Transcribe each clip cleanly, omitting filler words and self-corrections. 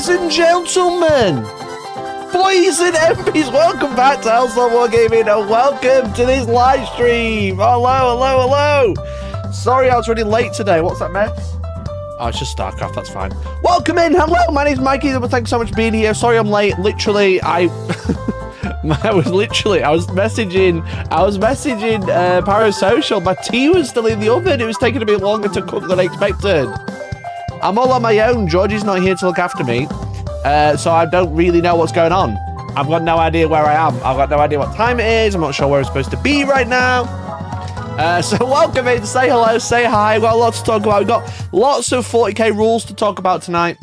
and gentlemen, boys and MPs, welcome back to Hellstormwargaming and welcome to this live stream. Hello. Sorry I was running late today. What's that mess? Oh, it's just StarCraft, that's fine. Welcome in, hello, my name's Mikey, thanks so much for being here. Sorry I'm late, literally, I was messaging Parasocial, my tea was still in the oven, it was taking a bit longer to cook than I expected. I'm all on my own, Georgie's not here to look after me, so I don't really know what's going on. I've got no idea where I am, I've got no idea what time it is, I'm not sure where I'm supposed to be right now. So welcome in, say hello, say hi, we've got a lot to talk about. We've got lots of 40k rules to talk about tonight,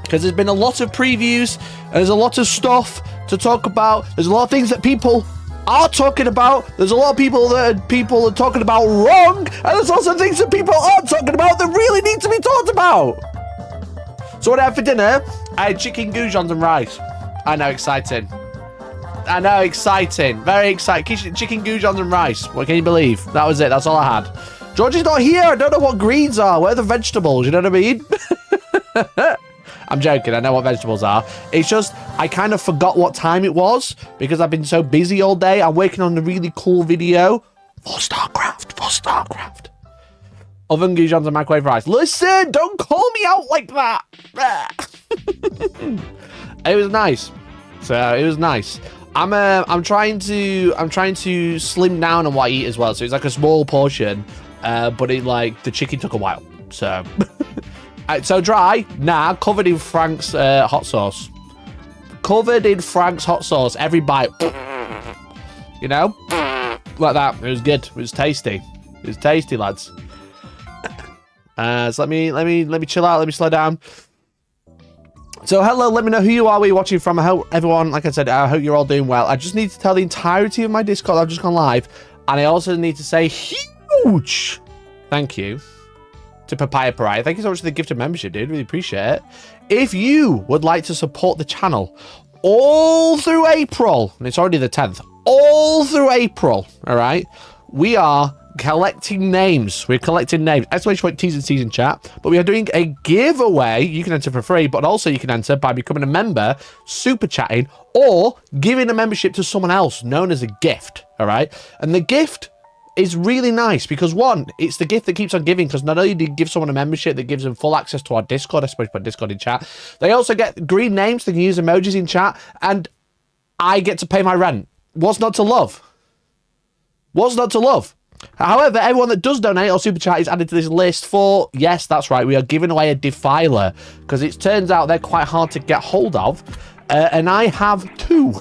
because there's been a lot of previews, and there's a lot of stuff to talk about. There's a lot of things that people are talking about. There's a lot of people that people are talking about wrong, and there's also things that people aren't talking about that really need to be talked about. So what I had for dinner, I had chicken goujons and rice. I know, exciting. I know, exciting. Very exciting. Chicken goujons and rice. What can you believe? That was it. That's all I had. Georgie's not here. I don't know what greens are. Where are the vegetables? You know what I mean? I'm joking. I know what vegetables are. It's just, I kind of forgot what time it was because I've been so busy all day. I'm working on a really cool video for StarCraft. Oven goujons and microwave rice. Listen, don't call me out like that. It was nice. So it was nice. I'm trying to slim down on what I eat as well. So it's like a small portion, but it like the chicken took a while. So so dry, nah, covered in Frank's hot sauce. Covered in Frank's hot sauce. Every bite, you know, like that. It was good. It was tasty. It was tasty, lads. So let me chill out. Let me slow down. So hello, let me know who you are, where you're watching from. I hope everyone, like I said, I hope you're all doing well. I just need to tell the entirety of my Discord I've just gone live. And I also need to say huge thank you to Papaya Pariah. Thank you so much for the gift of membership, dude. Really appreciate it. If you would like to support the channel all through April, and it's already the 10th, all through April, all right, we are collecting names. We're collecting names. Exclamation point T's and C's in chat. But we are doing a giveaway. You can enter for free, but also you can enter by becoming a member, super chatting, or giving a membership to someone else known as a gift. All right. And the gift is really nice because one, it's the gift that keeps on giving, because not only do you give someone a membership that gives them full access to our Discord, I suppose put Discord in chat, they also get green names, they can use emojis in chat, and I get to pay my rent. What's not to love? What's not to love? However, everyone that does donate or super chat is added to this list for, yes, that's right, we are giving away a defiler, because it turns out they're quite hard to get hold of, and I have two.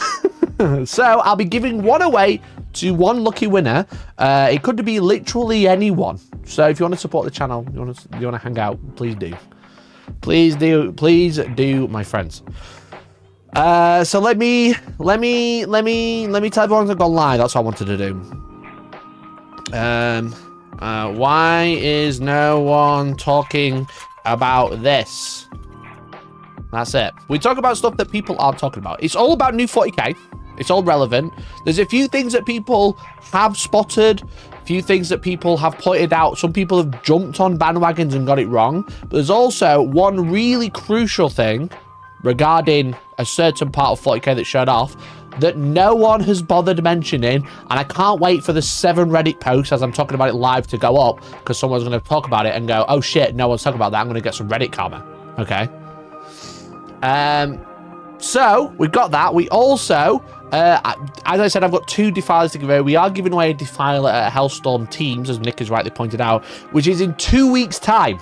So I'll be giving one away to one lucky winner. It could be literally anyone. So if you want to support the channel, you want to hang out, please do. Please do, my friends. So let me tell everyone I've gone live. That's what I wanted to do. Why is no one talking about this? That's it. We talk about stuff that people aren't talking about. It's all about new 40k. It's all relevant. There's a few things that people have spotted, a few things that people have pointed out. Some people have jumped on bandwagons and got it wrong. But there's also one really crucial thing regarding a certain part of 40k that showed off that no one has bothered mentioning, and I can't wait for the 7 Reddit posts as I'm talking about it live to go up, because someone's going to talk about it and go, oh shit, no one's talking about that, I'm going to get some Reddit karma. Okay. So we've got that. We also, as I said, I've got 2 defilers to give away. We are giving away a defiler at Hellstorm Teams, as Nick has rightly pointed out, which is in 2 weeks' time.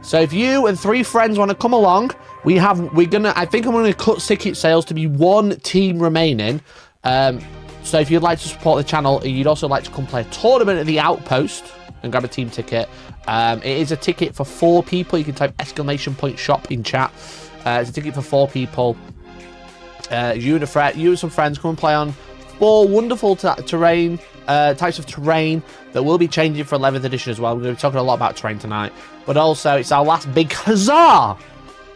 So if you and 3 friends want to come along, I think I'm going to cut ticket sales to be 1 team remaining. So if you'd like to support the channel, and you'd also like to come play a tournament at the Outpost and grab a team ticket, it is a ticket for 4 people. You can type !shop in chat. It's a ticket for 4 people. You and some friends come and play on 4 wonderful types of terrain that will be changing for 11th edition as well. We're going to be talking a lot about terrain tonight, but also it's our last big huzzah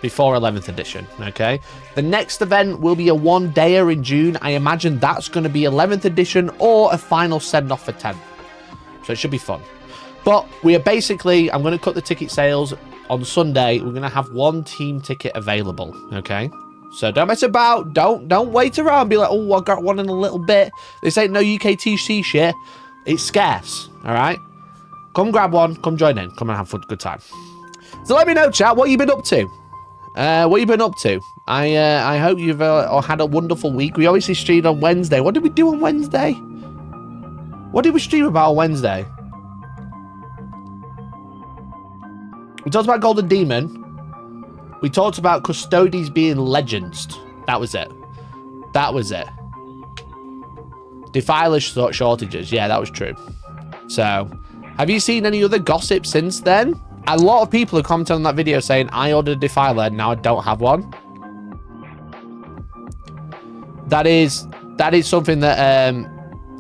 before 11th edition. Okay, the next event will be a 1-dayer in June. I imagine that's going to be 11th edition or a final send-off for 10th, so it should be fun. But we are basically, I'm going to cut the ticket sales on Sunday, we're going to have 1 team ticket available, okay? So don't mess about. Don't wait around and be like, oh, I got one in a little bit. This ain't no UKTC shit. It's scarce, all right? Come grab one. Come join in. Come and have a good time. So let me know, chat, what you been up to? What you been up to? I hope you've had a wonderful week. We obviously streamed on Wednesday. What did we do on Wednesday? What did we stream about on Wednesday? We talked about Golden Demon. We talked about Custodes being legends. That was it. That was it. Defiler shortages. Yeah, that was true. So, have you seen any other gossip since then? A lot of people have commented on that video saying, I ordered a Defiler, now I don't have one. That is something that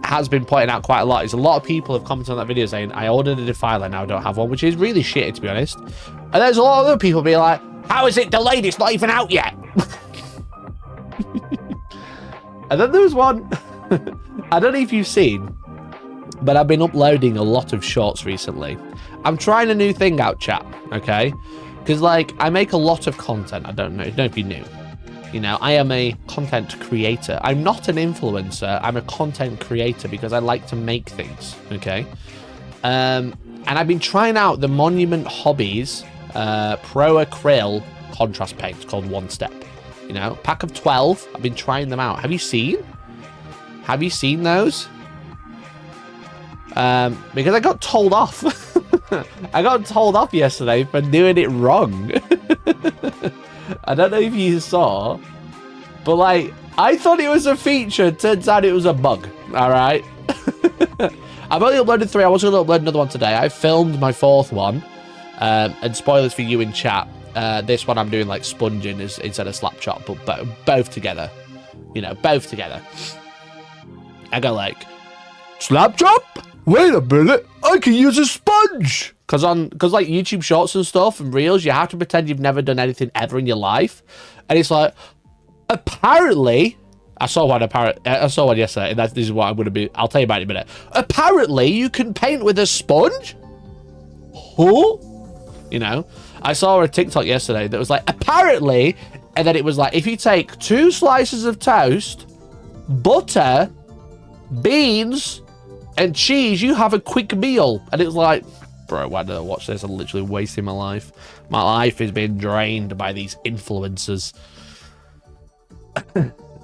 has been pointed out quite a lot. Is a lot of people have commented on that video saying, I ordered a Defiler, now I don't have one, which is really shitty, to be honest. And there's a lot of other people being like, how is it delayed? It's not even out yet. And then there was one, I don't know if you've seen, but I've been uploading a lot of shorts recently. I'm trying a new thing out, chat, okay? Because, like, I make a lot of content. I don't know if you knew. You know, I am a content creator. I'm not an influencer. I'm a content creator because I like to make things, okay? And I've been trying out the Monument Hobbies Pro Acryl contrast paints called One Step. You know, pack of 12. I've been trying them out. Have you seen? Have you seen those? Because I got told off. I got told off yesterday for doing it wrong. I don't know if you saw, but like, I thought it was a feature. Turns out it was a bug. All right. I've only uploaded 3. I was going to upload another one today. I filmed my 4th one. And spoilers for you in chat. This one I'm doing like sponging instead of slap chop, but both together. You know, both together. I go like, slap chop? Wait a minute, I can use a sponge. Cause like YouTube shorts and stuff and reels, you have to pretend you've never done anything ever in your life. And it's like, apparently, I saw one yesterday, and this is what I'm gonna be. I'll tell you about it in a minute. Apparently, you can paint with a sponge. Huh? You know, I saw a TikTok yesterday that was like, apparently, and then it was like, if you take 2 slices of toast, butter, beans, and cheese, you have a quick meal. And it was like, bro, why did I watch this? I'm literally wasting my life. My life is being drained by these influencers.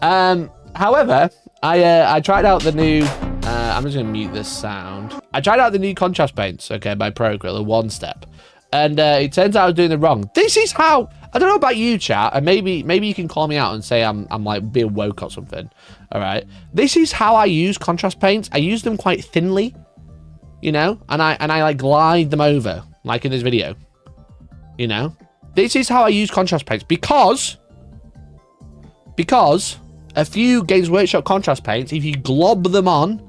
However, I tried out the new, I'm just gonna mute this sound. I tried out the new contrast paints, okay, by Pro Acryl, the One Step. And it turns out I was doing it wrong. This is how, I don't know about you, chat, and maybe you can call me out and say I'm like being woke or something. All right. This is how I use contrast paints. I use them quite thinly, you know, and I like glide them over, like in this video. You know, this is how I use contrast paints because a few Games Workshop contrast paints, if you glob them on,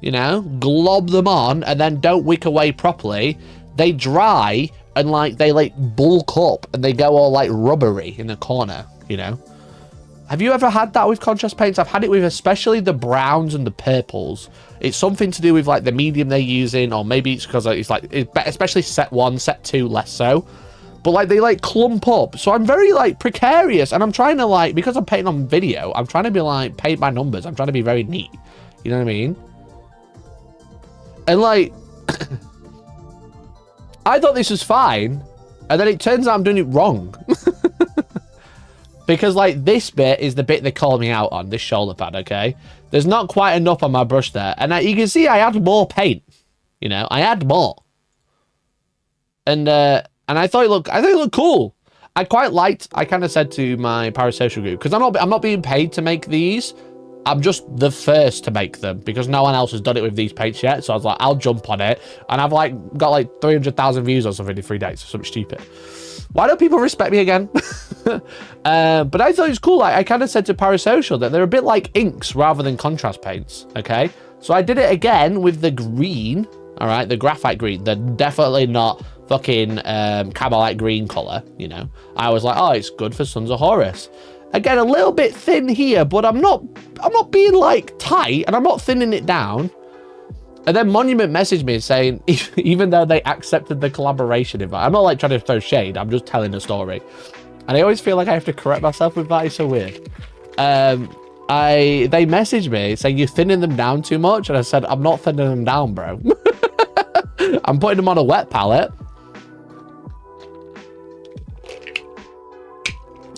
you know, and then don't wick away properly, they dry and like they like bulk up and they go all like rubbery in the corner, you know. Have you ever had that with contrast paints? I've had it with especially the browns and the purples. It's something to do with like the medium they're using, or maybe it's because it's like, especially set 1, set 2 less so. But like they like clump up. So I'm very like precarious, and I'm trying to like, because I'm painting on video, I'm trying to be like paint by numbers. I'm trying to be very neat. You know what I mean? And like, I thought this was fine, and then it turns out I'm doing it wrong. Because, like, this bit is the bit they call me out on, this shoulder pad, okay? There's not quite enough on my brush there. And you can see I add more paint, you know? I add more. And I thought it looked cool. I quite liked, I kind of said to my parasocial group, because I'm not being paid to make these. I'm just the first to make them, because no one else has done it with these paints yet. So I was like, I'll jump on it. And I've, like, got, like, 300,000 views or something in 3 days or something stupid. Why don't people respect me again? But I thought it was cool. I kind of said to Parasocial that they're a bit like inks rather than contrast paints, okay? So I did it again with the green, all right? The graphite green. They're definitely not fucking cavill green color, you know? I was like, oh, it's good for Sons of Horus. Again, a little bit thin here, but I'm not being like tight, and I'm not thinning it down. And then Monument messaged me saying, even though they accepted the collaboration invite, I'm not like trying to throw shade, I'm just telling the story. And I always feel like I have to correct myself with that. It's so weird. They messaged me saying, you're thinning them down too much. And I said, I'm not thinning them down, bro. I'm putting them on a wet palette.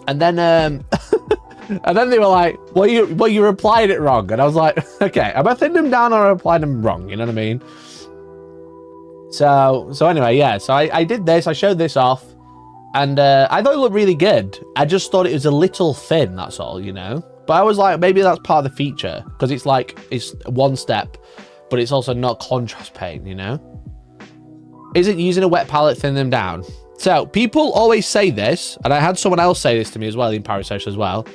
And then, and then they were like, well, you replied it wrong. And I was like, okay, am I thinning them down or applying them wrong? You know what I mean? So anyway, yeah. So I did this. I showed this off. And I thought it looked really good. I just thought it was a little thin, that's all, you know? But I was like, maybe that's part of the feature. Because it's like, it's one step, but it's also not contrast paint, you know? Isn't using a wet palette thin them down? So people always say this, and I had someone else say this to me as well in Parasocial as well.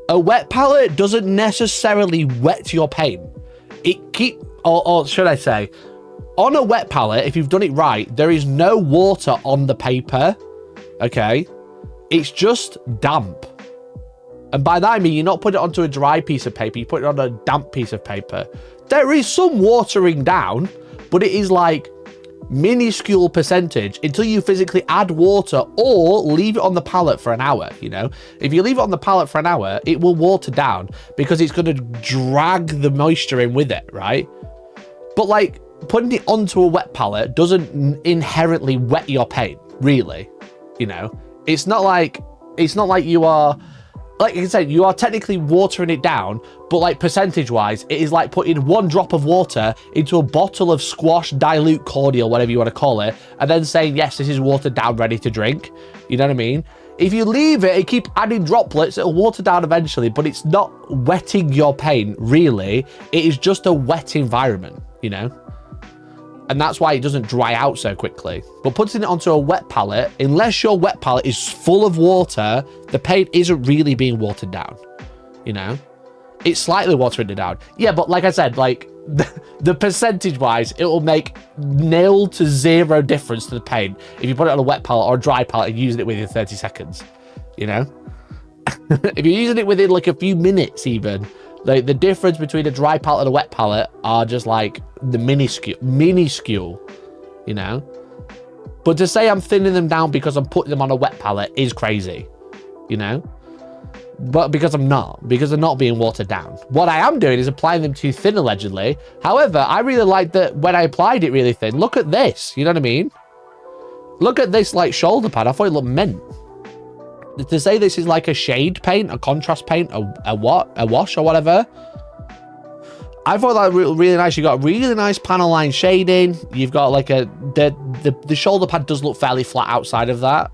A wet palette doesn't necessarily wet your paint. Or should I say, on a wet palette, if you've done it right, there is no water on the paper. Okay, it's just damp. And by that I mean you're not putting it onto a dry piece of paper, you put it on a damp piece of paper. There is some watering down, but it is like minuscule percentage until you physically add water or leave it on the palette for an hour, you know? If you leave it on the palette for an hour, it will water down because it's going to drag the moisture in with it, right? But like putting it onto a wet palette doesn't inherently wet your paint, really. You know, it's not like you are, like I said, you are technically watering it down, but like percentage wise, it is like putting one drop of water into a bottle of squash, dilute, cordial, whatever you want to call it, and then saying, yes, this is watered down, ready to drink. You know what I mean? If you leave it and keep adding droplets, it'll water down eventually, but it's not wetting your paint, really. It is just a wet environment, you know? And that's why it doesn't dry out so quickly. But putting it onto a wet palette, unless your wet palette is full of water, the paint isn't really being watered down, you know? It's slightly watering it down. Yeah, but like I said, like the percentage-wise, it will make 0 to 0 difference to the paint if you put it on a wet palette or a dry palette and use it within 30 seconds, you know? If you're using it within like a few minutes even, like the difference between a dry palette and a wet palette are just like the minuscule, you know? But to say I'm thinning them down because I'm putting them on a wet palette is crazy, you know? But because I'm not, because they're not being watered down. What I am doing is applying them too thin, allegedly. However, I really like that when I applied it really thin. Look at this, you know what I mean? Look at this like shoulder pad. I thought it looked mint. To say this is like a shade paint, a contrast paint, a wash or whatever. I thought that really nice. You got really nice panel line shading. You've got like the shoulder pad does look fairly flat outside of that,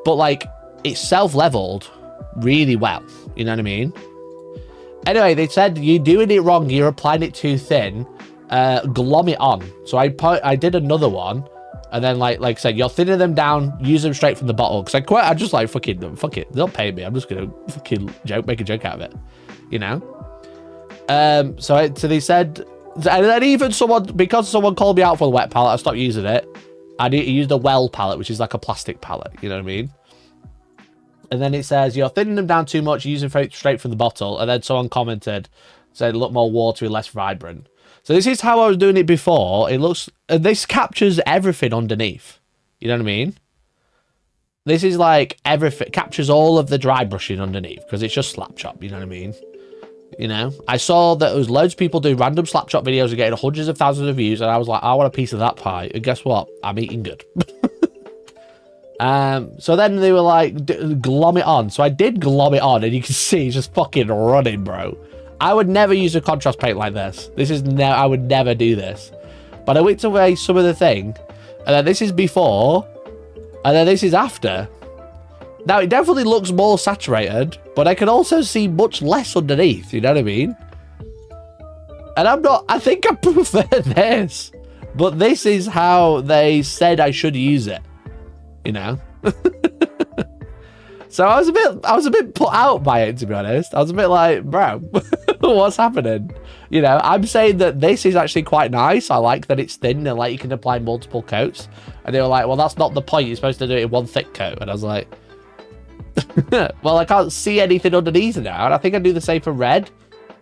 but like it's self-leveled really well. You know what I mean? Anyway, they said you're doing it wrong. You're applying it too thin. Glom it on. So I did another one. And then, like I said, you're thinning them down, use them straight from the bottle. Because I just like, fuck it, don't pay me. I'm just going to fucking make a joke out of it, you know? So they said, and then even because someone called me out for the wet palette, I stopped using it. I used a well palette, which is like a plastic palette, you know what I mean? And then it says, you're thinning them down too much, using straight from the bottle. And then someone commented, said, look more watery, less vibrant. So this is how I was doing it before. It looks, this captures everything underneath. You know what I mean? This is like everything, captures all of the dry brushing underneath because it's just slap chop. You know what I mean? You know, I saw that there was loads of people doing random slap chop videos and getting hundreds of thousands of views. And I was like, I want a piece of that pie. And guess what? I'm eating good. So then they were like, glom it on. So I did glom it on and you can see it's just fucking running, bro. I would never use a contrast paint like this. I would never do this. But I whipped away some of the thing. And then this is before. And then this is after. Now, it definitely looks more saturated. But I can also see much less underneath. You know what I mean? And I think I prefer this. But this is how they said I should use it. You know? So I was a bit put out by it, to be honest. I was a bit like, bro, what's happening? You know, I'm saying that this is actually quite nice. I like that it's thin and like you can apply multiple coats. And they were like, well, that's not the point. You're supposed to do it in one thick coat. And I was like, well, I can't see anything underneath now. And I think I do the same for red.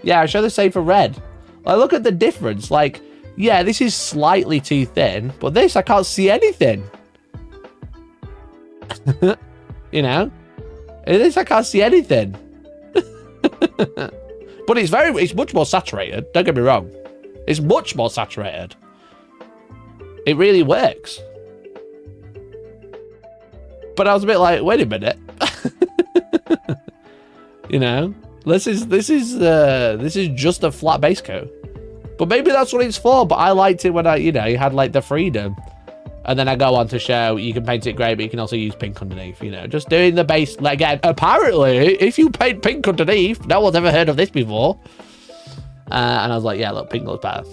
Yeah, I show the same for red. Like, look at the difference. Like, yeah, this is slightly too thin, but this, I can't see anything. You know? This, I can't see anything. But it's much more saturated. Don't get me wrong. It's much more saturated. It really works. But I was a bit like, wait a minute. You know, this is just a flat base coat. But maybe that's what it's for. But I liked it when you had like the freedom. And then I go on to show you can paint it grey, but you can also use pink underneath, you know, just doing the base. Again, apparently, if you paint pink underneath, no one's ever heard of this before. And I was like, yeah, look, pink looks better.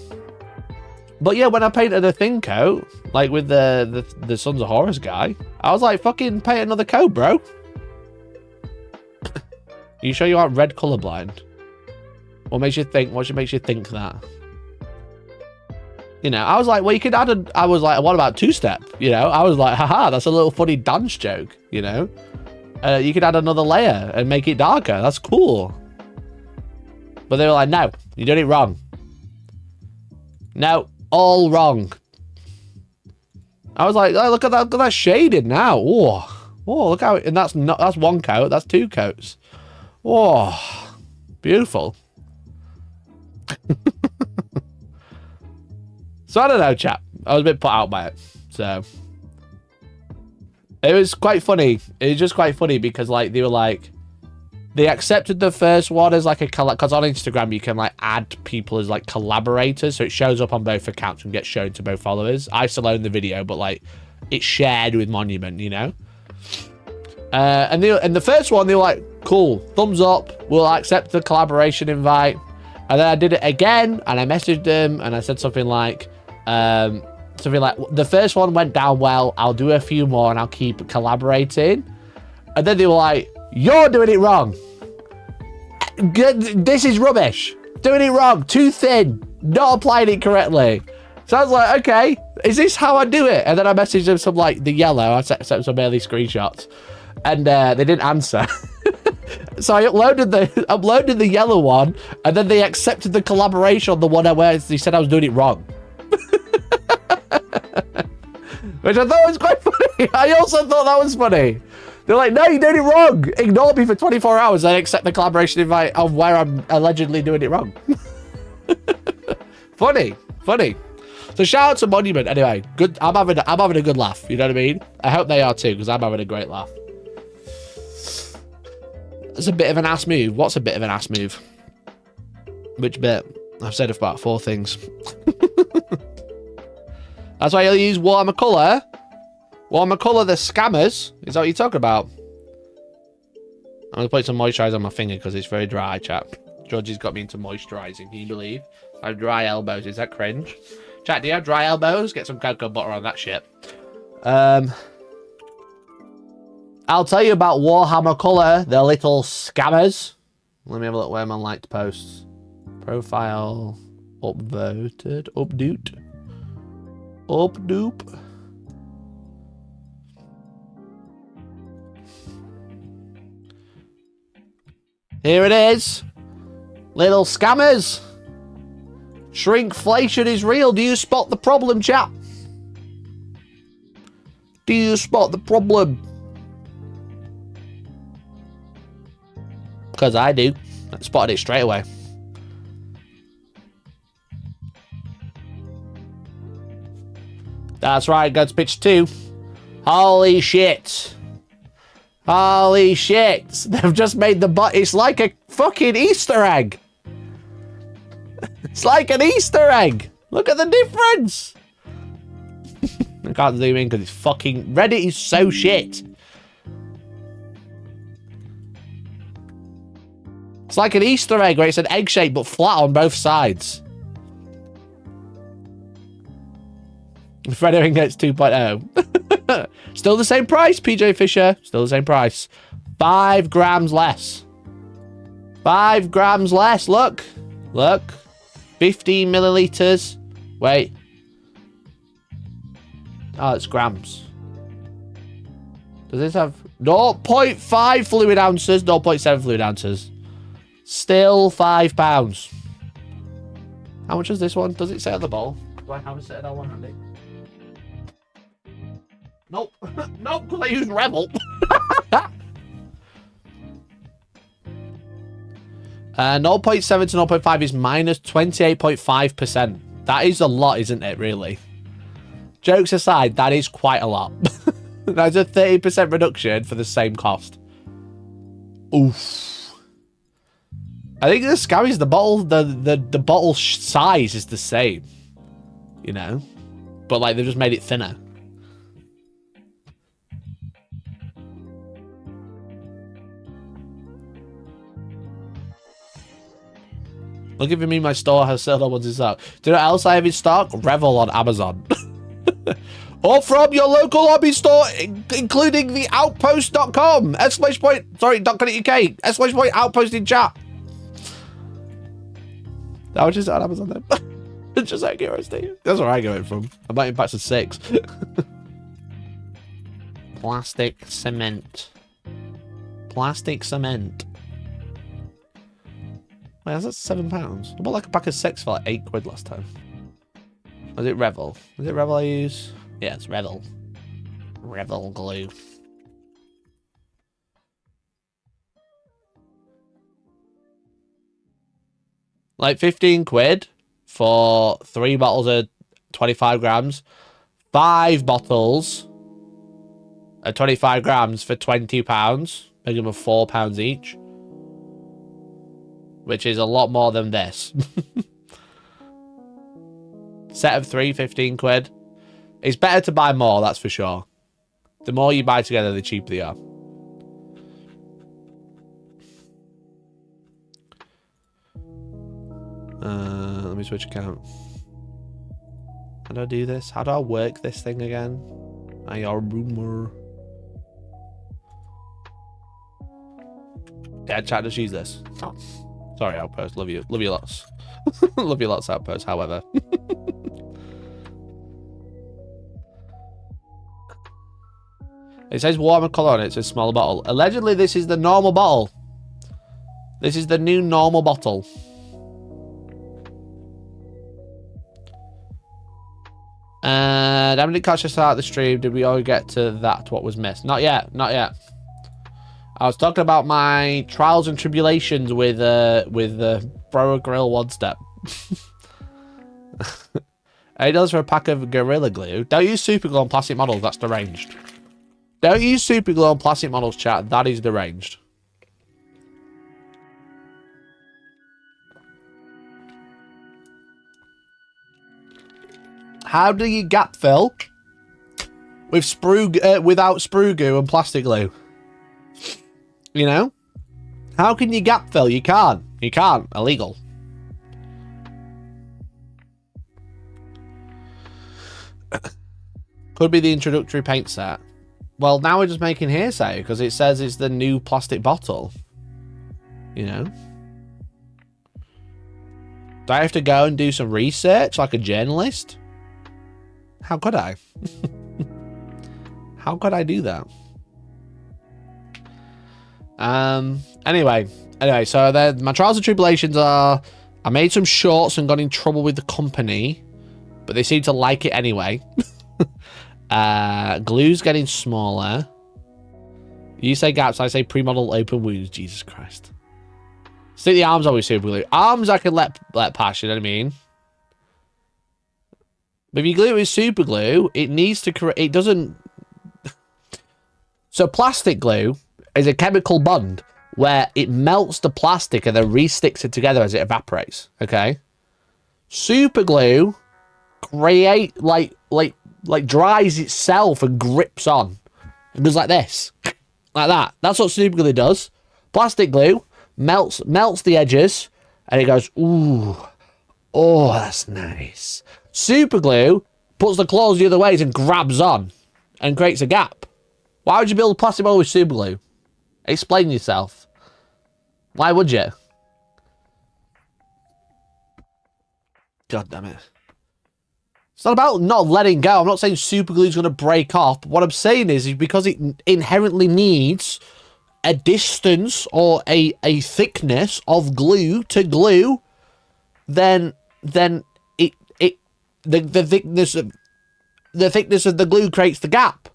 But yeah, when I painted a thin coat, like with the Sons of Horus guy, I was like, fucking paint another coat, bro. Are you sure you aren't red colorblind? What makes you think that? You know, I was like, well, you could add I was like, what about two-step? You know, I was like, haha, that's a little funny dance joke, you know? You could add another layer and make it darker. That's cool. But they were like, no, you're doing it wrong. No, all wrong. I was like, oh, look at that shaded now. Oh, look how, and that's one coat, that's two coats. Oh, beautiful. So I don't know, chap. I was a bit put out by it. So it was quite funny. It was just quite funny because like they were like, they accepted the first one as like a because on Instagram you can like add people as like collaborators, so it shows up on both accounts and gets shown to both followers. I still own the video, but like it's shared with Monument, you know. And the first one they were like, cool, thumbs up, we'll accept the collaboration invite. And then I did it again, and I messaged them, and I said something like, the first one went down well, I'll do a few more, and I'll keep collaborating. And then they were like, you're doing it wrong. This is rubbish. Doing it wrong, too thin, not applying it correctly. So I was like, okay, is this how I do it? And then I messaged them some, like, the yellow, I sent some early screenshots, and they didn't answer. So I uploaded the yellow one, and then they accepted the collaboration on the one where they said I was doing it wrong. Which I thought was quite funny. I also thought that was funny. They're like, no, you're doing it wrong. Ignore me for 24 hours and accept the collaboration invite of where I'm allegedly doing it wrong. Funny. So shout out to Monument. Anyway, good. I'm having a good laugh. You know what I mean? I hope they are too, because I'm having a great laugh. It's a bit of an ass move. What's a bit of an ass move? Which bit? I've said about 4 things. That's why you'll use Warhammer Colour. Warhammer Colour, the scammers. Is that what you're talking about? I'm going to put some moisturiser on my finger because it's very dry, chap. Georgie's got me into moisturising. Can you believe? I have dry elbows. Is that cringe? Chat, do you have dry elbows? Get some cocoa butter on that shit. I'll tell you about Warhammer Colour, the little scammers. Let me have a look where my liked posts. Profile, upvoted, updoot. Updoop. Here it is. Little scammers. Shrinkflation is real. Do you spot the problem, chap? Do you spot the problem? Because I do. I spotted it straight away. That's right, God's Pitch 2. Holy shit. Holy shit. They've just made the bot. It's like a fucking Easter egg. It's like an Easter egg. Look at the difference. I can't zoom in because it's fucking... Reddit is so shit. It's like an Easter egg where it's an egg shape but flat on both sides. Frederick gets 2.0. Still the same price, PJ Fisher. Still the same price. 5 grams less. 5 grams less. Look. Look. 15 milliliters. Wait. Oh, it's grams. Does this have 0.5 fluid ounces? 0.7 fluid ounces. Still £5. How much is this one? Does it say on the bowl? Do I have a Citadel one handy? Nope. Nope, because I use Rebel. 0.7 to 0.5 is minus 28.5%. That is a lot, isn't it, really? Jokes aside, that is quite a lot. That's a 30% reduction for the same cost. Oof. I think the scary is the bottle, the bottle size is the same. You know? But, like, they've just made it thinner. Look if you mean my store has certain ones in stock. Do you know what else I have in stock? Revel on Amazon. Or from your local hobby store, including the outpost.com. Exclamation point, sorry, .co.uk. Exclamation point, outpost in chat. How much is it on Amazon then? Just out of curiosity. That's where I get it from. I might impact to 6. Plastic cement. Plastic cement. Wait, that's £7. I bought like a pack of 6 for like £8 last time. Was it Revel? Is it Revel I use? Yeah, it's Revel. Revel glue. Like 15 quid for 3 bottles of 25 grams. 5 bottles of 25 grams for £20. Making them £4 each. Which is a lot more than this. Set of 3, 15 quid. It's better to buy more, that's for sure. The more you buy together, the cheaper they are. Let me switch account. How do I do this? How do I work this thing again? I are rumor. Yeah, chat, just use this. Oh. Sorry, Outpost. Love you. Love you lots. Love you lots, Outpost, however. It says Warhammer colour on it. It's a smaller bottle. Allegedly, this is the normal bottle. This is the new normal bottle. Damn, did it catch us out the stream? Did we all get to that? What was missed? Not yet. Not yet. I was talking about my trials and tribulations with Bro Grill one step. $8 for a pack of Gorilla Glue. Don't use super glue on plastic models. That's deranged. Don't use super glue on plastic models, chat. That is deranged. How do you gap fill with without sprue glue and plastic glue? You know? How can you gap fill? You can't. You can't. Illegal. Could be the introductory paint set. Well, now we're just making hearsay because it says it's the new plastic bottle. You know? Do I have to go and do some research like a journalist? How could I? How could I do that? Anyway, so then my trials and tribulations are I made some shorts and got in trouble with the company, but they seem to like it anyway. Glue's getting smaller. You say gaps, I say pre-model open wounds. Jesus Christ. Stick the arms on with super glue. Arms I can let pass, you know what I mean? But if you glue it with super glue, it needs to create, it doesn't. So plastic glue is a chemical bond where it melts the plastic and then re-sticks it together as it evaporates. Okay. Super glue like dries itself and grips on. It goes like this. Like that. That's what super glue does. Plastic glue melts the edges and it goes, ooh, oh, that's nice. Super glue puts the claws the other ways and grabs on and creates a gap. Why would you build a plastic bottle with super glue? Explain yourself. Why would you? God damn it. It's not about not letting go. I'm not saying super glue is going to break off. What I'm saying is because it inherently needs a distance or a thickness of glue to glue, then the thickness of the glue creates the gap.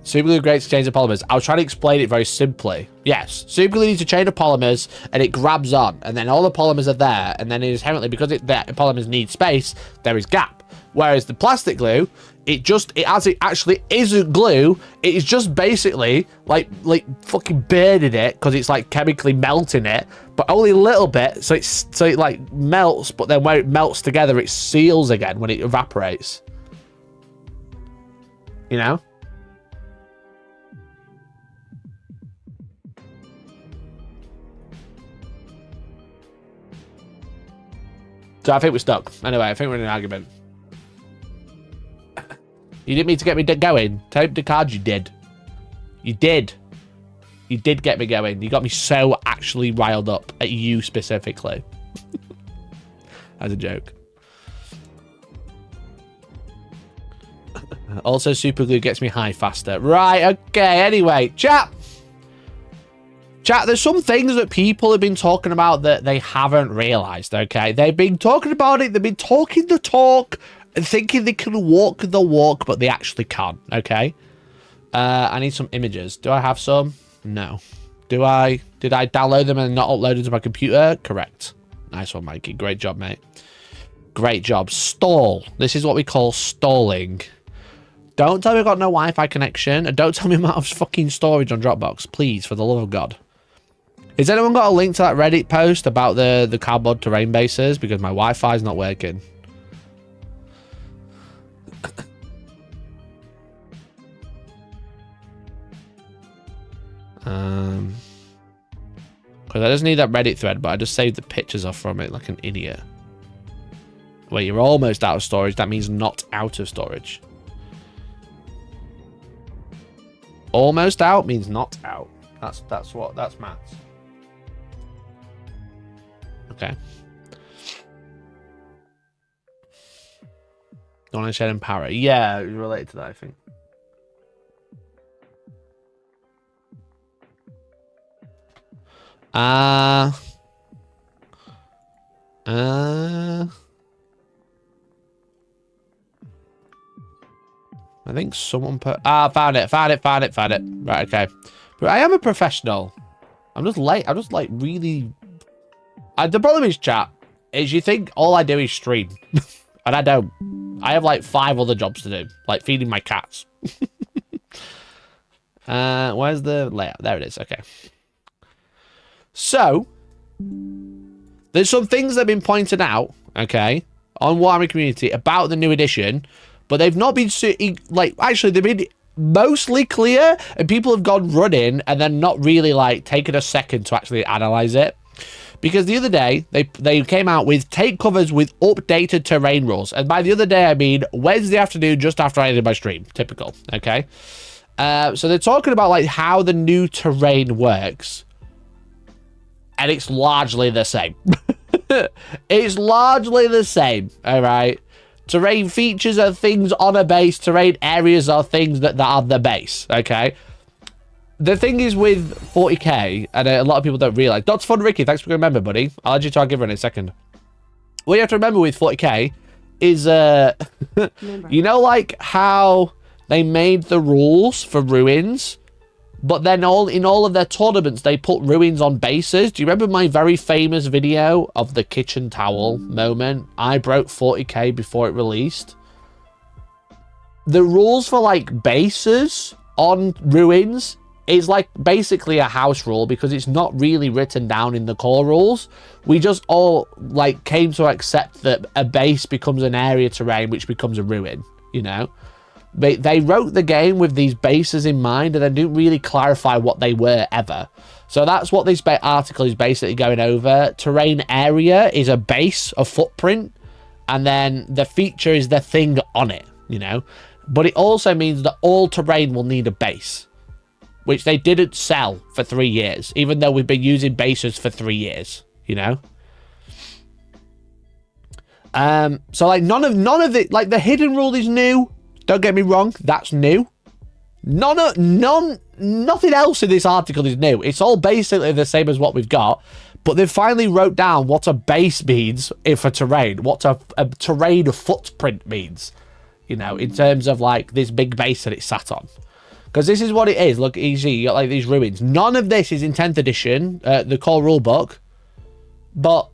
Superglue creates a chain of polymers. I was trying to explain it very simply. Yes, superglue needs a chain of polymers, and it grabs on, and then all the polymers are there, and then inherently, because the polymers need space, there is gap. Whereas the plastic glue, as it actually isn't glue, it is just basically like fucking burning it, because it's like chemically melting it, but only a little bit, so it like melts, but then when it melts together, it seals again when it evaporates. You know? So I think we're stuck. Anyway, I think we're in an argument. You didn't mean to get me going. Take the cards, you did. You did. You did get me going. You got me so actually riled up at you specifically. As a joke. Also, superglue gets me high faster. Right, okay, anyway. Chat, there's some things that people have been talking about that they haven't realised, okay? They've been talking about it, they've been talking the talk, and thinking they can walk the walk, but they actually can't, okay? I need some images. Do I have some? No. Did I download them and not upload them to my computer? Correct. Nice one, Mikey. Great job, mate. Great job. Stall. This is what we call stalling. Don't tell me I've got no Wi-Fi connection, and don't tell me I'm out of fucking storage on Dropbox, please, for the love of God. Has anyone got a link to that Reddit post about the cardboard terrain bases? Because my Wi-Fi is not working. Because I just need that Reddit thread, but I just saved the pictures off from it like an idiot. Wait, you're almost out of storage. That means not out of storage. Almost out means not out. That's maths. Okay. Dawn and Shed and Para. Yeah, related to that, I think. I think someone put... found it. Right, okay. But I am a professional. I'm just late. I'm just like really... the problem is, chat, is you think all I do is stream. And I don't. I have like 5 other jobs to do. Like feeding my cats. Where's the layout? There it is. Okay. So, there's some things that have been pointed out, okay, on Warhammer community about the new edition, but they've not been, like, actually, they've been mostly clear, and people have gone running and then not really, like, taken a second to actually analyze it. Because the other day, they came out with take covers with updated terrain rules. And by the other day, I mean Wednesday afternoon, just after I ended my stream. Typical, okay? So they're talking about, like, how the new terrain works. And it's largely the same. It's largely the same, all right? Terrain features are things on a base. Terrain areas are things that are the base, okay? The thing is with 40k, and a lot of people don't realize. Dr. Fun Ricky, thanks for coming member, buddy. I'll add you to our giver in a second. What you have to remember with 40k is, you know, like how they made the rules for ruins, but then in all of their tournaments, they put ruins on bases. Do you remember my very famous video of the kitchen towel moment? I broke 40k before it released. The rules for, like, bases on ruins is, like, basically a house rule because it's not really written down in the core rules. We just all, like, came to accept that a base becomes an area terrain, which becomes a ruin, you know? They wrote the game with these bases in mind, and they didn't really clarify what they were ever. So that's what this article is basically going over. Terrain area is a base, a footprint, and then the feature is the thing on it, you know? But it also means that all terrain will need a base, which they didn't sell for 3 years, even though we've been using bases for 3 years, you know? So, like, none of it, like, the hidden rule is new. Don't get me wrong, that's new. Nothing else in this article is new. It's all basically the same as what we've got. But they finally wrote down what a base means for terrain, what a terrain footprint means, you know, in terms of like this big base that it's sat on. Because this is what it is. Look, easy, you got like these ruins. None of this is in 10th edition, the core rulebook, but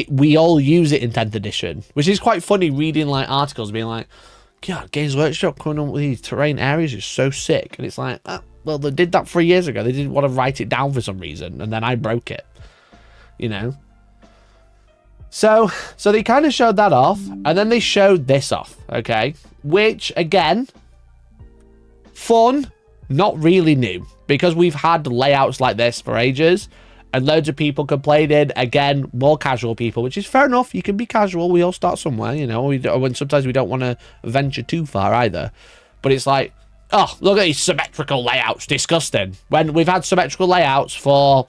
we all use it in 10th edition, which is quite funny reading like articles being like, God, Games Workshop coming up with these terrain areas is so sick. And it's like, oh, well, they did that 3 years ago. They didn't want to write it down for some reason, and then I broke it, you know? So they kind of showed that off, and then they showed this off, okay? Which, again, fun, not really new, because we've had layouts like this for ages, and loads of people complained in, again, more casual people, which is fair enough. You can be casual. We all start somewhere, you know, when sometimes we don't want to venture too far either. But it's like, oh, look at these symmetrical layouts, disgusting. When we've had symmetrical layouts for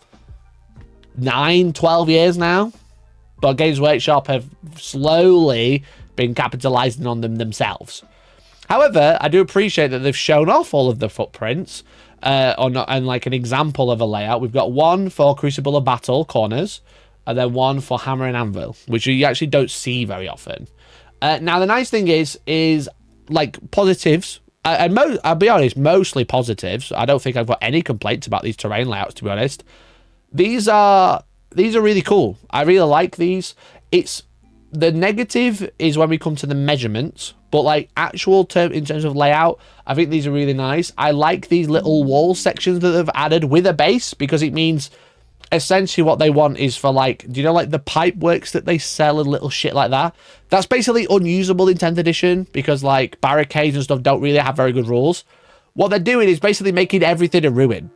9, 12 years now, but Games Workshop have slowly been capitalizing on them themselves. However, I do appreciate that they've shown off all of the footprints and like an example of a layout. We've got one for Crucible of Battle corners, and then one for Hammer and Anvil, which you actually don't see very often. Now, the nice thing is like positives, and I'll be honest, mostly positives. I don't think I've got any complaints about these terrain layouts, to be honest. These are really cool. I really like these. The negative is when we come to the measurements, but like in terms of layout, I think these are really nice. I like these little wall sections that they've added with a base, because it means essentially what they want is for like, do you know like the pipe works that they sell and little shit like that? That's basically unusable in 10th edition, because like barricades and stuff don't really have very good rules. What they're doing is basically making everything a ruin.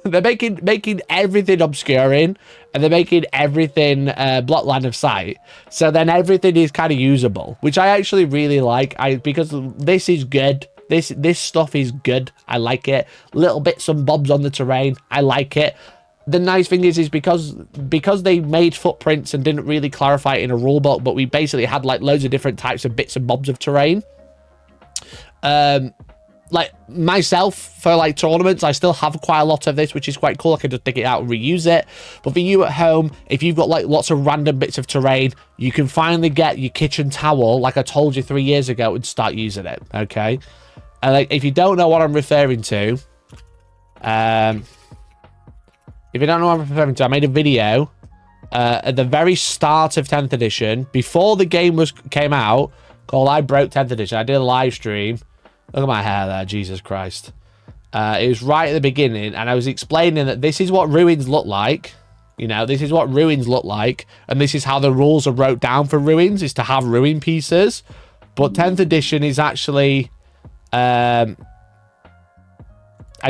They're making everything obscuring, and they're making everything block line of sight. So then everything is kind of usable, which I actually really like. Because this is good. This stuff is good. I like it. Little bits and bobs on the terrain. I like it. The nice thing is because they made footprints and didn't really clarify it in a rulebook, but we basically had like loads of different types of bits and bobs of terrain. Like myself, for like tournaments, I still have quite a lot of this, which is quite cool. I can just dig it out and reuse it. But for you at home, if you've got like lots of random bits of terrain, you can finally get your kitchen towel, like I told you 3 years ago, and start using it. Okay, and like if you don't know what I'm referring to, I made a video at the very start of 10th edition, before the game came out, called I Broke 10th Edition. I did a live stream. Look at my hair there, Jesus Christ. It was right at the beginning, and I was explaining that this is what ruins look like. You know, this is what ruins look like, and this is how the rules are wrote down for ruins, is to have ruin pieces. But 10th edition is actually, as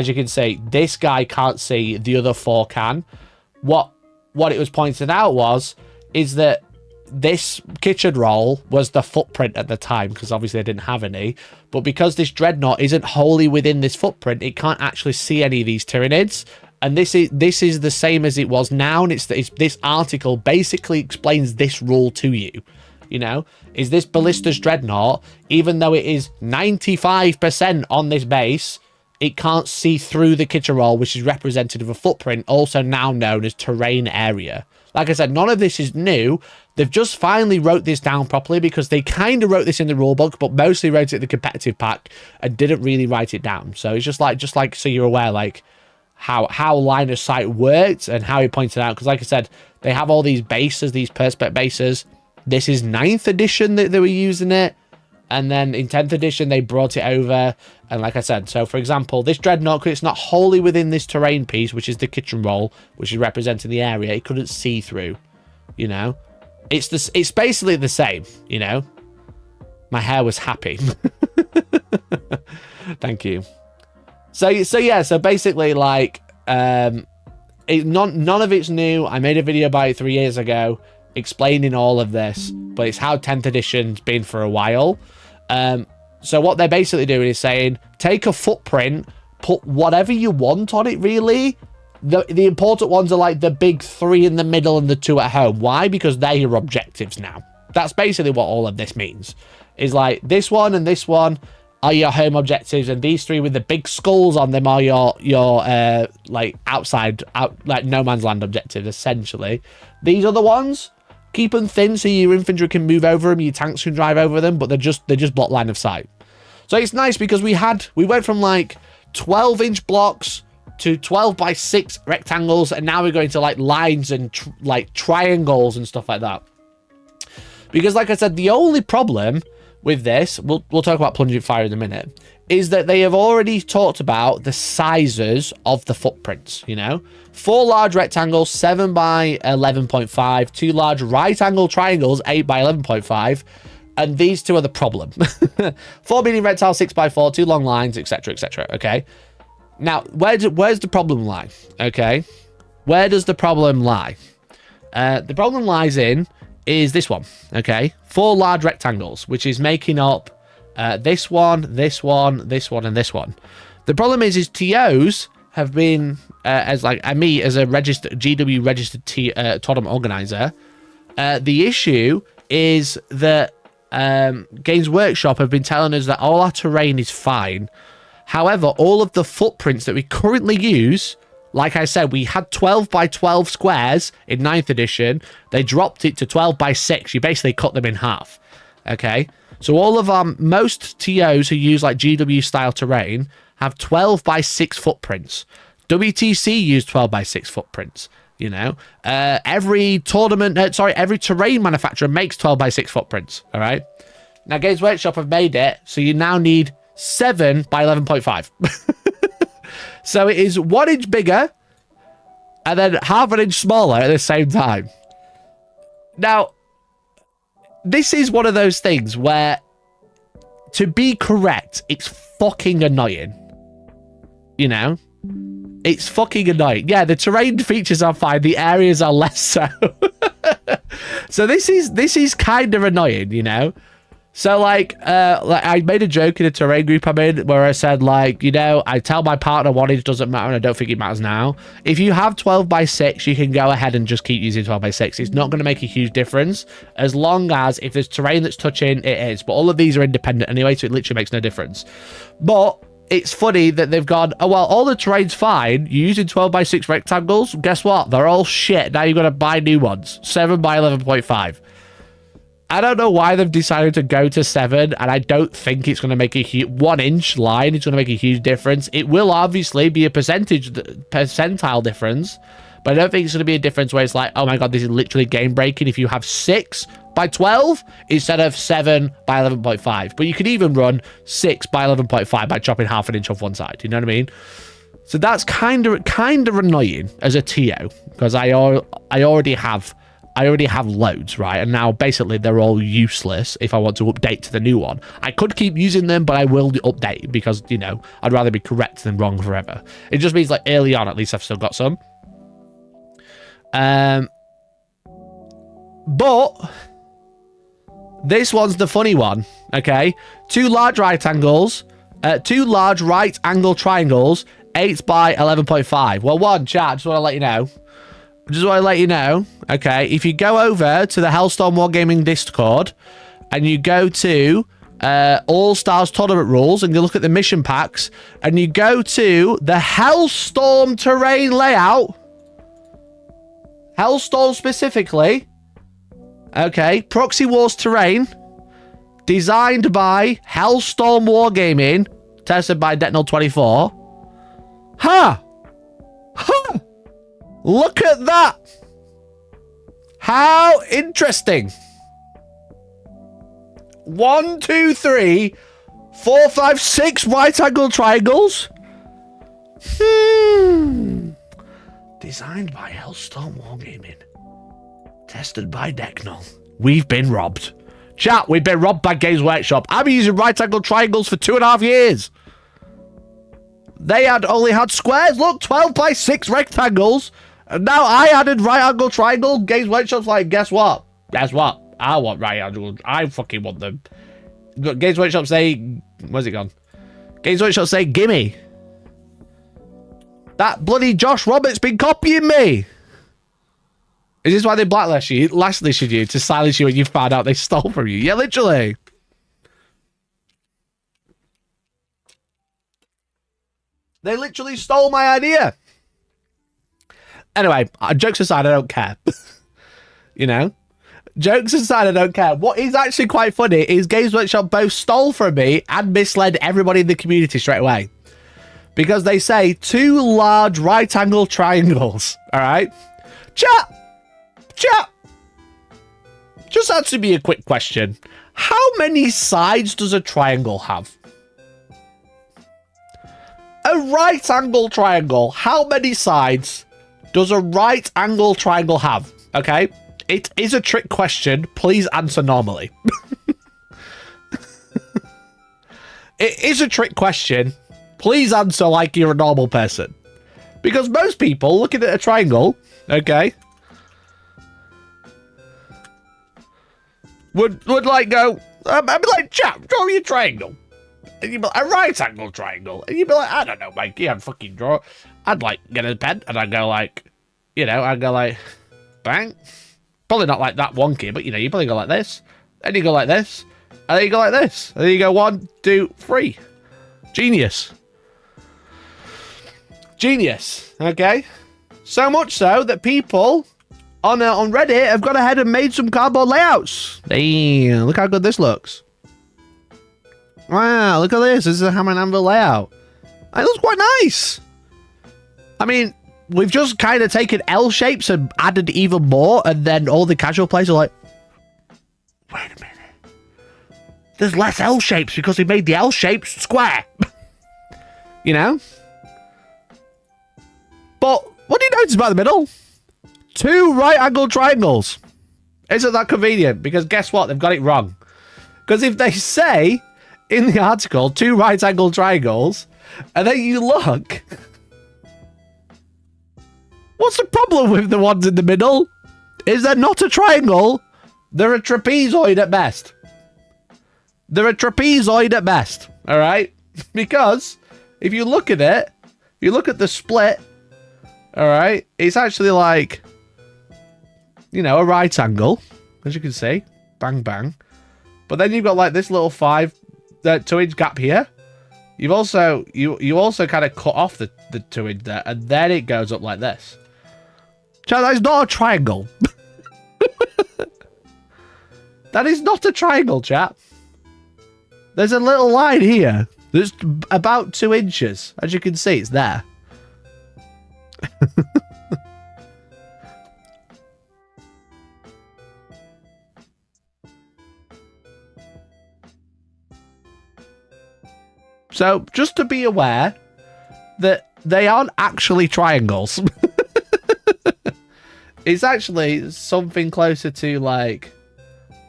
you can see, this guy can't see, the other 4 can. What it was pointed out is that this kitchen roll was the footprint at the time, because obviously I didn't have any. But because this dreadnought isn't wholly within this footprint, it can't actually see any of these tyranids. And this is the same as it was now, and it's this article basically explains this rule to you. You know, is this ballista's dreadnought, even though it is 95% on this base, it can't see through the kitchen roll, which is representative of a footprint, also now known as terrain area. Like I said, none of this is new. They've just finally wrote this down properly, because they kind of wrote this in the rulebook, but mostly wrote it in the competitive pack and didn't really write it down. So it's just like so you're aware, like how line of sight worked and how he pointed out. Because like I said, they have all these bases, these perspex bases. This is 9th edition that they were using it. And then in 10th edition, they brought it over. And like I said, so for example, this dreadnought, because it's not wholly within this terrain piece, which is the kitchen roll, which is representing the area, it couldn't see through, you know? It's basically the same, you know? My hair was happy. Thank you. So yeah, so basically, like, none of it's new. I made a video about it 3 years ago explaining all of this, but it's how 10th edition's been for a while. So what they're basically doing is saying, take a footprint, put whatever you want on it, really. The important ones are like the big 3 in the middle and the 2 at home. Why? Because they're your objectives now. That's basically what all of this means. Is like this one and this one, are your home objectives, and these 3 with the big skulls on them are your like outside like no man's land objectives. Essentially, these are the ones. Keep them thin so your infantry can move over them, your tanks can drive over them, but they're just block line of sight. So it's nice because we went from like 12-inch blocks to 12 by 6 rectangles, and now we're going to like lines and like triangles and stuff like that. Because like I said, the only problem with this, we'll talk about plunging fire in a minute, is that they have already talked about the sizes of the footprints, you know? 4 large rectangles, 7 by 11.5, 2 large right angle triangles, 8 by 11.5, and these 2 are the problem. 4 mini rectangles, 6 by 4, 2 long lines, etc, etc, okay? Now, where's the problem lie, okay? Where does the problem lie? The problem lies in is this one, okay? 4 large rectangles, which is making up this one, this one, this one, and this one. The problem is TOs have been, as like me as a registered GW registered tournament organizer, the issue is that Games Workshop have been telling us that all our terrain is fine. However, all of the footprints that we currently use, like I said, we had 12 by 12 squares in 9th edition. They dropped it to 12 by 6. You basically cut them in half. Okay? So all of our most TOs who use like GW style terrain have 12 by 6 footprints. WTC use 12 by 6 footprints. You know, every terrain manufacturer makes 12 by 6 footprints. All right. Now, Games Workshop have made it so you now need 7 by 11.5. So it is 1 inch bigger and then half an inch smaller at the same time. Now, this is one of those things where, to be correct, it's fucking annoying. You know? It's fucking annoying. Yeah, the terrain features are fine. The areas are less so. So this is kind of annoying, you know? So, like I made a joke in a terrain group I'm in where I said, like, you know, I tell my partner 1 inch doesn't matter and I don't think it matters now. If you have 12 by 6, you can go ahead and just keep using 12 by 6. It's not going to make a huge difference as long as if there's terrain that's touching, it is. But all of these are independent anyway, so it literally makes no difference. But it's funny that they've gone, oh, well, all the terrain's fine. You're using 12 by 6 rectangles. Guess what? They're all shit. Now you've got to buy new ones. 7 by 11.5. I don't know why they've decided to go to 7, and I don't think it's going to make a huge 1 inch line. It's going to make a huge difference. It will obviously be a percentile difference, but I don't think it's going to be a difference where it's like, oh my god, this is literally game breaking if you have 6 by 12 instead of 7 by 11.5. But you could even run 6 by 11.5 by chopping half an inch off one side. You know what I mean? So that's kind of annoying as a TO because I already have loads, right? And now basically they're all useless if I want to update to the new one. I could keep using them, but I will update because, you know, I'd rather be correct than wrong forever. It just means like early on, at least I've still got some. But this one's the funny one, okay? 2 large right angles, 2 large right angle triangles, 8 by 11.5. Well, one, chat, just want to let you know, okay, if you go over to the Hellstormwargaming Discord and you go to All Stars Tournament Rules and you look at the mission packs and you go to the Hellstorm terrain layout, Hellstorm specifically, okay, Proxy Wars terrain, designed by Hellstormwargaming, tested by deathwatch 24. Huh! Look at that! How interesting! 1, 2, 3, 4, 5, 6 right angle triangles. Designed by Hellstormwargaming. Tested by deathwatch. We've been robbed. Chat, we've been robbed by Games Workshop. I've been using right angle triangles for 2.5 years. They only had squares. Look, 12 by 6 rectangles. And now I added right angle triangle. Games Workshop's like, guess what? Guess what? I want right angle. I fucking want them. Games Workshop say, where's it gone? Games Workshop say, gimme. That bloody Josh Roberts been copying me. Is this why they blacklisted you to silence you when you found out they stole from you? Yeah, literally. They literally stole my idea. Anyway, jokes aside, I don't care. You know? Jokes aside, I don't care. What is actually quite funny is Games Workshop both stole from me and misled everybody in the community straight away. Because they say 2 large right angle triangles. Alright? Chat! Just answer me a quick question. How many sides does a triangle have? A right angle triangle. How many sides does a right angle triangle have? Okay? It is a trick question. Please answer normally. It is a trick question. Please answer like you're a normal person. Because most people looking at a triangle, okay, would like go, I'd be like, chap, draw me a triangle. And you'd be like, a right angle triangle. And you'd be like, I don't know, Mikey, I'd fucking draw. I'd like get a pen and I'd go like, you know, I'd go like, bang. Probably not like that wonky, but you know, you probably go like this. Then you go like this. And then you go like this. And then you go 1, 2, 3. Genius. Genius. Okay. So much so that people on Reddit have gone ahead and made some cardboard layouts. Damn, look how good this looks. Wow, look at this. This is a hammer and anvil layout. It looks quite nice. I mean, we've just kind of taken L shapes and added even more, and then all the casual players are like, wait a minute. There's less L shapes because we made the L shapes square. You know? But what do you notice about the middle? 2 right-angled triangles. Isn't that convenient? Because guess what? They've got it wrong. Because if they say in the article 2 right-angled triangles, and then you look, what's the problem with the ones in the middle? Is they're not a triangle. They're a trapezoid at best. They're a trapezoid at best. All right? Because if you look at it, you look at the split, all right, it's actually like, you know, a right angle, as you can see. Bang, bang. But then you've got like this little 2-inch gap here. You've also, you also kind of cut off the 2-inch there, and then it goes up like this. Chat, that is not a triangle. That is not a triangle, chat. There's a little line here. There's about 2 inches. As you can see, it's there. So, just to be aware that they aren't actually triangles. It's actually something closer to like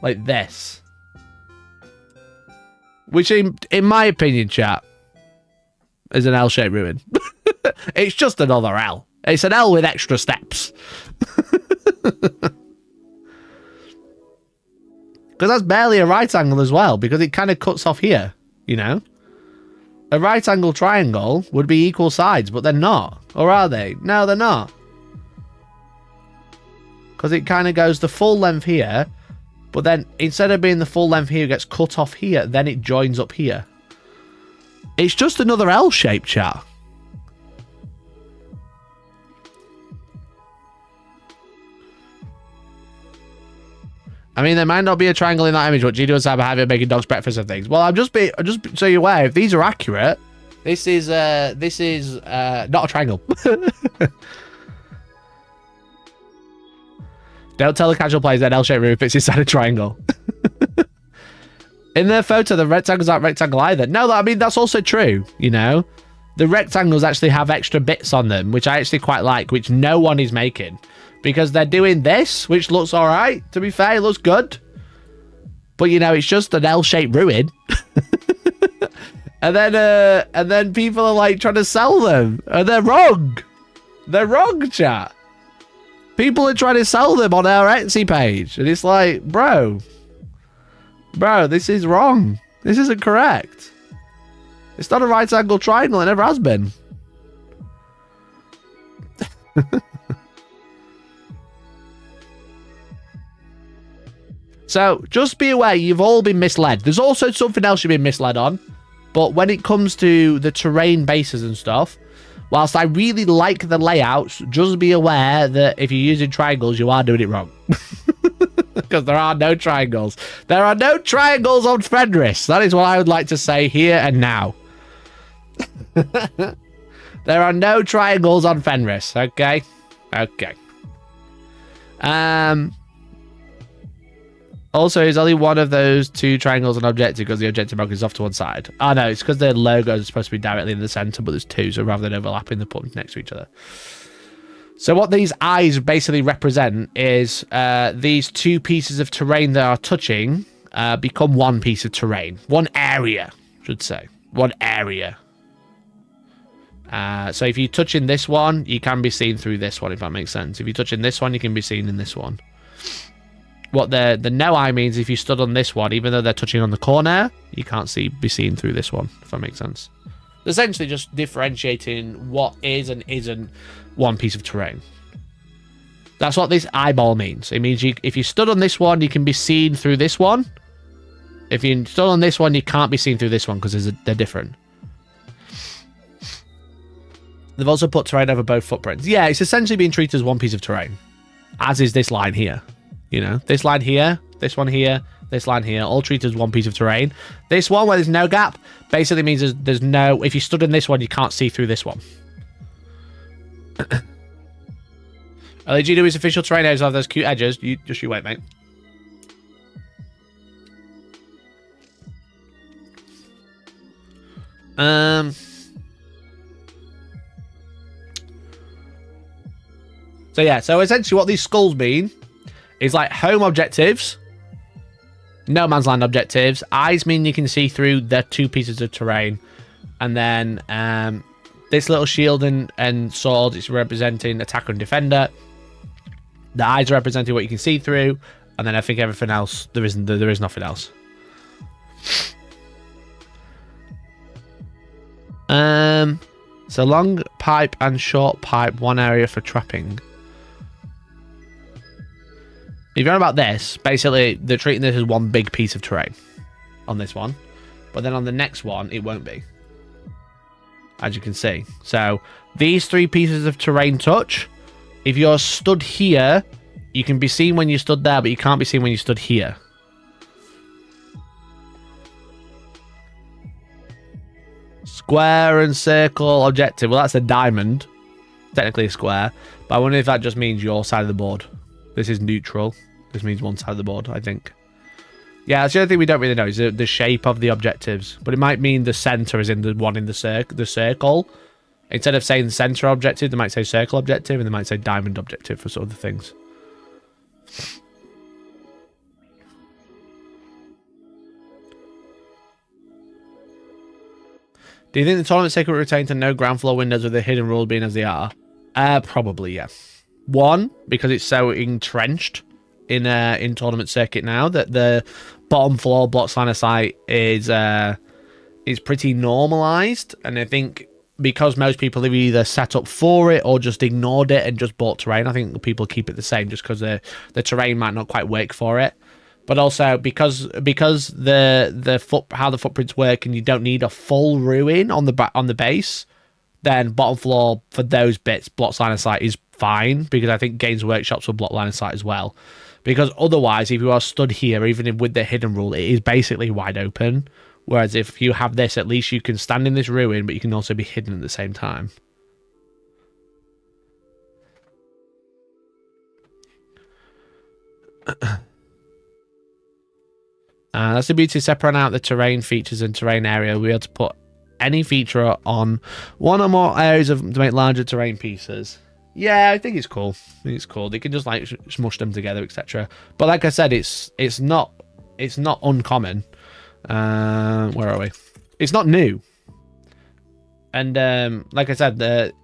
this. Which in my opinion, chat, is an L-shaped ruin. It's just another L. It's an L with extra steps. Because that's barely a right angle as well, because it kind of cuts off here, you know? A right angle triangle would be equal sides, but they're not. Or are they? No, they're not. Because it kind of goes the full length here, but then instead of being the full length here, it gets cut off here, then it joins up here. It's just another L shape, chat. I mean, there might not be a triangle in that image, but GD was having making dogs breakfast and things. Well, I'm just so you're aware, if these are accurate, this is not a triangle. Don't tell the casual players that L-shaped roof fits inside a triangle. In their photo, the rectangles aren't rectangle either. No, I mean, that's also true, you know? The rectangles actually have extra bits on them, which I actually quite like, which no one is making. Because they're doing this, which looks alright. To be fair, it looks good. But, you know, it's just an L-shaped ruin. and then people are, like, trying to sell them. And they're wrong. They're wrong, chat. People are trying to sell them on our Etsy page. And it's like, bro, this is wrong. This isn't correct. It's not a right angle triangle. It never has been. So, just be aware, you've all been misled. There's also something else you've been misled on. But when it comes to the terrain bases and stuff, whilst I really like the layouts, just be aware that if you're using triangles, you are doing it wrong. Because there are no triangles. There are no triangles on Fenris. That is what I would like to say here and now. There are no triangles on Fenris, okay? Okay. Also, is only one of those two triangles an objective because the objective mark is off to one side? Oh, no, it's because their logos are supposed to be directly in the center, but there's two, so rather than overlapping, they're put next to each other. So what these eyes basically represent is these two pieces of terrain that are touching become one piece of terrain. One area, I should say. One area. So if you touch in this one, you can be seen through this one, if that makes sense. If you touch in this one, you can be seen in this one. What the no eye means, if you stood on this one, even though they're touching on the corner, you can't be seen through this one, if that makes sense. Essentially just differentiating what is and isn't one piece of terrain. That's what this eyeball means. It means if you stood on this one, you can be seen through this one. If you stood on this one, you can't be seen through this one because they're different. They've also put terrain over both footprints. Yeah, it's essentially being treated as one piece of terrain, as is this line here. You know, this line here, this one here, this line here, all treated as one piece of terrain. This one, where there's no gap, basically means there's no... If you stood in this one, you can't see through this one. LG do his official terrain edges have those cute edges. You wait, mate. So yeah, so essentially what these skulls mean is like home objectives, no man's land objectives. Eyes mean you can see through the two pieces of terrain. And then this little shield and sword is representing attacker and defender. The eyes are representing what you can see through. And then I think everything else, there is nothing else. So long pipe and short pipe, one area for trapping. If you're on about this, basically they're treating this as one big piece of terrain on this one, but then on the next one it won't be, as you can see. So these three pieces of terrain touch. If you're stood here, you can be seen when you stood there, but you can't be seen when you stood here. Square and circle objective. Well, that's a diamond, technically a square, but I wonder if that just means your side of the board. This is neutral. This means one side of the board, I think. Yeah, that's the only thing we don't really know is the shape of the objectives. But it might mean the center is in the one in the circle. Instead of saying center objective, they might say circle objective, and they might say diamond objective for sort of things. Do you think the tournament secret retained to no ground floor windows with the hidden rule being as they are? Probably, yeah. One, because it's so entrenched in tournament circuit now that the bottom floor blocks line of sight is pretty normalized, and I think because most people have either set up for it or just ignored it and just bought terrain, I think people keep it the same just because the terrain might not quite work for it. But also because how the footprints work, and you don't need a full ruin on the base, then bottom floor for those bits blocks line of sight is fine, because I think Games Workshops will block line of sight as well. Because otherwise, if you are stood here, even with the hidden rule, it is basically wide open. Whereas if you have this, at least you can stand in this ruin, but you can also be hidden at the same time. That's the beauty of separating out the terrain features and terrain area. We'll be able to put any feature on one or more areas to make larger terrain pieces. Yeah, I think it's cool. I think it's cool. They can just like smush them together, etc. But like I said, it's not uncommon. Where are we? It's not new. And like I said,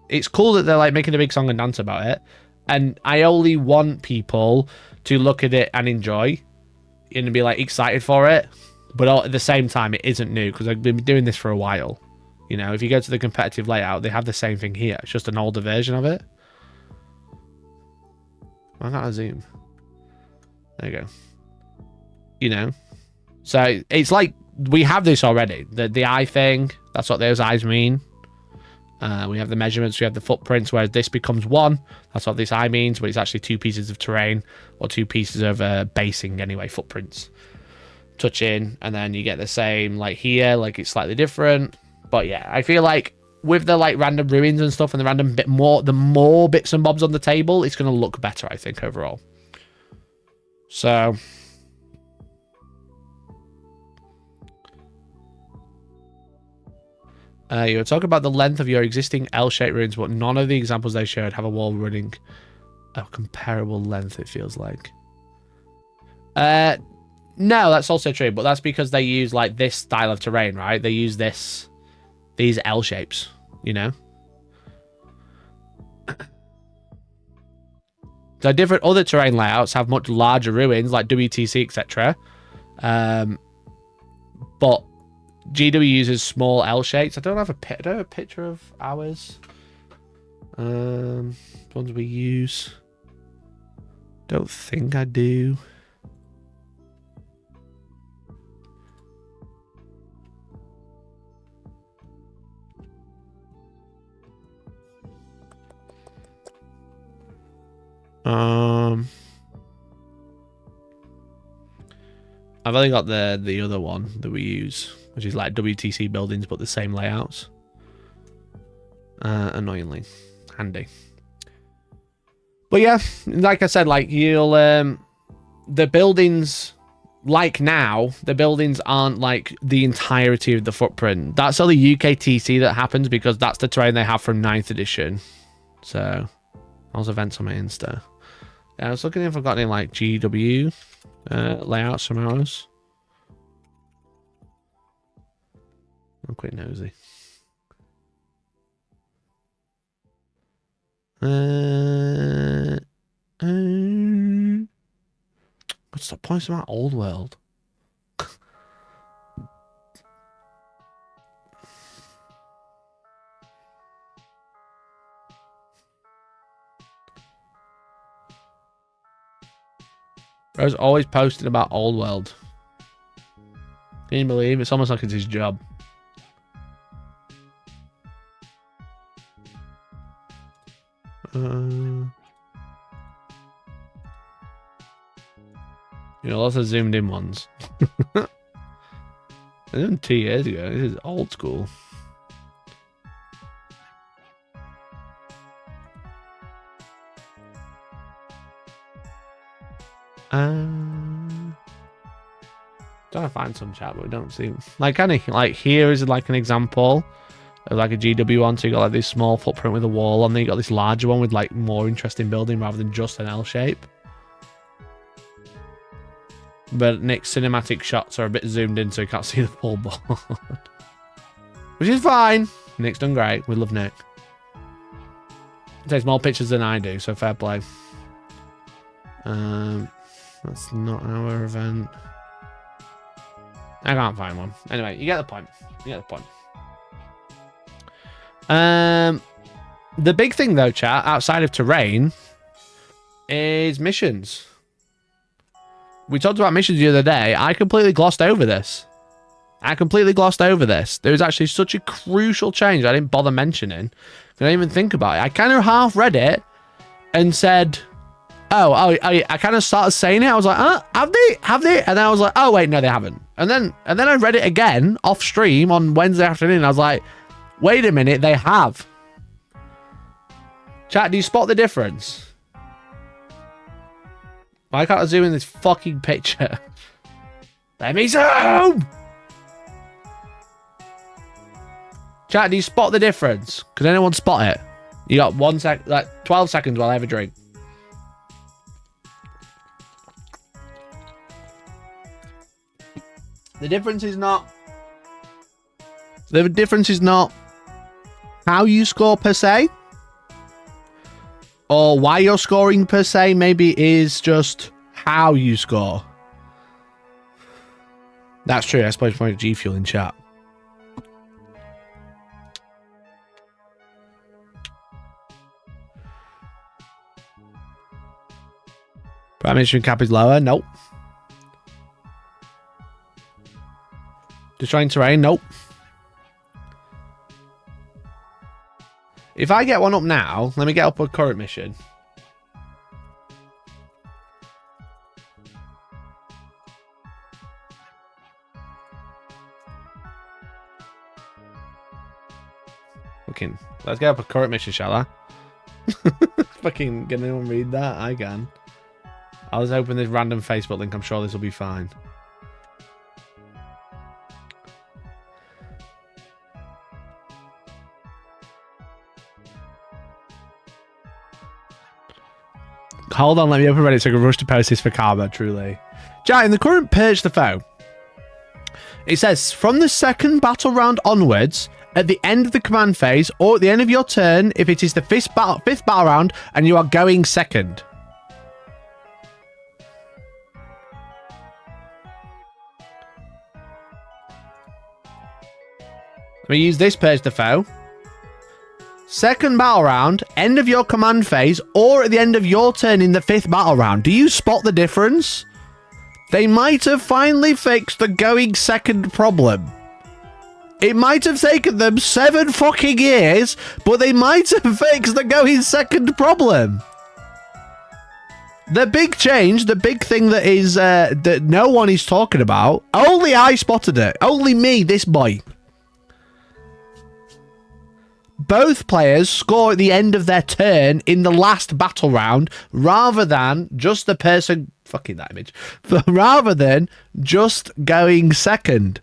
it's cool that they're like making a big song and dance about it. And I only want people to look at it and enjoy and be like excited for it. But at the same time, it isn't new, because I've been doing this for a while. You know, if you go to the competitive layout, they have the same thing here. It's just an older version of it. Why can't I zoom? There you go. You know, so it's like we have this already. The eye thing, that's what those eyes mean. We have the measurements, we have the footprints, whereas this becomes one. That's what this eye means, but it's actually 2 pieces of terrain, or 2 pieces of basing anyway, footprints. Touching, and then you get the same like here, like it's slightly different. But yeah, I feel like with the like random ruins and stuff and the random the more bits and bobs on the table, it's going to look better, I think, overall. So you were talking about the length of your existing L-shaped ruins, but none of the examples they showed have a wall running a comparable length, it feels like. No, that's also true, but that's because they use like this style of terrain, right? They use these L shapes, you know? So different other terrain layouts have much larger ruins, like WTC, etc. But GW uses small L shapes. I don't have a picture of ours. The ones we use. Don't think I do. I've only got the other one that we use, which is like WTC buildings but the same layouts. Annoyingly handy. But yeah, like I said, like you'll the buildings, like now, the buildings aren't like the entirety of the footprint. That's only UKTC that happens because that's the terrain they have from 9th edition. So those events on my Insta. Yeah, I was looking if I've got any like GW layouts from ours. I'm quite nosy. What's the point about old world? I was always posting about old world. Can you believe it's almost like it's his job? You know, lots of zoomed in ones. This is 2 years ago. This is old school. Trying to find some chat, but we don't see like any. Like here is like an example of like a GW one. So you got like this small footprint with a wall, and then you got this larger one with like more interesting building rather than just an L shape. But Nick's cinematic shots are a bit zoomed in, so you can't see the full board, which is fine. Nick's done great. We love Nick. He takes more pictures than I do, so fair play. That's not our event. I can't find one. Anyway, you get the point. You get the point. The big thing though, chat, outside of terrain, is missions. We talked about missions the other day. I completely glossed over this. There was actually such a crucial change I didn't bother mentioning. I didn't even think about it. I kind of half read it and said, I kind of started saying it. I was like, have they? And then I was like, oh wait, no, they haven't. And then I read it again off stream on Wednesday afternoon. I was like, wait a minute, they have. Chat, do you spot the difference? Why can't I zoom in this fucking picture? Let me zoom! Chat, do you spot the difference? Can anyone spot it? You got 1 sec, like 12 seconds while I have a drink. The difference is not how you score per se, or why you're scoring per se. Maybe it is just how you score. That's true. I suppose you point G Fuel in chat. Prime Minister cap is lower. Nope. Destroying terrain? Nope. If I get one up now, let me get up a current mission. Fucking, let's get up a current mission, shall I? Fucking, can anyone read that? I can. I was hoping this random Facebook link. I'm sure this will be fine. Hold on, let me open Reddit so I can rush to post this for karma, truly. Chat, in the current Purge the Foe, it says, from the second battle round onwards, at the end of the command phase, or at the end of your turn, if it is the fifth battle round, and you are going second. Let me use this Purge the Foe. Second battle round, end of your command phase, or at the end of your turn in the fifth battle round. Do you spot the difference? They might have finally fixed the going second problem. It might have taken them 7 fucking years, but they might have fixed the going second problem. The big change, the big thing that is that no one is talking about, only I spotted it. Only me, this boy. Both players score at the end of their turn in the last battle round, rather than just the person... Fucking that image. Rather than just going second.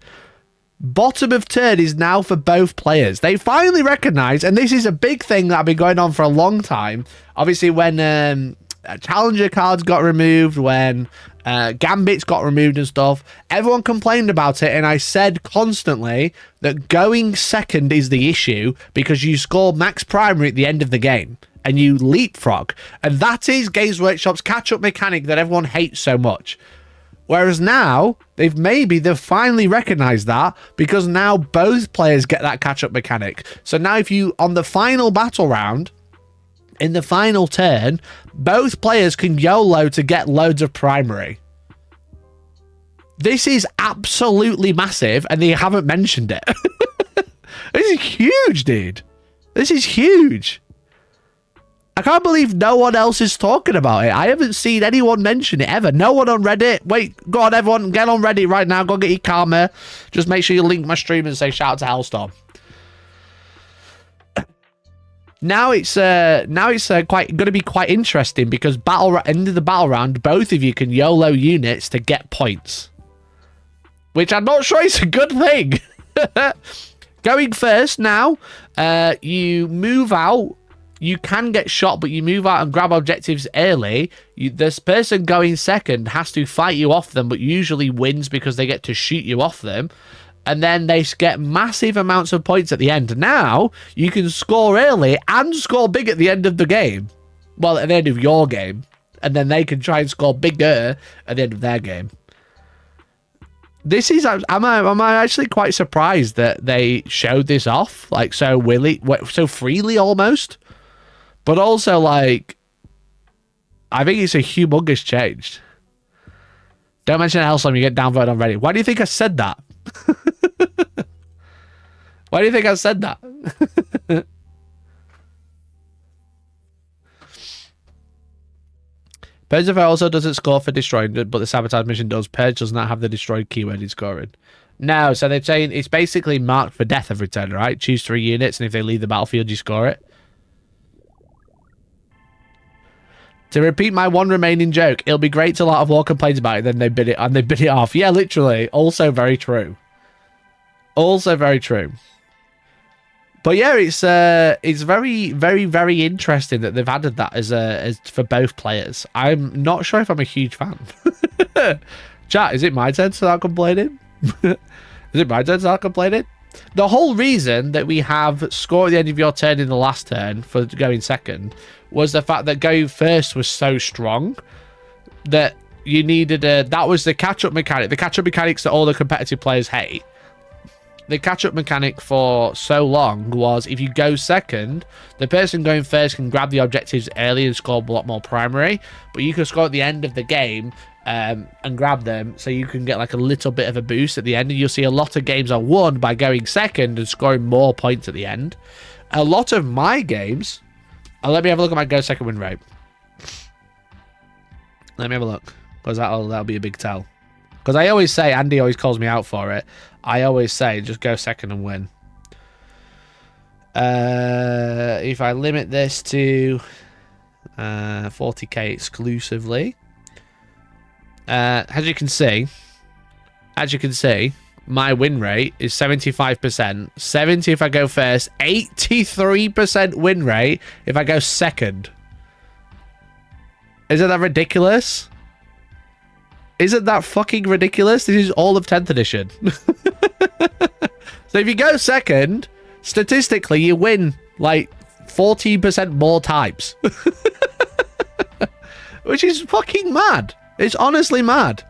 Bottom of turn is now for both players. They finally recognise, and this is a big thing that I've been going on for a long time. Obviously, when challenger cards got removed, when gambits got removed and stuff, everyone complained about it, and I said constantly that going second is the issue because you score max primary at the end of the game and you leapfrog, and that is Games Workshop's catch-up mechanic that everyone hates so much. Whereas now they've finally recognized that, because now both players get that catch-up mechanic. So now if you, on the final battle round, in the final turn, both players can YOLO to get loads of primary. This is absolutely massive, and they haven't mentioned it. This is huge, dude. This is huge. I can't believe no one else is talking about it. I haven't seen anyone mention it ever. No one on Reddit. Wait, go on, everyone. Get on Reddit right now. Go get your karma. Just make sure you link my stream and say shout out to Hellstorm. Now it's quite going to be quite interesting, because end of the battle round, both of you can YOLO units to get points, which I'm not sure is a good thing. Going first now, you move out. You can get shot, but you move out and grab objectives early. This person going second has to fight you off them, but usually wins because they get to shoot you off them. And then they get massive amounts of points at the end. Now, you can score early and score big at the end of the game. Well, at the end of your game. And then they can try and score bigger at the end of their game. This is... Am I actually quite surprised that they showed this off? Like, so freely, almost? But also, like... I think it's a humongous change. Don't mention Hellstorm, you get downvoted on Reddit. Why do you think I said that? Why do you think I said that? Purge of Fire also doesn't score for destroying, but the sabotage mission does. Purge does not have the destroyed keyword in scoring. No, so they're saying it's basically marked for death every turn, right? Choose 3 units, and if they leave the battlefield, you score it. To repeat my one remaining joke, it'll be great till a lot of war complains about it, then they bid it off. Yeah, literally. Also very true. Also very true. But yeah, it's very, very, very interesting that they've added that as for both players. I'm not sure if I'm a huge fan. Chat, is it my turn to start complaining? Is it my turn to start complaining? The whole reason that we have score at the end of your turn in the last turn for going second was the fact that going first was so strong that you needed that was the catch-up mechanic. The catch-up mechanics that all the competitive players hate. The catch-up mechanic for so long was if you go second, the person going first can grab the objectives early and score a lot more primary, but you can score at the end of the game and grab them so you can get like a little bit of a boost at the end. And you'll see a lot of games are won by going second and scoring more points at the end. A lot of my games... let me have a look at my go second win rate. Let me have a look, because that'll be a big tell. Because I always say, Andy always calls me out for it, I always say, just go second and win. If I limit this to 40k exclusively, as you can see, my win rate is 75%. 70 if I go first, 83% win rate if I go second. Isn't that ridiculous? Isn't that fucking ridiculous? This is all of 10th edition. So if you go second, statistically, you win like 14% more times. Which is fucking mad. It's honestly mad.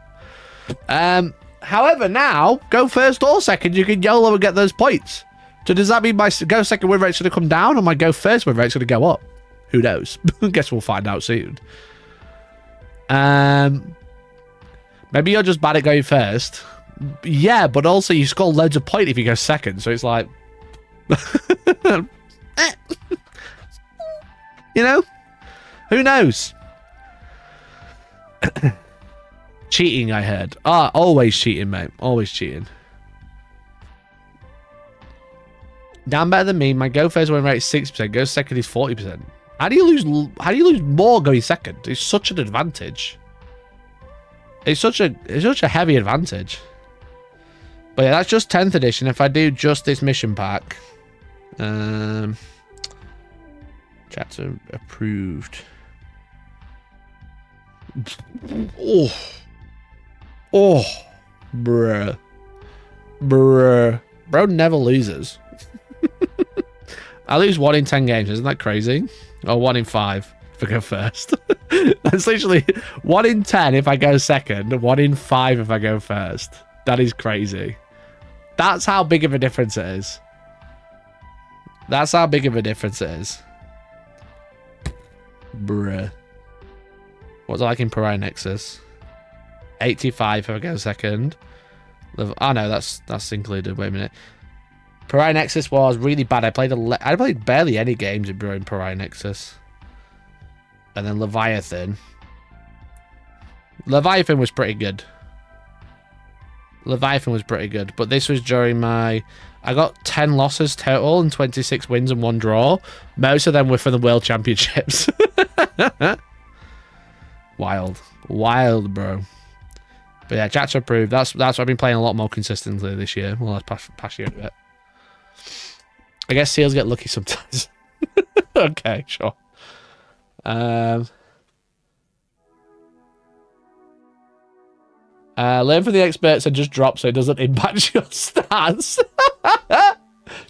However, now, go first or second, you can YOLO and get those points. So does that mean my go second win rate's going to come down or my go first win rate's going to go up? Who knows? Guess we'll find out soon. Maybe you're just bad at going first. Yeah, but also you score loads of points if you go second, so it's like... you know? Who knows? Cheating, I heard. Always cheating, mate. Always cheating. Dan better than me. My go first win rate is 60%. Go second is 40%. How do you lose more going second? It's such an advantage. It's such a heavy advantage. But yeah, that's just 10th edition. If I do just this mission pack, chapter approved. Bruh. Bro never loses. I lose 1 in 10 games. Isn't that crazy? Or 1 in 5 if I go first. That's literally 1 in 10 if I go second, 1 in 5 if I go first. That is crazy. That's how big of a difference it is. That's how big of a difference it is. Bruh. What's it like in Pariah Nexus? 85 if I go second. Oh no, that's included. Wait a minute. Pariah Nexus was really bad. I played barely any games in Pariah Nexus. And then Leviathan. Leviathan was pretty good. But this was during my... I got 10 losses total and 26 wins and 1 draw. Most of them were for the World Championships. Wild, bro. But yeah, chapter approved. That's what I've been playing a lot more consistently this year. Well, let's pass you a bit. I guess seals get lucky sometimes. Okay, sure. Learn from the experts and just drop so it doesn't impact your stats.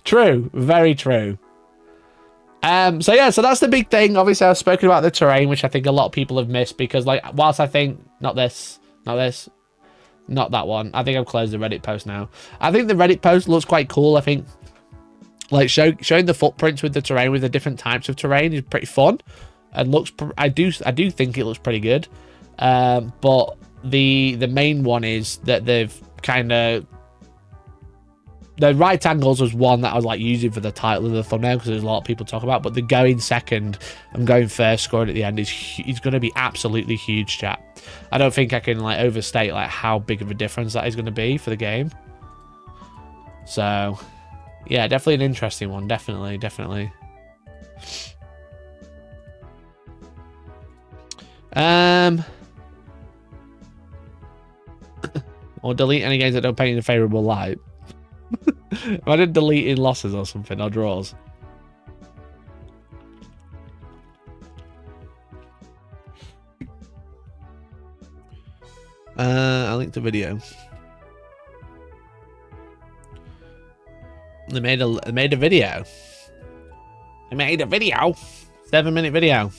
True, very true. So yeah, so that's the big thing. Obviously, I've spoken about the terrain, which I think a lot of people have missed because, like, whilst I think not this, not that one. I think I've closed the Reddit post now. I think the Reddit post looks quite cool. I think, like, showing the footprints with the terrain, with the different types of terrain, is pretty fun, and looks. I do think it looks pretty good. But the main one is that they've kind of... The right angles was one that I was like using for the title of the thumbnail because there's a lot of people talk about, but the going second and going first, scoring at the end is going to be absolutely huge, chat. I don't think I can like overstate like how big of a difference that is going to be for the game. So yeah, definitely an interesting one. Definitely. Or delete any games that don't paint in a favorable light. If I did delete in losses or something, or draws. I linked a video. They made a video. 7-minute video.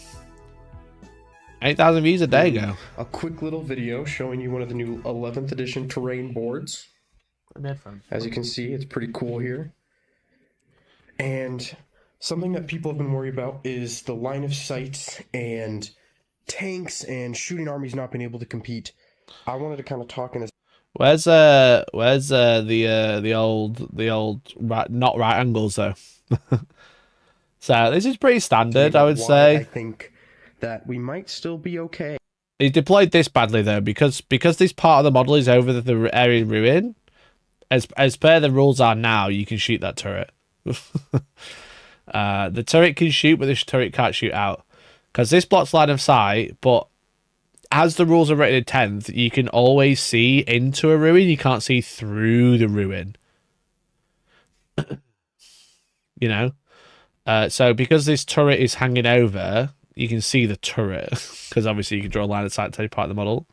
8,000 views a day ago. A quick little video showing you one of the new 11th edition terrain boards. As you can see, it's pretty cool here. And something that people have been worried about is the line of sight and tanks and shooting armies not being able to compete. I wanted to kind of talk in a... Where's the old not right angles though? So this is pretty standard, I would say. I think that we might still be okay. He's deployed this badly though, because this part of the model is over the area ruin. As per the rules are now, you can shoot that turret. The turret can shoot, but this turret can't shoot out because this blocks line of sight. But as the rules are written in 10th, you can always see into a ruin. You can't see through the ruin. You know? So because this turret is hanging over, you can see the turret. Because obviously you can draw a line of sight to any part of the model.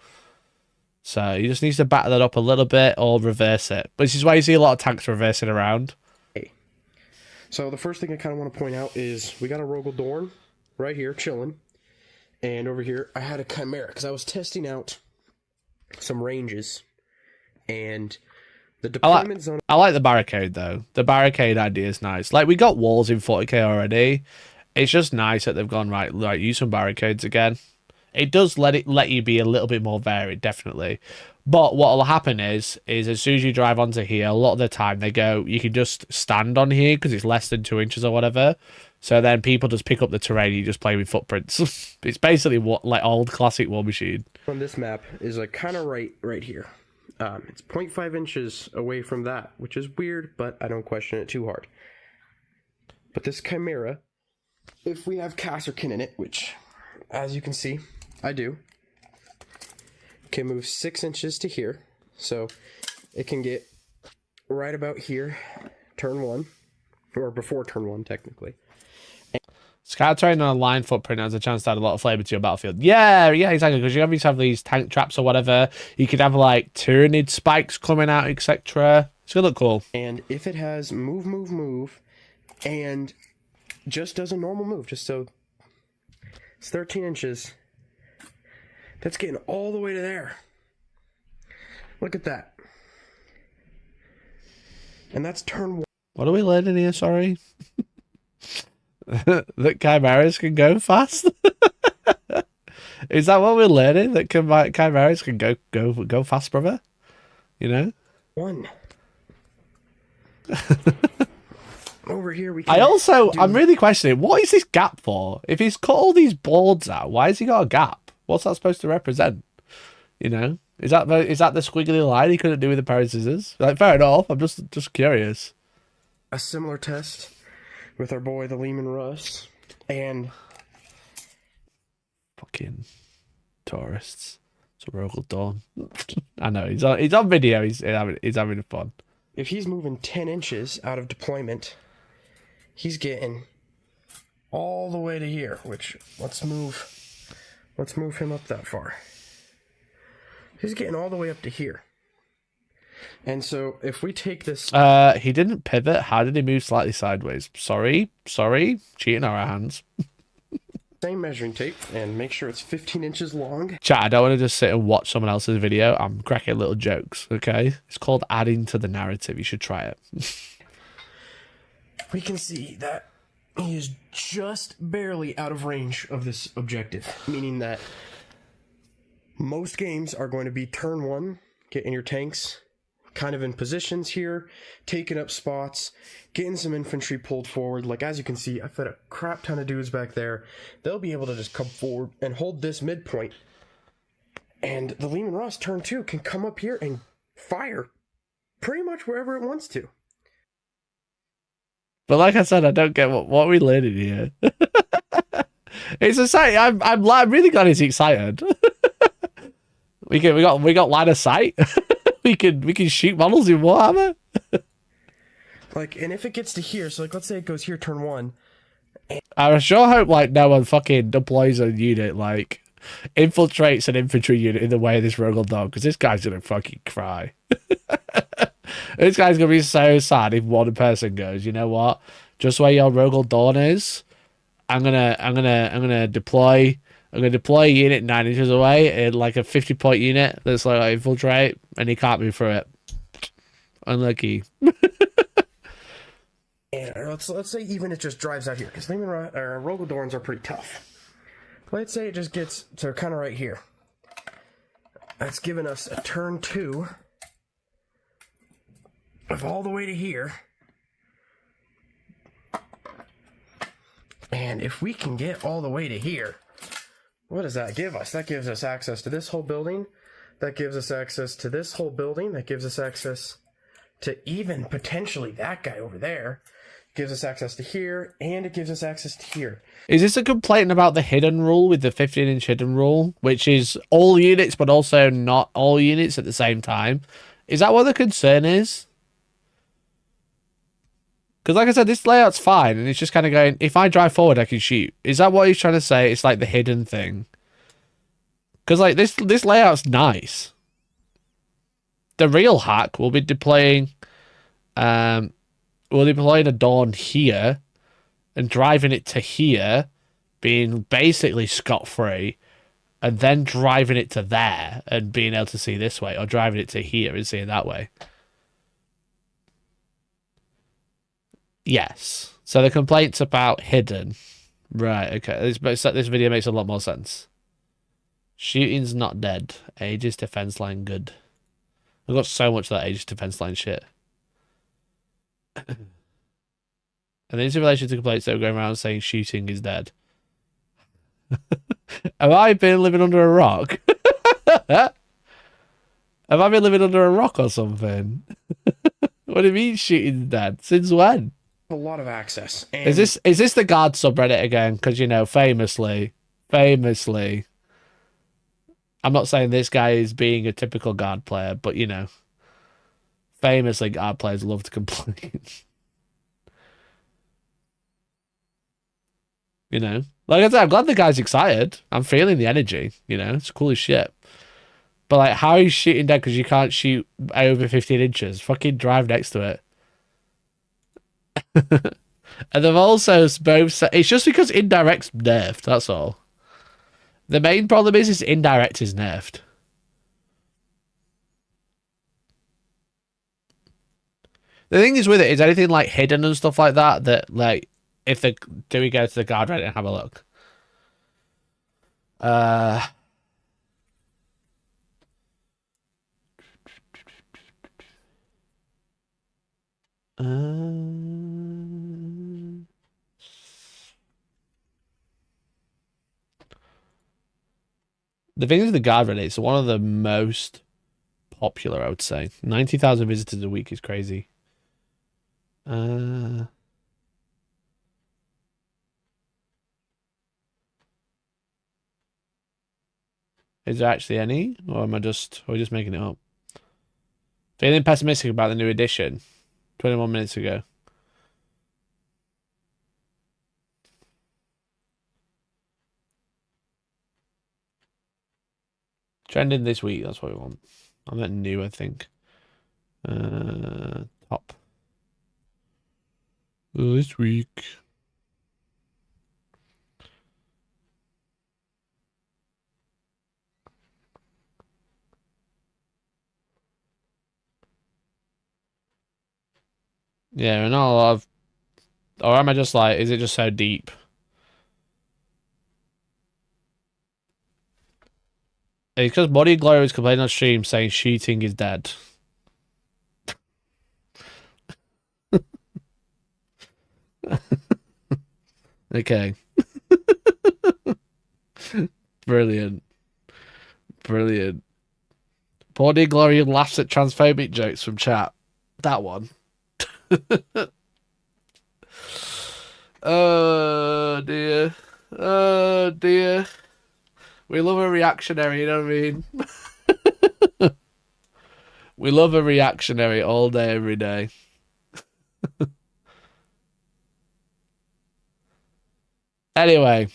So you just need to batter that up a little bit or reverse it. Which is why you see a lot of tanks reversing around. So the first thing I kind of want to point out is we got a Rogel Dorn right here chilling. And over here, I had a Chimera because I was testing out some ranges, and the deployment zone. I like the barricade though. The barricade idea is nice. Like we got walls in 40k already. It's just nice that they've gone right. Like use some barricades again. It does let you be a little bit more varied, definitely. But what will happen is as soon as you drive onto here, a lot of the time they go, you can just stand on here because it's less than 2 inches or whatever. So then people just pick up the terrain, you just play with footprints. It's basically what like old classic War Machine. On this map is like kind of right here. It's 0.5 inches away from that, which is weird, but I don't question it too hard. But this Chimera, if we have Kasserkin in it, which, as you can see, I do, can move 6 inches to here. So it can get right about here, turn 1, or before turn 1, technically. Scout terrain on a line footprint has a chance to add a lot of flavor to your battlefield. Yeah, exactly. Because you obviously have these tank traps or whatever. You could have like tyrannid spikes coming out, etc. It's gonna look cool. And if it has move, and just does a normal move, just so it's 13 inches, that's getting all the way to there. Look at that. And that's turn 1. What are we learning here? Sorry. That chimeras can go fast. Is that what we're learning? That chimeras can go fast, brother? You know? 1. Over here we can I'm really questioning, what is this gap for? If he's cut all these boards out, why has he got a gap? What's that supposed to represent? You know? Is that the squiggly line he couldn't do with a pair of scissors? Like, fair enough. I'm just curious. A similar test with our boy the Lehman Russ and fucking tourists. It's a Rogel Dawn. I know he's on video. He's having fun. If he's moving 10 inches out of deployment, he's getting all the way to here. Which let's move him up that far. He's getting all the way up to here. And so if we take this... he didn't pivot. How did he move slightly sideways? Sorry. Cheating our hands. Same measuring tape and make sure it's 15 inches long. Chat, I don't want to just sit and watch someone else's video. I'm cracking little jokes, okay? It's called adding to the narrative. You should try it. We can see that he is just barely out of range of this objective, meaning that most games are going to be turn 1, getting your tanks kind of in positions here, taking up spots, getting some infantry pulled forward. Like, as you can see, I fed a crap ton of dudes back there. They'll be able to just come forward and hold this midpoint. And the Lehman Russ, turn 2, can come up here and fire pretty much wherever it wants to. But like I said, I don't get what we learning here. It's exciting. I'm really glad he's excited. we got line of sight. We can shoot models in Warhammer. Like, and if it gets to here, so like let's say it goes here turn 1. I sure hope like no one fucking deploys a unit, like infiltrates an infantry unit in the way of this Rogel Dog, because this guy's gonna fucking cry. This guy's gonna be so sad if one person goes, you know what? Just where your Rogel Dawn is, I'm gonna deploy a unit 9 inches away in like a 50-point unit that's like infiltrate, and he can't move through it. Unlucky. And let's say even it just drives out here, because Rogel Dorns are pretty tough. Let's say it just gets to kind of right here. That's given us a turn 2 of all the way to here. And if we can get all the way to here, what does that give us? That gives us access to this whole building. That gives us access to this whole building. That gives us access to even potentially that guy over there. Gives us access to here, and it gives us access to here. Is this a complaint about the hidden rule with the 15-inch hidden rule, which is all units but also not all units at the same time? Is that what the concern is? Because like I said, this layout's fine, and it's just kind of going, if I drive forward, I can shoot. Is that what he's trying to say? It's like the hidden thing. Because like this layout's nice. The real hack will be deploying a Dawn here and driving it to here, being basically scot-free, and then driving it to there and being able to see this way, or driving it to here and seeing that way. Yes. So the complaint's about hidden. Right, okay. This video makes a lot more sense. Shooting's not dead. Aegis defense line good. I've got so much of that Aegis defense line shit. And then in relation to complaints that are going around saying shooting is dead. Have I been living under a rock? Have I been living under a rock or something? What do you mean shooting's dead? Since when? A lot of access. And Is this the guard subreddit again? Because, you know, famously, I'm not saying this guy is being a typical guard player, but, you know, famously guard players love to complain. You know? Like I said, I'm glad the guy's excited. I'm feeling the energy, you know? It's cool as shit. But, like, how are you shooting dead because you can't shoot over 15 inches? Fucking drive next to it. And they've also both said it's just because indirect's nerfed, that's all. The main problem is indirect is nerfed. The thing is with it is anything like hidden and stuff like that like if the do we go to the guard Reddit and have a look? The thing is, the guard Reddit is one of the most popular, I would say. 90,000 visitors a week is crazy. Is there actually any? Or am I just making it up? Feeling pessimistic about the new edition. 21 minutes ago. Trending this week, that's what we want. I meant new, I think. Top. This week. Yeah, not a lot of... Or am I just like, is it just so deep? It's because Body Glory is complaining on stream saying shooting is dead. Okay. Brilliant. Brilliant. Body Glory laughs at transphobic jokes from chat. That one. Oh dear. Oh dear. We love a reactionary, you know what I mean? We love a reactionary all day, every day. Anyway.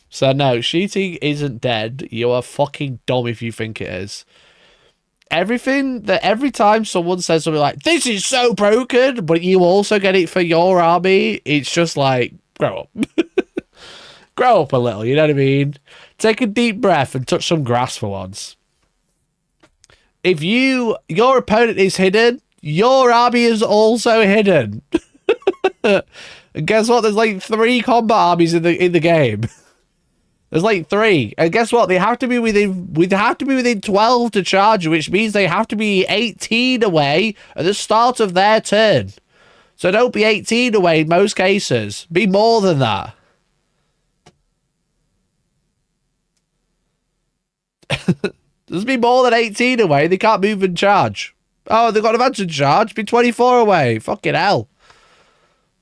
So no, shooting isn't dead. You are fucking dumb if you think it is. Every time someone says something like, this is so broken, but you also get it for your army, it's just like, grow up. Grow up a little, you know what I mean? Take a deep breath and touch some grass for once. If your opponent is hidden, your army is also hidden. And guess what? There's like 3 combat armies in the game. There's like 3. And guess what? They have to be within 12 to charge, which means they have to be 18 away at the start of their turn. So don't be 18 away in most cases. Be more than that. There's be more than 18 away. They can't move and charge. Oh, they've got advantage charge. Be 24 away. Fucking hell.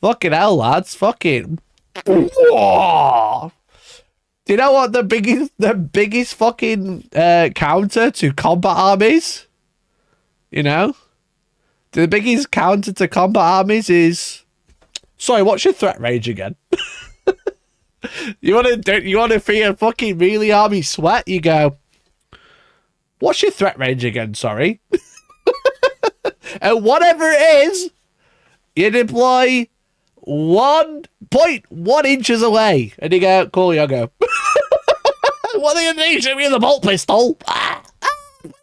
Fucking hell, lads. Fucking. Whoa. Do you know what the biggest fucking counter to combat armies? You know? The biggest counter to combat armies is... Sorry, what's your threat range again? You want to feel a fucking melee army sweat? You go... What's your threat range again? Sorry. And whatever it is, you deploy 1.1 inches away. And you go, cool, you go. What are you going to do? Shoot me with a bolt pistol? Please don't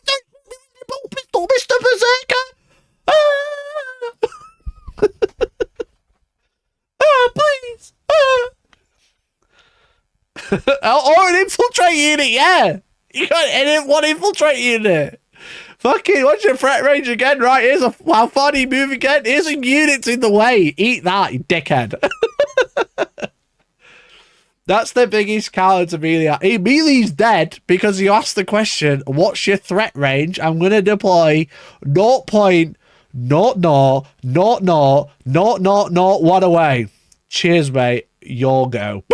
shoot me with a bolt pistol, Mr. Berserker. Please. Or an infiltrate unit, yeah. You got one infiltrate unit. Fucking, what's your threat range again? Right, here's how far do you move again? Here's some units in the way. Eat that, you dickhead. That's the biggest counter to melee. Melee's dead because you asked the question, what's your threat range? I'm going to deploy 0.0000001 away. Cheers, mate. Your go.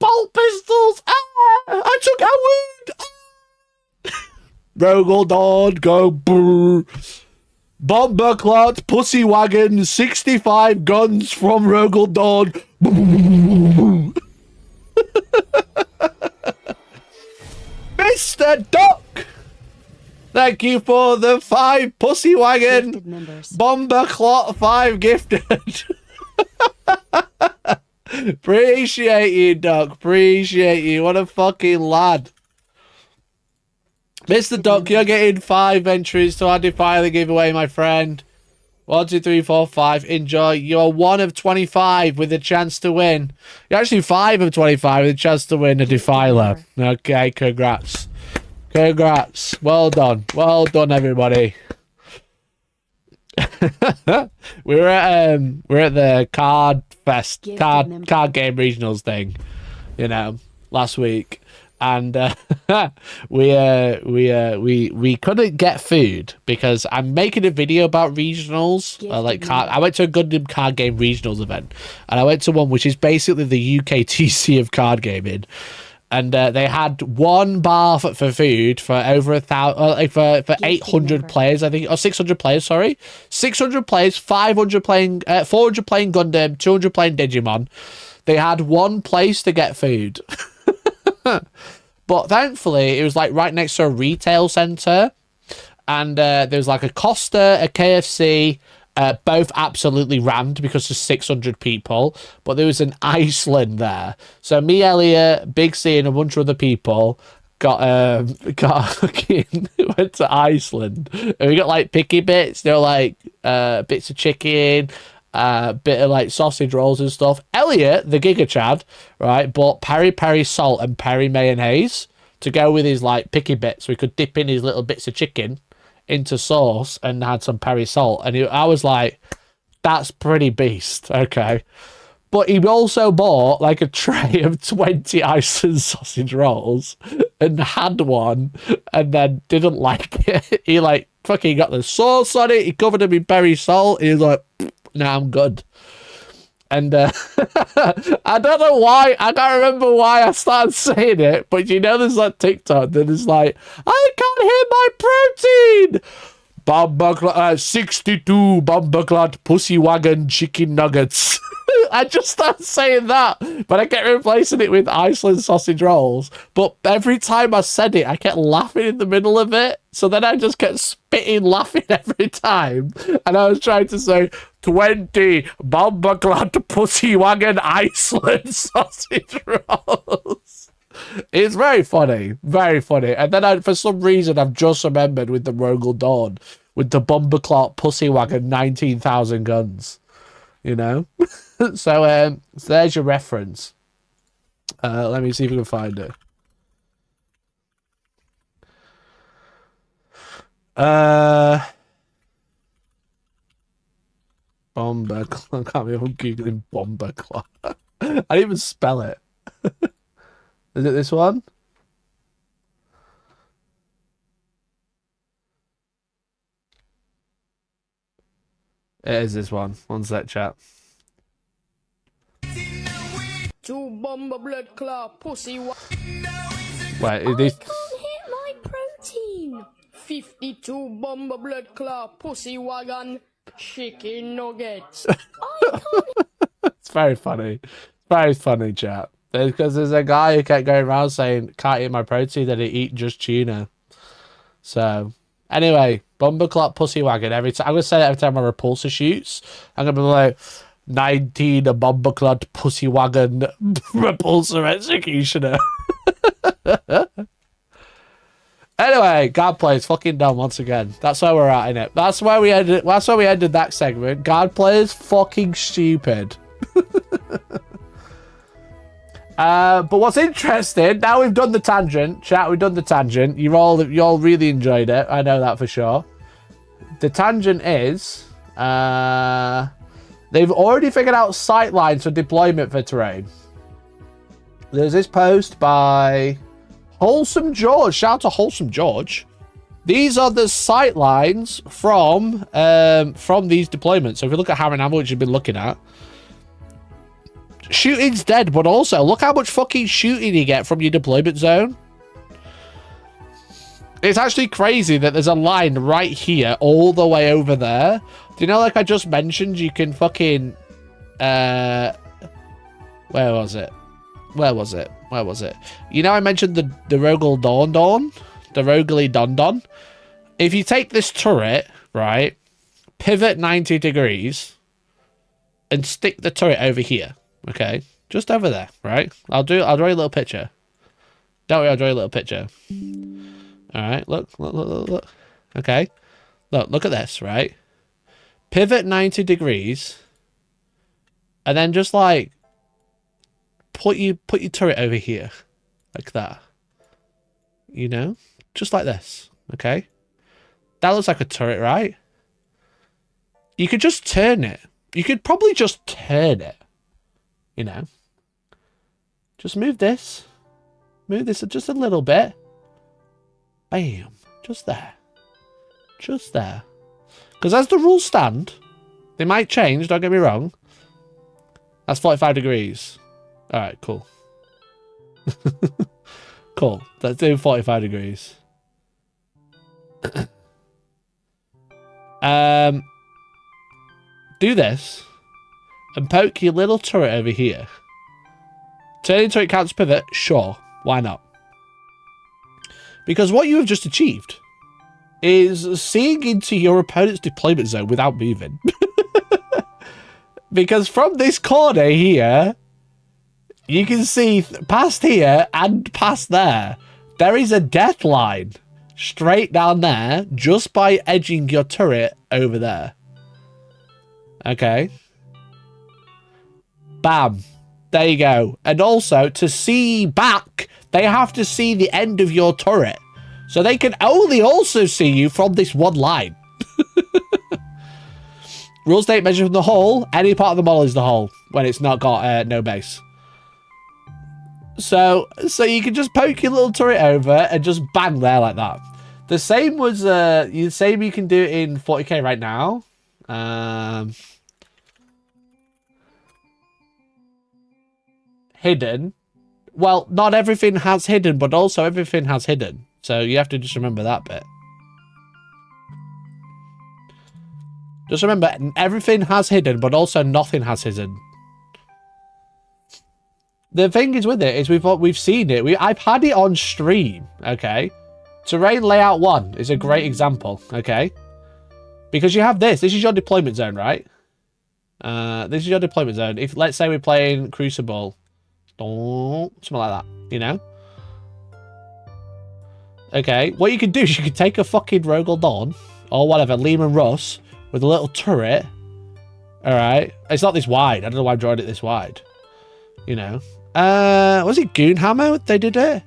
Bolt pistols! I took a wound! Rogaldon, go brrr. Bomberclot, pussy wagon, 65 guns from Rogaldon. Mr. Duck! Thank you for the 5 pussy wagon. Bomberclot 5 gifted. Appreciate you, Duck. Appreciate you. What a fucking lad. Mr. Duck, you're getting 5 entries to our Defiler giveaway, my friend. 1, 2, 3, 4, 5. Enjoy. You're 1 of 25 with a chance to win. You're actually 5 of 25 with a chance to win a Defiler. Okay, congrats. Congrats. Well done. Well done, everybody. we're at the card fest, card game regionals thing, you know, last week, and we couldn't get food because I'm making a video about regionals. I went to a Gundam card game regionals event, and I went to one which is basically the UKTC of card gaming. And they had 1 bar for food for over 1,000, for 800 players, I think, or 600 players. Sorry, 600 players, 400 playing Gundam, 200 playing Digimon. They had 1 place to get food, but thankfully it was like right next to a retail center, and there was like a Costa, a KFC. Both absolutely rammed because there's 600 people, but there was an Iceland there. So me, Elliot, Big C, and a bunch of other people got fucking went to Iceland, and we got like picky bits. They're like bits of chicken, bit of like sausage rolls and stuff. Elliot, the Giga Chad, right, bought peri peri salt and peri mayonnaise to go with his like picky bits, so he could dip in his little bits of chicken into sauce and had some peri salt, and I was like, that's pretty beast. Okay, but he also bought like a tray of 20 Iceland sausage rolls and had one and then didn't like it. He like fucking got the sauce on it, he covered him in peri salt, he was like, nah, I'm good. And I don't know why, I can't remember why I started saying it, but you know, there's that TikTok that is like, I can't hear my protein. 62 Bomberclad pussy wagon chicken nuggets. I just started saying that, but I kept replacing it with Iceland sausage rolls. But every time I said it, I kept laughing in the middle of it. So then I just kept spitting laughing every time. And I was trying to say 20 Bomberclad pussy wagon Iceland sausage rolls. It's very funny, very funny. And then for some reason, I've just remembered with the Rogel Dawn, with the Bomberclot pussy wagon 19,000 guns, you know? So there's your reference. Let me see if we can find it. Bomber Claw. I can't believe I'm googling Bomber Claw. I didn't even spell it. Is it this one? It is this one. One sec, chat. Two bomber blood claw pussy. Wait, is this? I can't hit my protein. 52 bomber blood claw pussy wagon chicken nuggets. I can't. It's very funny. Very funny, chat. Because there's a guy who kept going around saying, can't eat my protein, that he eat just tuna. So, anyway, Bumbleclot Pussy Wagon. Every time I'm going to say that every time my repulsor shoots. I'm going to be like, 19 a Bumbleclot Pussy Wagon repulsor executioner. Anyway, Guardplay is fucking done once again. That's where we're at in it. That's where we ended. That's where we ended that segment. Guardplay is fucking stupid. But what's interesting, now we've done the tangent, chat, we've done the tangent. You all really enjoyed it. I know that for sure. The tangent is, they've already figured out sight lines for deployment for terrain. There's this post by Wholesome George. Shout out to Wholesome George. These are the sight lines from these deployments. So if you look at Hammer and Hammer, which you've been looking at, shooting's dead, but also look how much fucking shooting you get from your deployment zone. It's actually crazy that there's a line right here all the way over there. Do you know, like I just mentioned, you can fucking where was it? You know, I mentioned the Rogel Dawn, the Rogally Don. If you take this turret, right, pivot 90 degrees and stick the turret over here. Okay, just over there, right? I'll draw you a little picture. Don't worry, I'll draw you a little picture. All right, look. Okay, look at this, right? Pivot 90 degrees, and then just like put your turret over here, like that. You know, just like this. Okay, that looks like a turret, right? You could just turn it. You could probably just turn it. You know, just move this just a little bit. Bam, just there. Because as the rules stand, they might change, don't get me wrong. That's 45 degrees. All right, cool. Cool, let's do 45 degrees. Do this. And poke your little turret over here. Turning turret counts pivot? Sure. Why not? Because what you have just achieved is seeing into your opponent's deployment zone without moving. Because from this corner here, you can see past here and past there. There is a death line straight down there just by edging your turret over there. Okay. Bam. There you go. And also, to see back, they have to see the end of your turret. So they can only also see you from this one line. Rule state measure from the hull. Any part of the model is the hull when it's not got no base. So you can just poke your little turret over and just bang there like that. The same was the same you can do it in 40k right now. Hidden. Well, not everything has hidden, but also everything has hidden. So you have to just remember that bit. Just remember, everything has hidden, but also nothing has hidden. The thing is with it is we've seen it. I've had it on stream. Okay, terrain layout 1 is a great example. Okay, because you have this. This is your deployment zone, right? This is your deployment zone. If let's say we're playing Crucible. Something like that, you know? Okay, what you could do is you could take a fucking Rogel Dawn or whatever, Lehman Russ, with a little turret All right. It's not this wide. I don't know why I drawed it this wide. You know. Was it Goonhammer? They did it.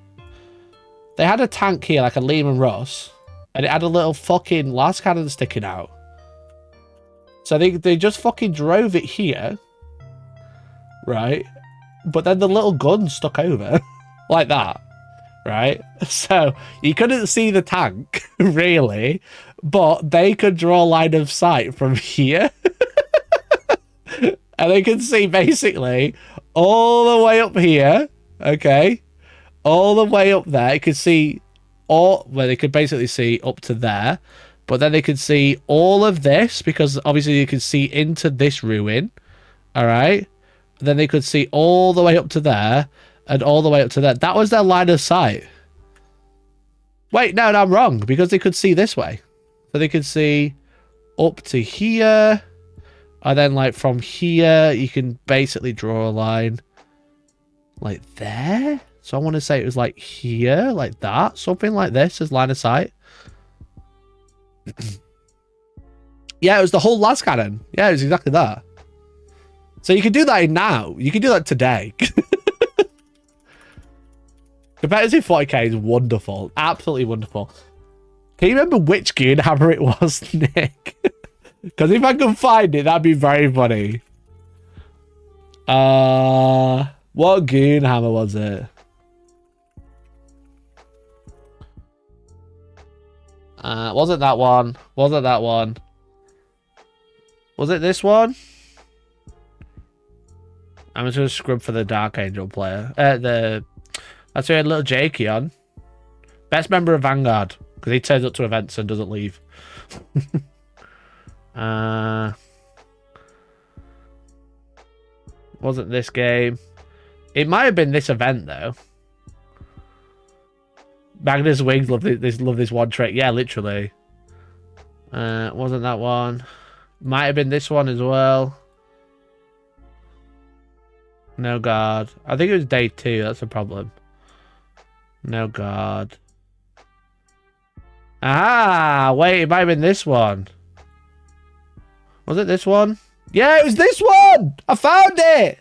They had a tank here, like a Lehman Russ, and it had a little fucking las cannon sticking out. So they just fucking drove it here, right? But then the little gun stuck over like that, right? So you couldn't see the tank really, but they could draw line of sight from here. And they could see basically all the way up here, okay? All the way up there. You could see all, well, they could basically see up to there, but then they could see all of this because obviously you could see into this ruin, all right? Then they could see all the way up to there and all the way up to there. That was their line of sight. Wait, no, I'm wrong because they could see this way. So they could see up to here. And then, like, from here, you can basically draw a line like there. So I want to say it was like here, like that. Something like this as line of sight. Yeah, it was the whole las cannon. Yeah, it was exactly that. So you can do that now. You can do that today. Competitive 40k is wonderful. Absolutely wonderful. Can you remember which Goonhammer it was, Nick? Because if I can find it, that'd be very funny. What Goonhammer was it? Wasn't that one? Wasn't that one? Was it this one? I'm just gonna scrub for the Dark Angel player. That's who had little Jakey on. Best member of Vanguard because he turns up to events and doesn't leave. Wasn't this game? It might have been this event though. Magnus Wings love this one trick. Yeah, literally. Wasn't that one? Might have been this one as well. No guard. I think it was day 2. That's a problem. No guard. Ah, wait, it might have been this one. Was it this one? Yeah, it was this one! I found it!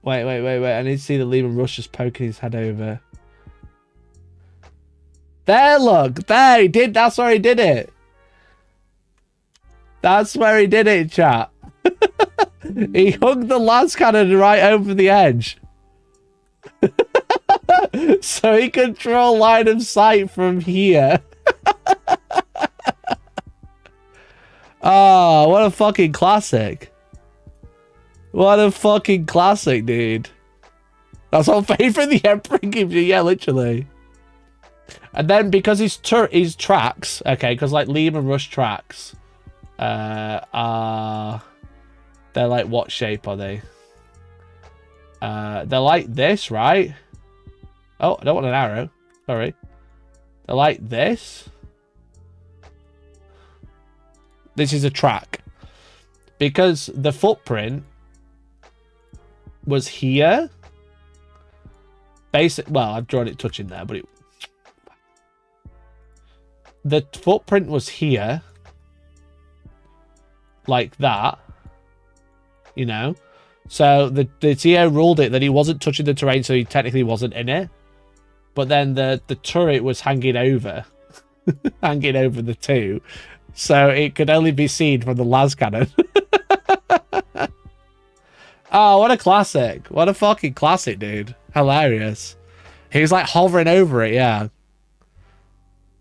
Wait. I need to see the Lehman Russ just poking his head over. There, look! There, he did. That's where he did it. That's where he did it, chat. He hung the las cannon right over the edge. So he could draw line of sight from here. Oh, what a fucking classic. What a fucking classic, dude. That's what Faith in the Emperor gives you. Yeah, literally. And then because his tracks, okay, because like Lehman Russ tracks are... They're like, what shape are they? They're like this, right? Oh, I don't want an arrow. Sorry. They're like this. This is a track. Because the footprint was here. Well, I've drawn it touching there, but the footprint was here. Like that. You know? So the TO ruled it that he wasn't touching the terrain, so he technically wasn't in it. But then the turret was hanging over. Hanging over the two. So it could only be seen from the las cannon. Oh, what a classic. What a fucking classic, dude. Hilarious. He was like hovering over it, yeah.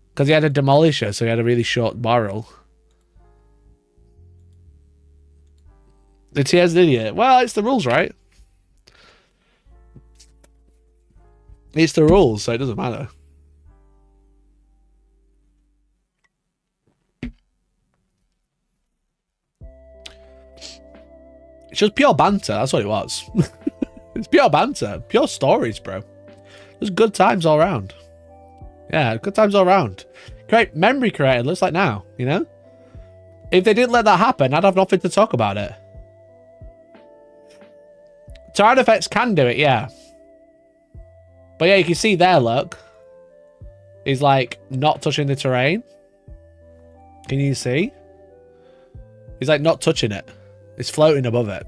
Because he had a demolisher, so he had a really short barrel. The TO's an idiot. Well, it's the rules, right? It's the rules, so it doesn't matter. It's just pure banter. That's what it was. It's pure banter. Pure stories, bro. Just good times all around. Yeah, good times all around. Great memory created. Looks like now, you know? If they didn't let that happen, I'd have nothing to talk about it. Tyrant effects can do it, yeah. But yeah, you can see there, look. is like not touching the terrain. Can you see? He's like not touching it. It's floating above it.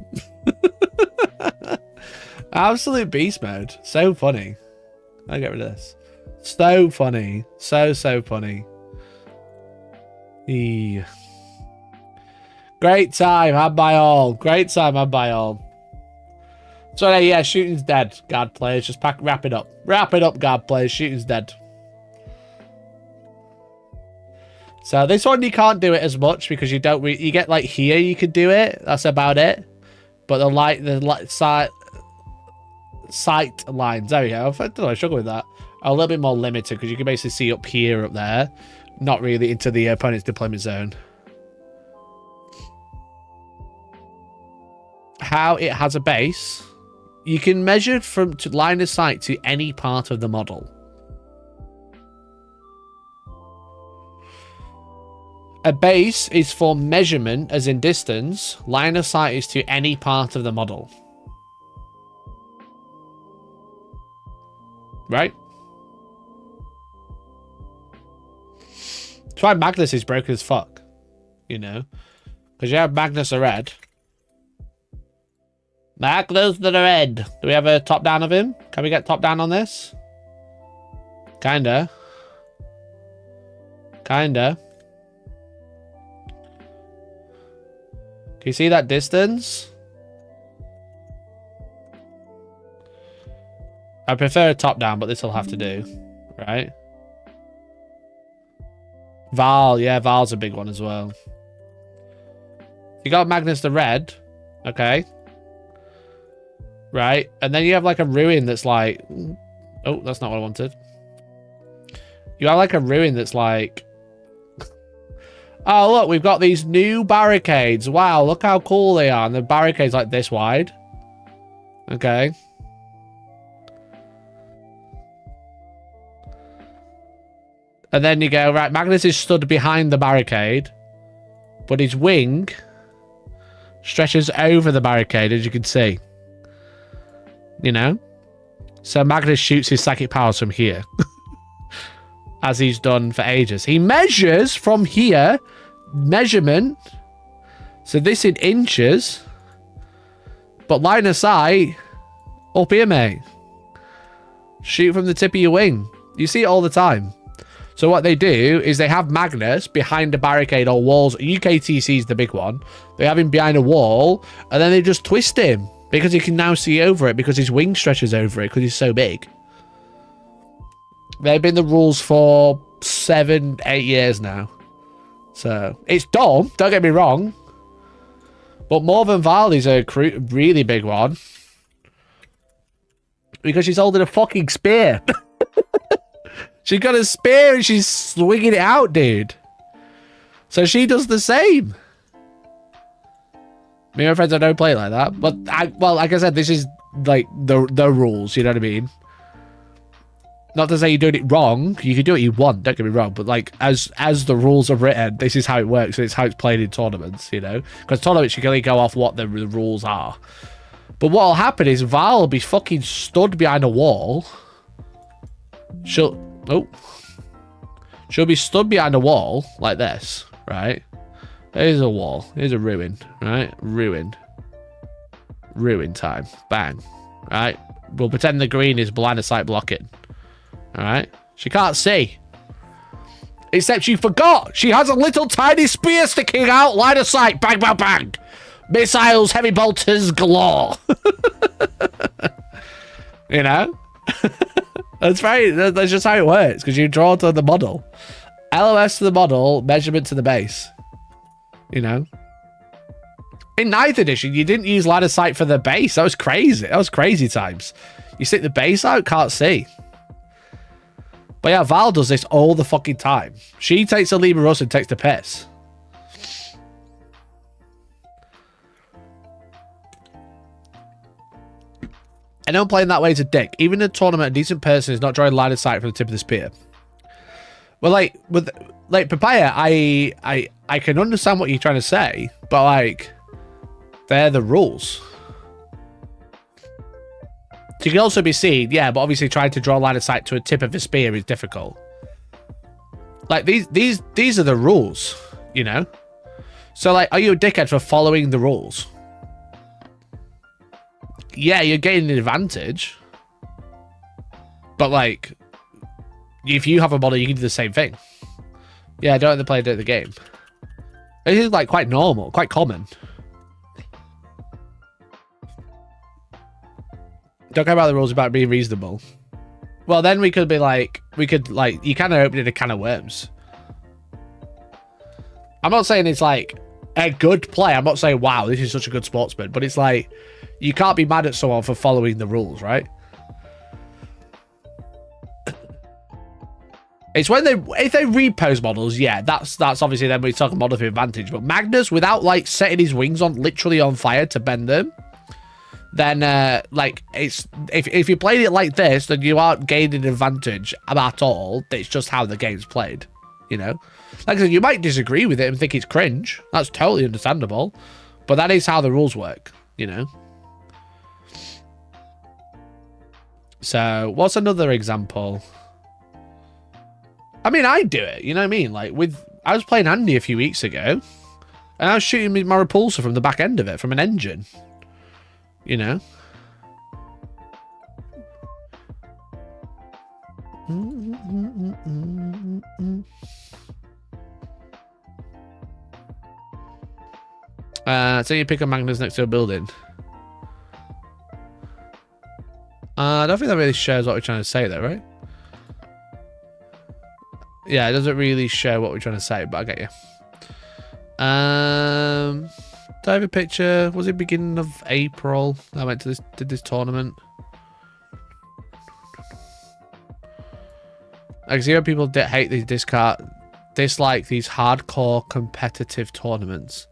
Absolute beast mode. So funny. I'll get rid of this. So funny. So funny. Eee. Great time. Had by all. Great time. Had by all. So yeah, shooting's dead. Guard players. Just wrap it up. Wrap it up, guard players. Shooting's dead. So this one you can't do it as much because you don't. You get like here you can do it. That's about it. But the sight lines. There we go. I don't know. I struggle with that. A little bit more limited because you can basically see up here, up there, not really into the opponent's deployment zone. How it has a base. You can measure from line of sight to any part of the model. A base is for measurement, as in distance. Line of sight is to any part of the model. Right? That's why Magnus is broken as fuck. You know? Because you have Magnus the Red. Magnus the Red. Do we have a top down of him? Can we get top down on this? Kinda. Kinda. Can you see that distance? I prefer a top down, but this will have to do. Right? Val. Yeah, Val's a big one as well. You got Magnus the Red. Okay. Right. And then you have like a ruin that's like... Oh, that's not what I wanted. You have like a ruin that's like... Oh, look, we've got these new barricades. Wow, look how cool they are. And the barricade's like this wide. Okay. And then you go, right, Magnus is stood behind the barricade. But his wing stretches over the barricade, as you can see. You know? So Magnus shoots his psychic powers from here. As he's done for ages. He measures from here. Measurement. So this in inches. But line of sight. Up here, mate. Shoot from the tip of your wing. You see it all the time. So what they do is they have Magnus behind a barricade or walls. UKTC is the big one. They have him behind a wall. And then they just twist him. Because he can now see over it. Because his wing stretches over it. Because he's so big. They've been the rules for 7-8 years now. So, it's dumb, don't get me wrong. But more than Vali's a really big one. Because she's holding a fucking spear. She's got a spear and she's swinging it out, dude. So she does the same. Me and my friends, I don't play like that. But, well, like I said, this is like the rules, you know what I mean? Not to say you're doing it wrong. You can do what you want, don't get me wrong. But like, as the rules are written, this is how it works. It's how it's played in tournaments, you know? Because tournaments, you can only go off what the rules are. But what'll happen is Val will be fucking stood behind a wall. She'll be stood behind a wall like this, right? Here's a wall. Here's a ruin, right? Ruin time. Bang. Right? We'll pretend the green is blind of sight blocking. Alright? She can't see. Except she forgot. She has a little tiny spear sticking out. Line of sight. Bang, bang, bang. Missiles, heavy bolters galore. You know? That's just how it works. Because you draw to the model. LOS to the model. Measurement to the base. You know? In 9th edition, you didn't use line of sight for the base. That was crazy. That was crazy times. You stick the base out, can't see. But yeah, Val does this all the fucking time. She takes the Libra Russ and takes the piss. I know playing that way is a dick. Even in a tournament, a decent person is not drawing line of sight from the tip of the spear. Well, like Papaya, I can understand what you're trying to say, but like, they're the rules. She can also be seen, yeah, but obviously trying to draw a line of sight to a tip of a spear is difficult. Like, these are the rules, you know? So, like, are you a dickhead for following the rules? Yeah, you're gaining an advantage. But, like, if you have a model, you can do the same thing. Yeah, don't let the player do the game. This is, like, quite normal, quite common. Don't care about the rules about being reasonable. Well, then we could be like, you kind of opened a can of worms. I'm not saying it's like a good play. I'm not saying, wow, this is such a good sportsman. But it's like, you can't be mad at someone for following the rules, right? It's when if they repose models, yeah, that's obviously then we talk model for advantage. But Magnus, without like setting his wings on literally on fire to bend them, then like it's if you played it like this, then you aren't gaining an advantage at all. It's just how the game's played, you know. Like I said, you might disagree with it and think it's cringe. That's totally understandable, but that is how the rules work, you know. So what's another example? I mean, I do it, you know what I mean? Like I was playing Andy a few weeks ago, and I was shooting my repulsor from the back end of it, from an engine. You know? So you pick a Magnus next to a building. I don't think that really shows what we're trying to say though, right? Yeah, it doesn't really show what we're trying to say, but I get you. Do I have a picture? Was it beginning of April? I went to did this tournament. I can see how people hate these dislike these hardcore competitive tournaments.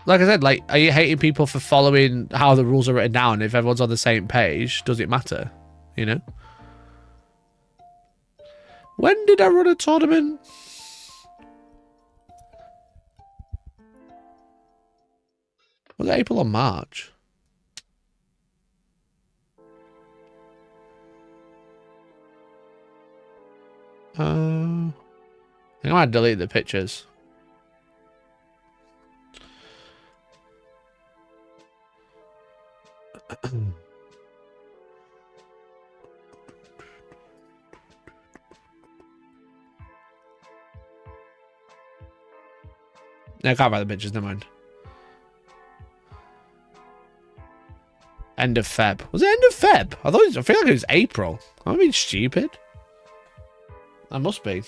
Like I said, like, are you hating people for following how the rules are written down? If everyone's on the same page, does it matter? You know? When did I run a tournament? Was it April or March? I think I might delete the pictures. No, I can't find the pictures, never mind. End of Feb. Was it end of Feb? I feel like it was April. Am I being stupid? I must be.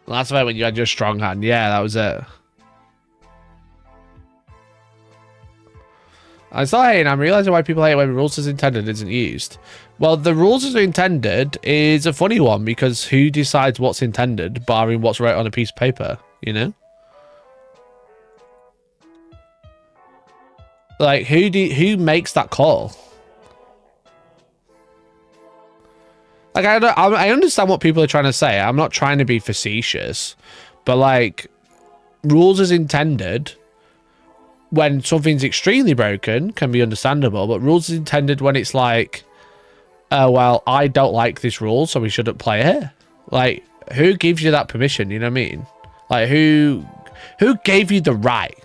Last event when you had your strong hand. Yeah, that was it. I saw it and I'm realizing why people hate it when rules as intended isn't used. Well, the rules as intended is a funny one because who decides what's intended, barring what's right on a piece of paper, you know? Like, who makes that call? Like, I understand what people are trying to say. I'm not trying to be facetious, but like, rules as intended, when something's extremely broken, can be understandable, but rules as intended when it's like, well, I don't like this rule, so we shouldn't play it. Like, who gives you that permission? You know what I mean? Like, who gave you the right?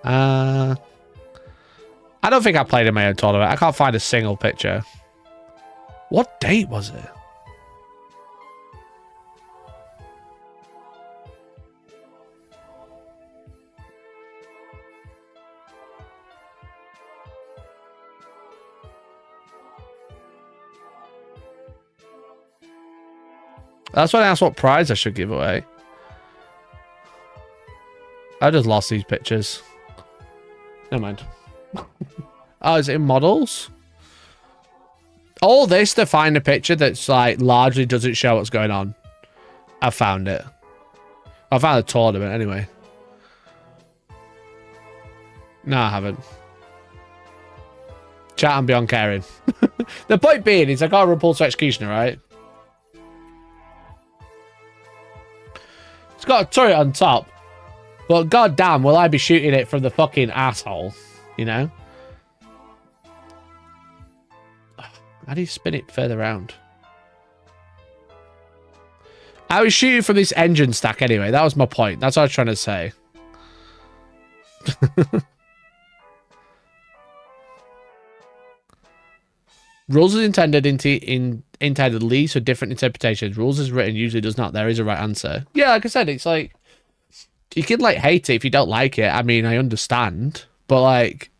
I don't think I played in my own tournament. I can't find a single picture. What date was it? That's when I asked what prize I should give away. I just lost these pictures. Never mind. Oh, is it in models? All this to find a picture that's like largely doesn't show what's going on. I found it. I found the tournament anyway. No, I haven't. Chat and beyond caring. The point being is I got a repulsor executioner, right? It's got a turret on top. But goddamn, will I be shooting it from the fucking asshole? You know? How do you spin it further around? I was shooting from this engine stack anyway. That was my point. That's what I was trying to say. Rules is intended intended leads for different interpretations. Rules is written usually does not. There is a right answer. Yeah, like I said, it's like you can like hate it if you don't like it. I mean, I understand, but like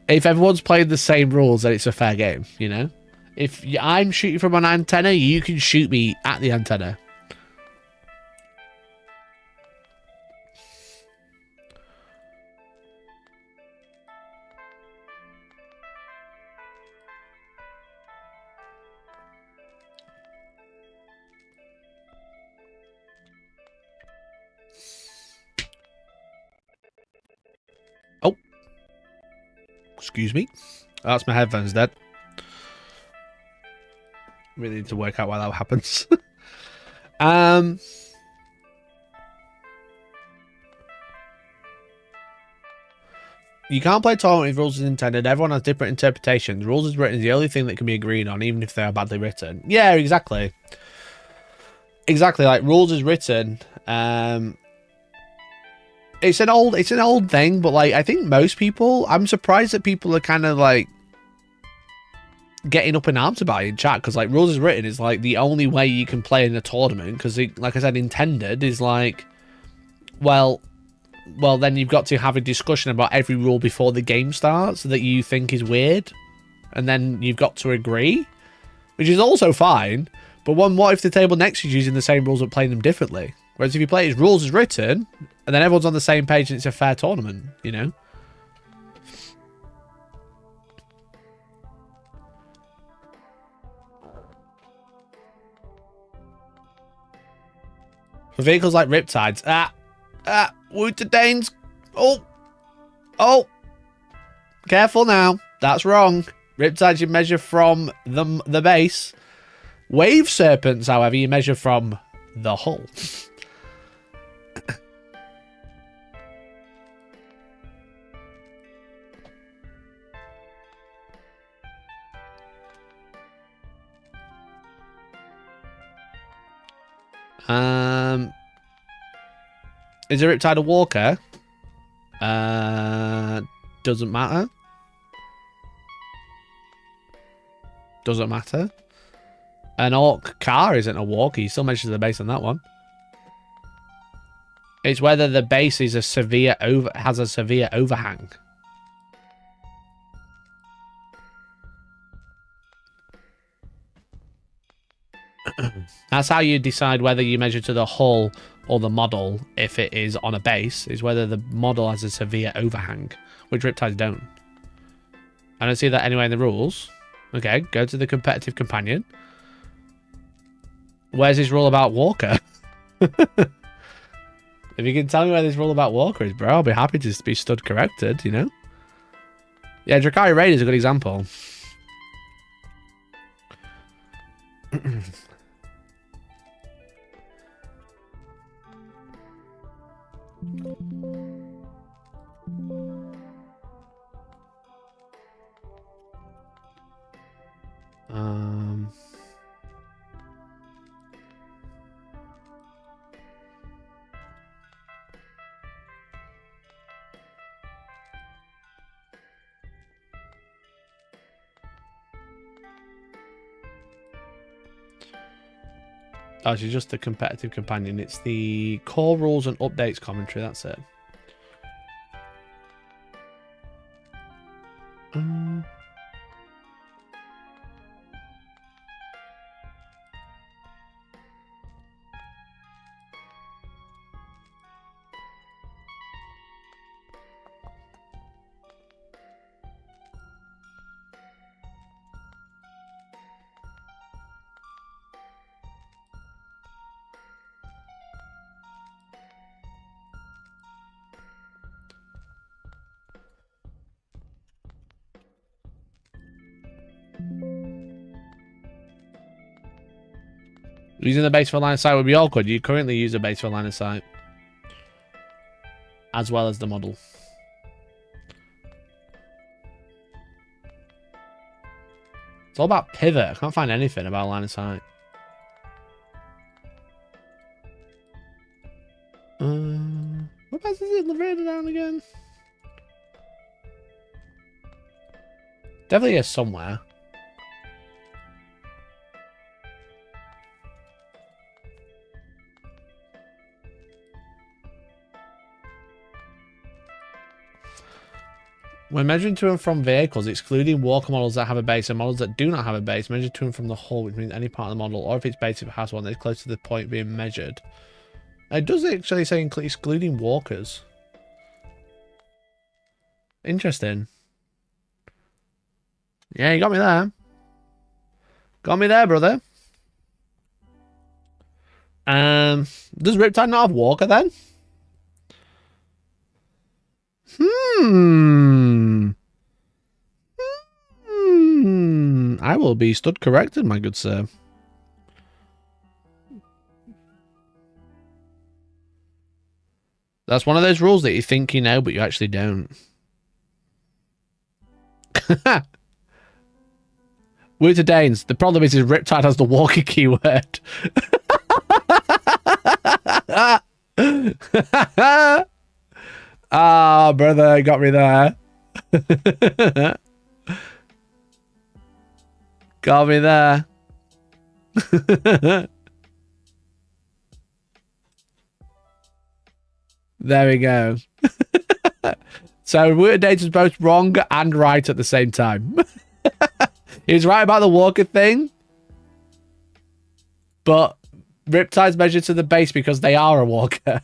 if everyone's playing the same rules, then it's a fair game, you know? If I'm shooting from an antenna, you can shoot me at the antenna. Oh. Excuse me. That's my headphones dead. Really need to work out why that happens. You can't play tournament with rules as intended. Everyone has different interpretations. Rules as written is the only thing that can be agreed on, even if they are badly written. Yeah, exactly. Exactly, like rules as written. It's an old thing, but like I think most people, I'm surprised that people are kind of like getting up in arms about it in chat, because like rules as written is like the only way you can play in a tournament, because like I said, intended is like, well then you've got to have a discussion about every rule before the game starts that you think is weird, and then you've got to agree, which is also fine, but what if the table next to you is using the same rules but playing them differently? Whereas if you play it as rules as written and then everyone's on the same page and it's a fair tournament, you know? For vehicles like Riptides, Wounded Danes. Oh, careful now. That's wrong. Riptides you measure from the base. Wave Serpents, however, you measure from the hull. Is a Riptide a walker? Doesn't matter. Doesn't matter. An orc car isn't a walker. You still measure the base on that one. It's whether the base is has a severe overhang. That's how you decide whether you measure to the hull or the model if it is on a base, is whether the model has a severe overhang, which Riptides don't. I don't see that anywhere in the rules. Okay, go to the competitive companion. Where's his rule about Walker? If you can tell me where this rule about Walker is, bro, I'll be happy to be stood corrected, you know? Yeah, Drukhari Raid is a good example. Oh, she's just the competitive companion. It's the core rules and updates commentary. That's it. Using the base for line of sight would be awkward. You currently use a base for line of sight. as well as the model. It's all about pivot. I can't find anything about line of sight. What else is it written down again? Definitely is somewhere. When measuring to and from vehicles, excluding walker models that have a base and models that do not have a base, measure to and from the hull, which means any part of the model, or if its base if it has one, that is close to the point being measured. It does actually say excluding walkers. Interesting. Yeah, you got me there. Got me there, brother. Does Riptide not have walker then? I will be stood corrected, my good sir. That's one of those rules that you think you know, but you actually don't. We're to Danes. The problem is Riptide has the walker keyword. Ah, brother, got me there. Got me there. There we go. So Wooter Dates was both wrong and right at the same time. He was right about the walker thing, but Riptide's measured to the base because they are a walker.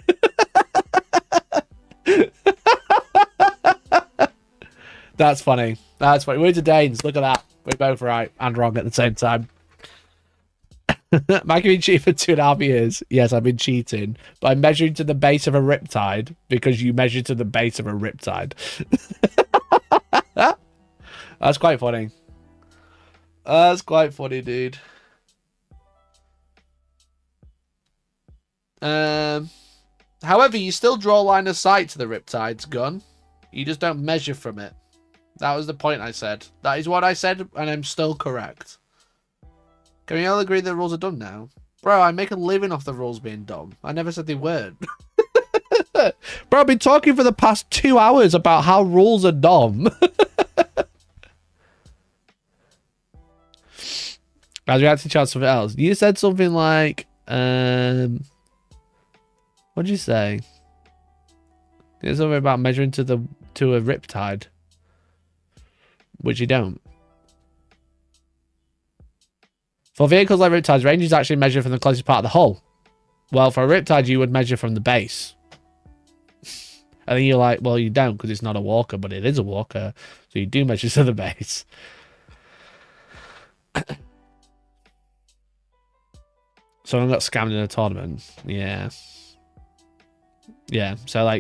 That's funny. That's funny. We're to Danes. Look at that. We're both right and wrong at the same time. Mike, have been cheating for 2.5 years. Yes, I've been cheating. But I'm measuring to the base of a Riptide because you measure to the base of a Riptide. That's quite funny. That's quite funny, dude. However, you still draw line of sight to the Riptide's gun. You just don't measure from it. That was the point I said. That is what I said, and I'm still correct. Can we all agree the rules are dumb now? Bro, I make a living off the rules being dumb. I never said they weren't. Bro, I've been talking for the past 2 hours about how rules are dumb. As we actually chat something else. You said something like, what did you say? There's something about measuring to a Riptide, which you don't. For vehicles like Riptides, range is actually measured from the closest part of the hull. Well, for a Riptide, you would measure from the base. And then you're like, well, you don't because it's not a walker, but it is a walker. So you do measure to the base. Someone got scammed in a tournament. Yeah. Yeah. So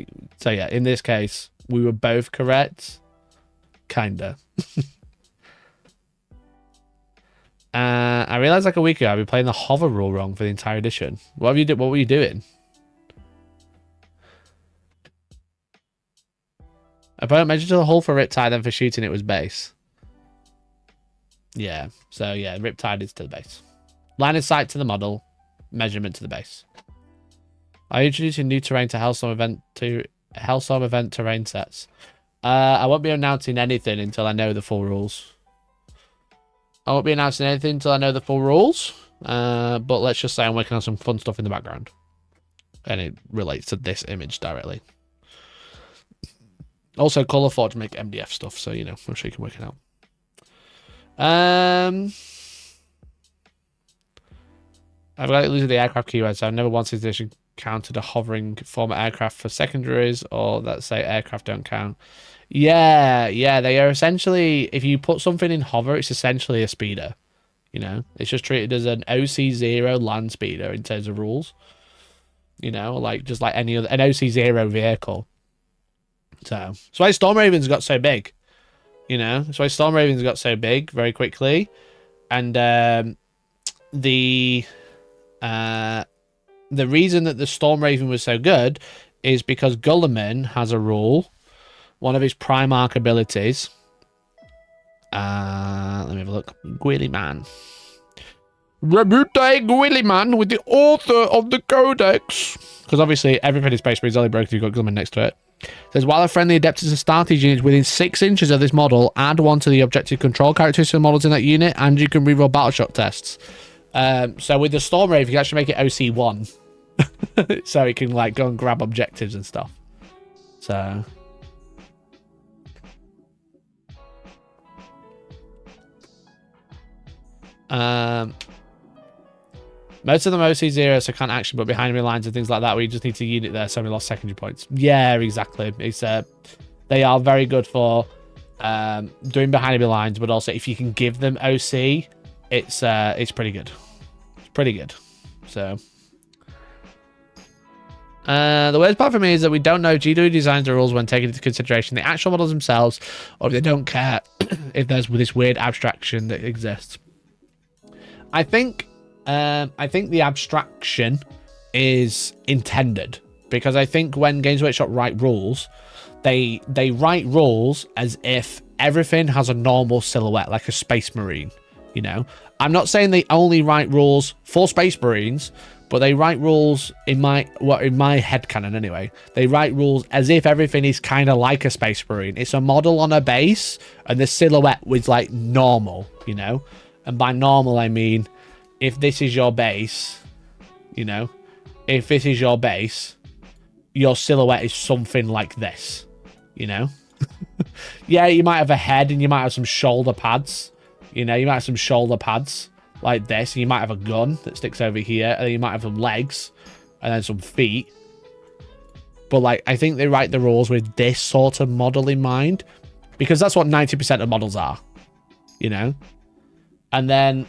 yeah, in this case, we were both correct. Kinda. I realized like a week ago I've been playing the hover rule wrong for the entire edition. What were you doing? Opponent measured to the hull for Riptide, then for shooting it was base. Yeah. So yeah, Riptide is to the base. Line of sight to the model, measurement to the base. Are you introducing new terrain to Hellstorm event terrain sets? I won't be announcing anything until I know the full rules. I won't be announcing anything until I know the full rules. But let's just say I'm working on some fun stuff in the background. And it relates to this image directly. Also, Colour Forge make MDF stuff, so, you know, I'm sure you can work it out. I've got to lose the aircraft keyword, so I've never once this edition counted a hovering former aircraft for secondaries, or that say aircraft don't count. Yeah, they are essentially, if you put something in hover, it's essentially a speeder. You know, it's just treated as an OC0 land speeder in terms of rules. You know, like just like any other, an OC0 vehicle. So that's why Storm Ravens got so big. You know, that's why Storm Ravens got so big very quickly. And the reason that the Storm Raven was so good is because Gulliman has a rule. One of his Primarch abilities. Let me have a look. Gwilly Man. Rebute Gwilly Man with the author of the Codex. Because obviously everything is Space Marine is only broken if you've got Gulliman next to it. It says, while a friendly Adeptus Astartes unit is within 6 inches of this model, add 1 to the objective control characteristics of models in that unit, and you can reroll battle shock tests. So with the Stormwraith, you can actually make it OC1. So it can like go and grab objectives and stuff. So most of them OC0, so can't action, but behind enemy lines and things like that, where you just need to unit there, so we lost secondary points. Yeah, exactly. It's they are very good for doing behind enemy lines, but also if you can give them OC, it's pretty good. It's pretty good. So the worst part for me is that we don't know if GW designs the rules when taking into consideration the actual models themselves, or if they don't care if there's this weird abstraction that exists. I think the abstraction is intended, because I think when Games Workshop write rules, they write rules as if everything has a normal silhouette, like a Space Marine. You know, I'm not saying they only write rules for Space Marines, but they write rules in my headcanon anyway. They write rules as if everything is kind of like a Space Marine. It's a model on a base, and the silhouette was like normal, you know. And by normal, I mean if this is your base, you know, if this is your base, your silhouette is something like this, you know. Yeah, you might have a head and you might have some shoulder pads. You know, you might have some shoulder pads like this, and you might have a gun that sticks over here, and then you might have some legs and then some feet. But like, I think they write the rules with this sort of model in mind, because that's what 90% of models are, you know. And then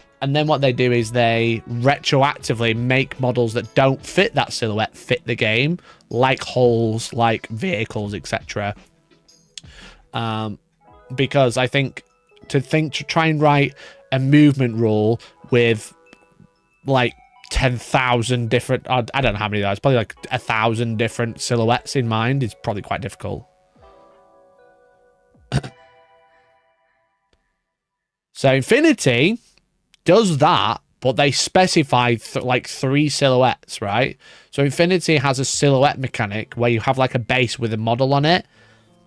what they do is they retroactively make models that don't fit that silhouette fit the game, like hulls, like vehicles, etc. Because I think to try and write a movement rule with like 10,000 different, I don't know how many there are, it's probably like 1,000 different silhouettes in mind is probably quite difficult. So Infinity does that, but they specify like 3 silhouettes, right? So Infinity has a silhouette mechanic where you have like a base with a model on it,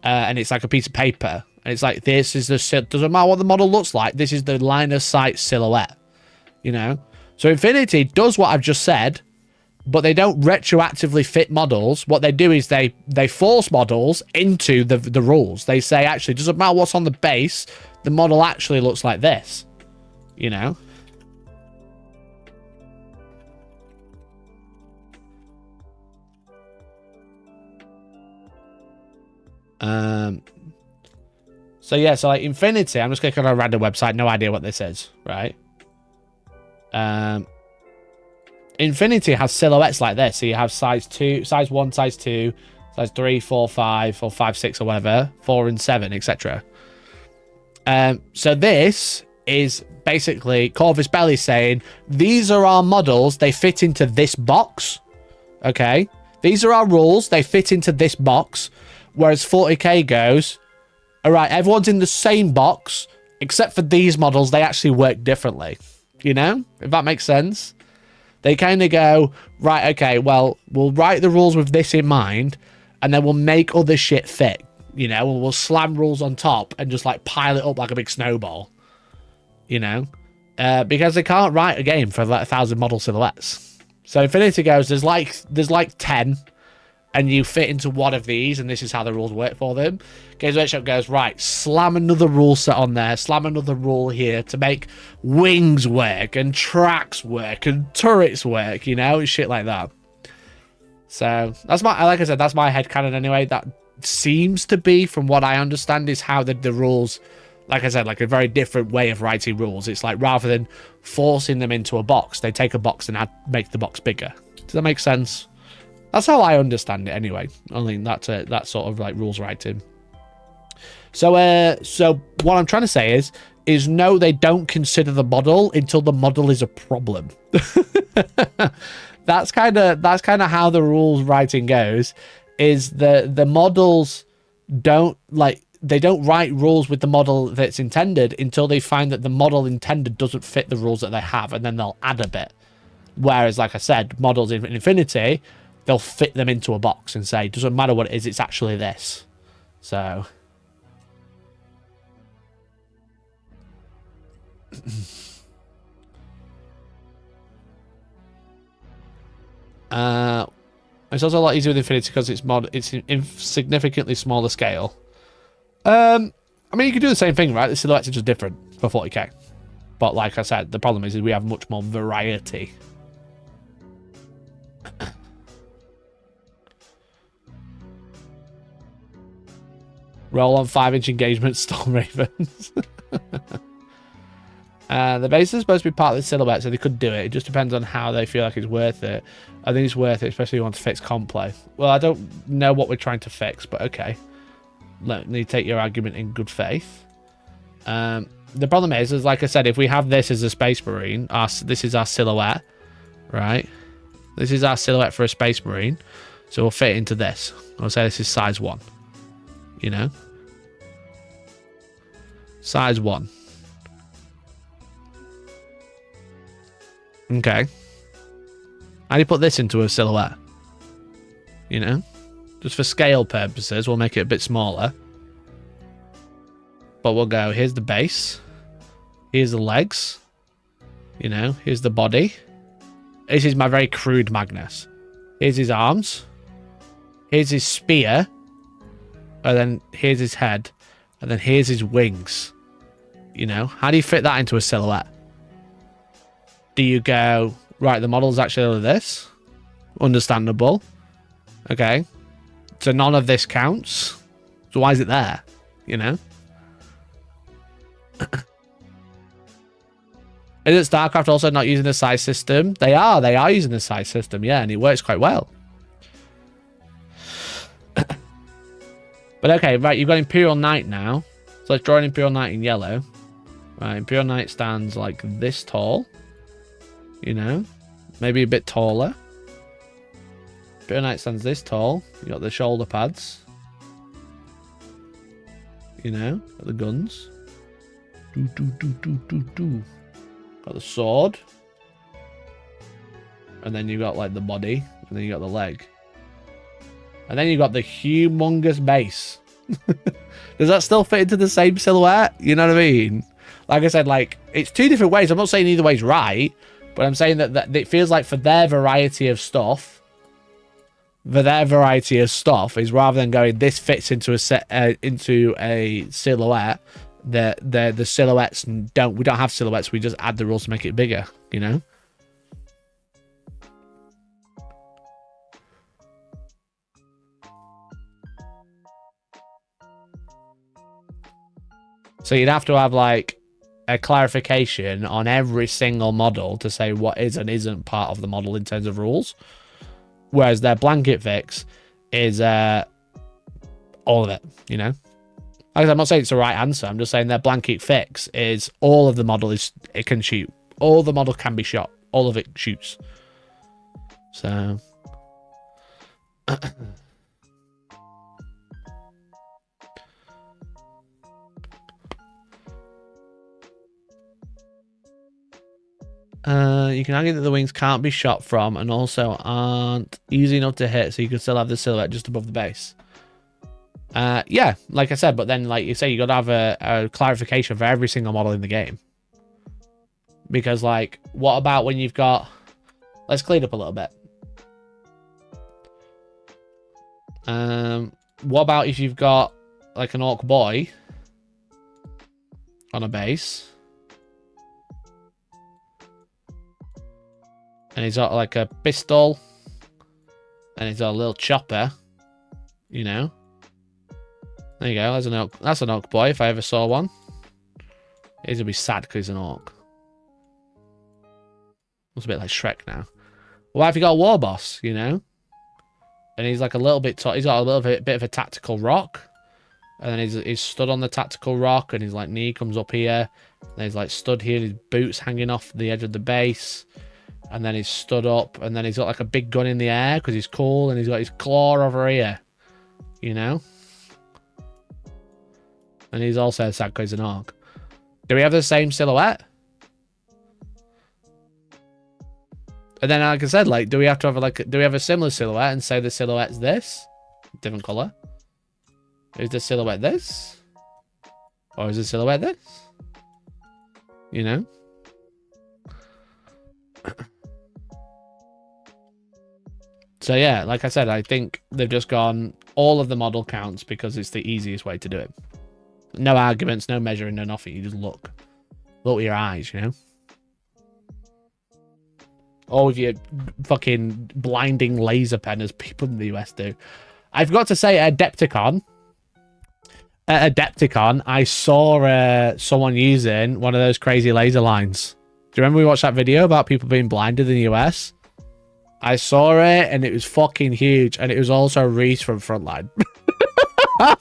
and it's like a piece of paper, and it's like, this is the, doesn't matter what the model looks like, this is the line of sight silhouette, you know? So Infinity does what I've just said, but they don't retroactively fit models. What they do is they force models into the rules. They say, actually, doesn't matter what's on the base, the model actually looks like this, you know? So yeah, so like Infinity, I'm just clicking on a random website, no idea what this is, right? Infinity has silhouettes like this. So you have size 2, size 1, size 2, size 3, 4, 5, or 5, 6, or whatever, 4 and 7, etc. So this is basically Corvus Belli saying, these are our models, they fit into this box. Okay? These are our rules, they fit into this box. Whereas 40k goes, all right, everyone's in the same box, except for these models, they actually work differently. You know? If that makes sense. They kind of go, right, okay, well, we'll write the rules with this in mind, and then we'll make other shit fit. You know? We'll slam rules on top and just, like, pile it up like a big snowball. You know? Because they can't write a game for, like, 1,000 model silhouettes. So Infinity goes, there's like 10... and you fit into one of these, and this is how the rules work for them. Games Workshop goes, right, slam another rule set on there, slam another rule here to make wings work, and tracks work, and turrets work, you know, and shit like that. So, that's my, like I said, that's my headcanon anyway. That seems to be, from what I understand, is how the rules, like I said, like a very different way of writing rules. It's like, rather than forcing them into a box, they take a box and make the box bigger. Does that make sense? That's how I understand it anyway. Only that's that sort of like rules writing. So so what I'm trying to say is no, they don't consider the model until the model is a problem. That's kind of how the rules writing goes. is the models don't they don't write rules with the model that's intended until they find that the model intended doesn't fit the rules that they have, and then they'll add a bit. Whereas, like I said, models in Infinity, they'll fit them into a box and say, doesn't matter what it is, it's actually this. So it's also a lot easier with Infinity because it's in significantly smaller scale. I mean, you can do the same thing, right? The silhouettes are just different for 40k. But like I said, the problem is we have much more variety. Roll on 5-inch engagement, Storm Ravens. The base is supposed to be part of the silhouette, so they could do it. It just depends on how they feel like it's worth it. I think it's worth it, especially if you want to fix comp play. Well, I don't know what we're trying to fix, but okay. Let me take your argument in good faith. The problem is like I said, if we have this as a Space Marine, this is our silhouette, right? This is our silhouette for a Space Marine, so we'll fit into this. I'll say this is size 1. You know? Size 1. Okay. How do you put this into a silhouette? You know? Just for scale purposes, we'll make it a bit smaller. But we'll go, here's the base. Here's the legs. You know, here's the body. This is my very crude Magnus. Here's his arms. Here's his spear. And then here's his head. And then here's his wings. You know, how do you fit that into a silhouette? Do you go, right, the model's actually this? Understandable. Okay. So none of this counts. So why is it there? You know? Isn't StarCraft also not using the size system? They are using the size system, yeah, and it works quite well. But okay, right, you've got Imperial Knight now. So let's draw an Imperial Knight in yellow. Right, Imperial Knight stands like this tall. You know? Maybe a bit taller. Imperial Knight stands this tall. You got the shoulder pads. You know? Got the guns. Got the sword. And then you got like the body. And then you got the leg. And then you got the humongous base. Does that still fit into the same silhouette? You know what I mean? Like I said, like, it's two different ways. I'm not saying either way's right, but I'm saying that it feels like for their variety of stuff, is rather than going, this fits into a silhouette. The silhouettes we don't have silhouettes. We just add the rules to make it bigger. You know. So you'd have to have like a clarification on every single model to say what is and isn't part of the model in terms of rules. Whereas their blanket fix is all of it, you know? Like I said, I'm not saying it's the right answer. I'm just saying their blanket fix is all of the model it can shoot. All the model can be shot. All of it shoots. So... you can argue that the wings can't be shot from and also aren't easy enough to hit, so you could still have the silhouette just above the base. Yeah, like I said, but then, like you say, you got to have a clarification for every single model in the game. Because, like, what about when you've got... Let's clean up a little bit. What about if you've got, like, an orc boy on a base... And he's got like a pistol. And he's got a little chopper. You know. There you go. There's an orc. That's an orc boy if I ever saw one. He's gonna be sad because he's an orc. Looks a bit like Shrek now. Well, if you got a war boss, you know? And he's like a little bit he's got a little bit of a tactical rock. And then he's stood on the tactical rock and his like knee comes up here. And he's like stood here, his boots hanging off the edge of the base. And then he's stood up, and then he's got like a big gun in the air because he's cool, and he's got his claw over here. you know? And he's also sad because he's an orc. Do we have the same silhouette? And then, like I said, like, do we have to have do we have a similar silhouette and say the silhouette's this? Different color. Is the silhouette this? Or is the silhouette this? You know? So yeah, like I said, I think they've just gone all of the model counts because it's the easiest way to do it. No arguments, no measuring, no nothing. You just look. Look with your eyes, you know? Or with your fucking blinding laser pen, as people in the US do. I forgot to say, at Adepticon, I saw someone using one of those crazy laser lines. Do you remember we watched that video about people being blinded in the US? I saw it, and it was fucking huge. And it was also Reese from Frontline.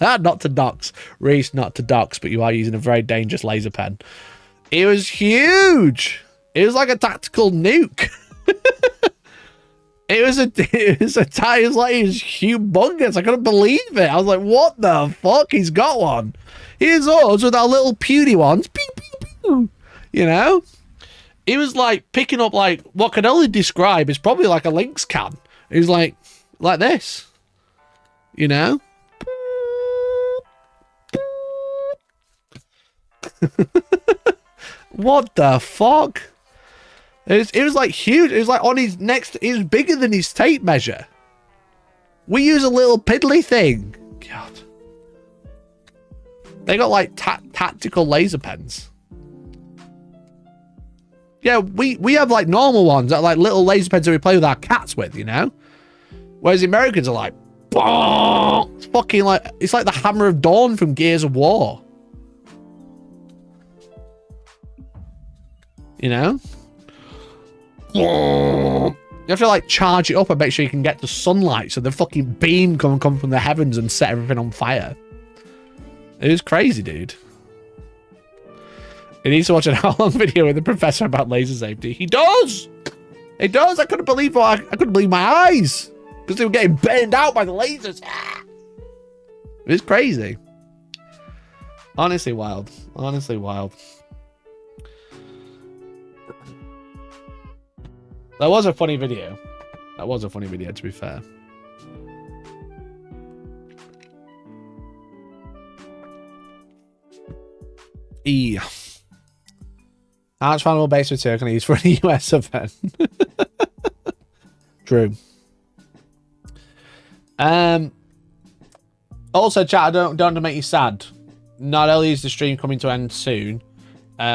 Not to dox. Reese, not to dox, but you are using a very dangerous laser pen. It was huge. It was like a tactical nuke. It was humongous. I couldn't believe it. I was like, what the fuck? He's got one. Here's ours with our little puny ones. Pew, pew, pew. You know? It was like picking up like what can only describe is probably like a Lynx can. It was like this. You know? What the fuck? It was like huge. It was like on his next. It was bigger than his tape measure. We use a little piddly thing. God. They got like tactical laser pens. Yeah, we have like normal ones that are like little laser pens that we play with our cats with, you know? Whereas the Americans are like, it's fucking like, it's like the Hammer of Dawn from Gears of War. You know? You have to like charge it up and make sure you can get the sunlight so the fucking beam can come from the heavens and set everything on fire. It was crazy, dude. He needs to watch an hour-long video with the professor about laser safety. He does! He does! I couldn't believe I couldn't believe my eyes! Because they were getting burned out by the lasers. It was crazy. Honestly wild. Honestly wild. That was a funny video. That was a funny video, to be fair. How much final base material can I use for an US event? True. Also, chat, I don't want to make you sad. Not only is the stream coming to end soon,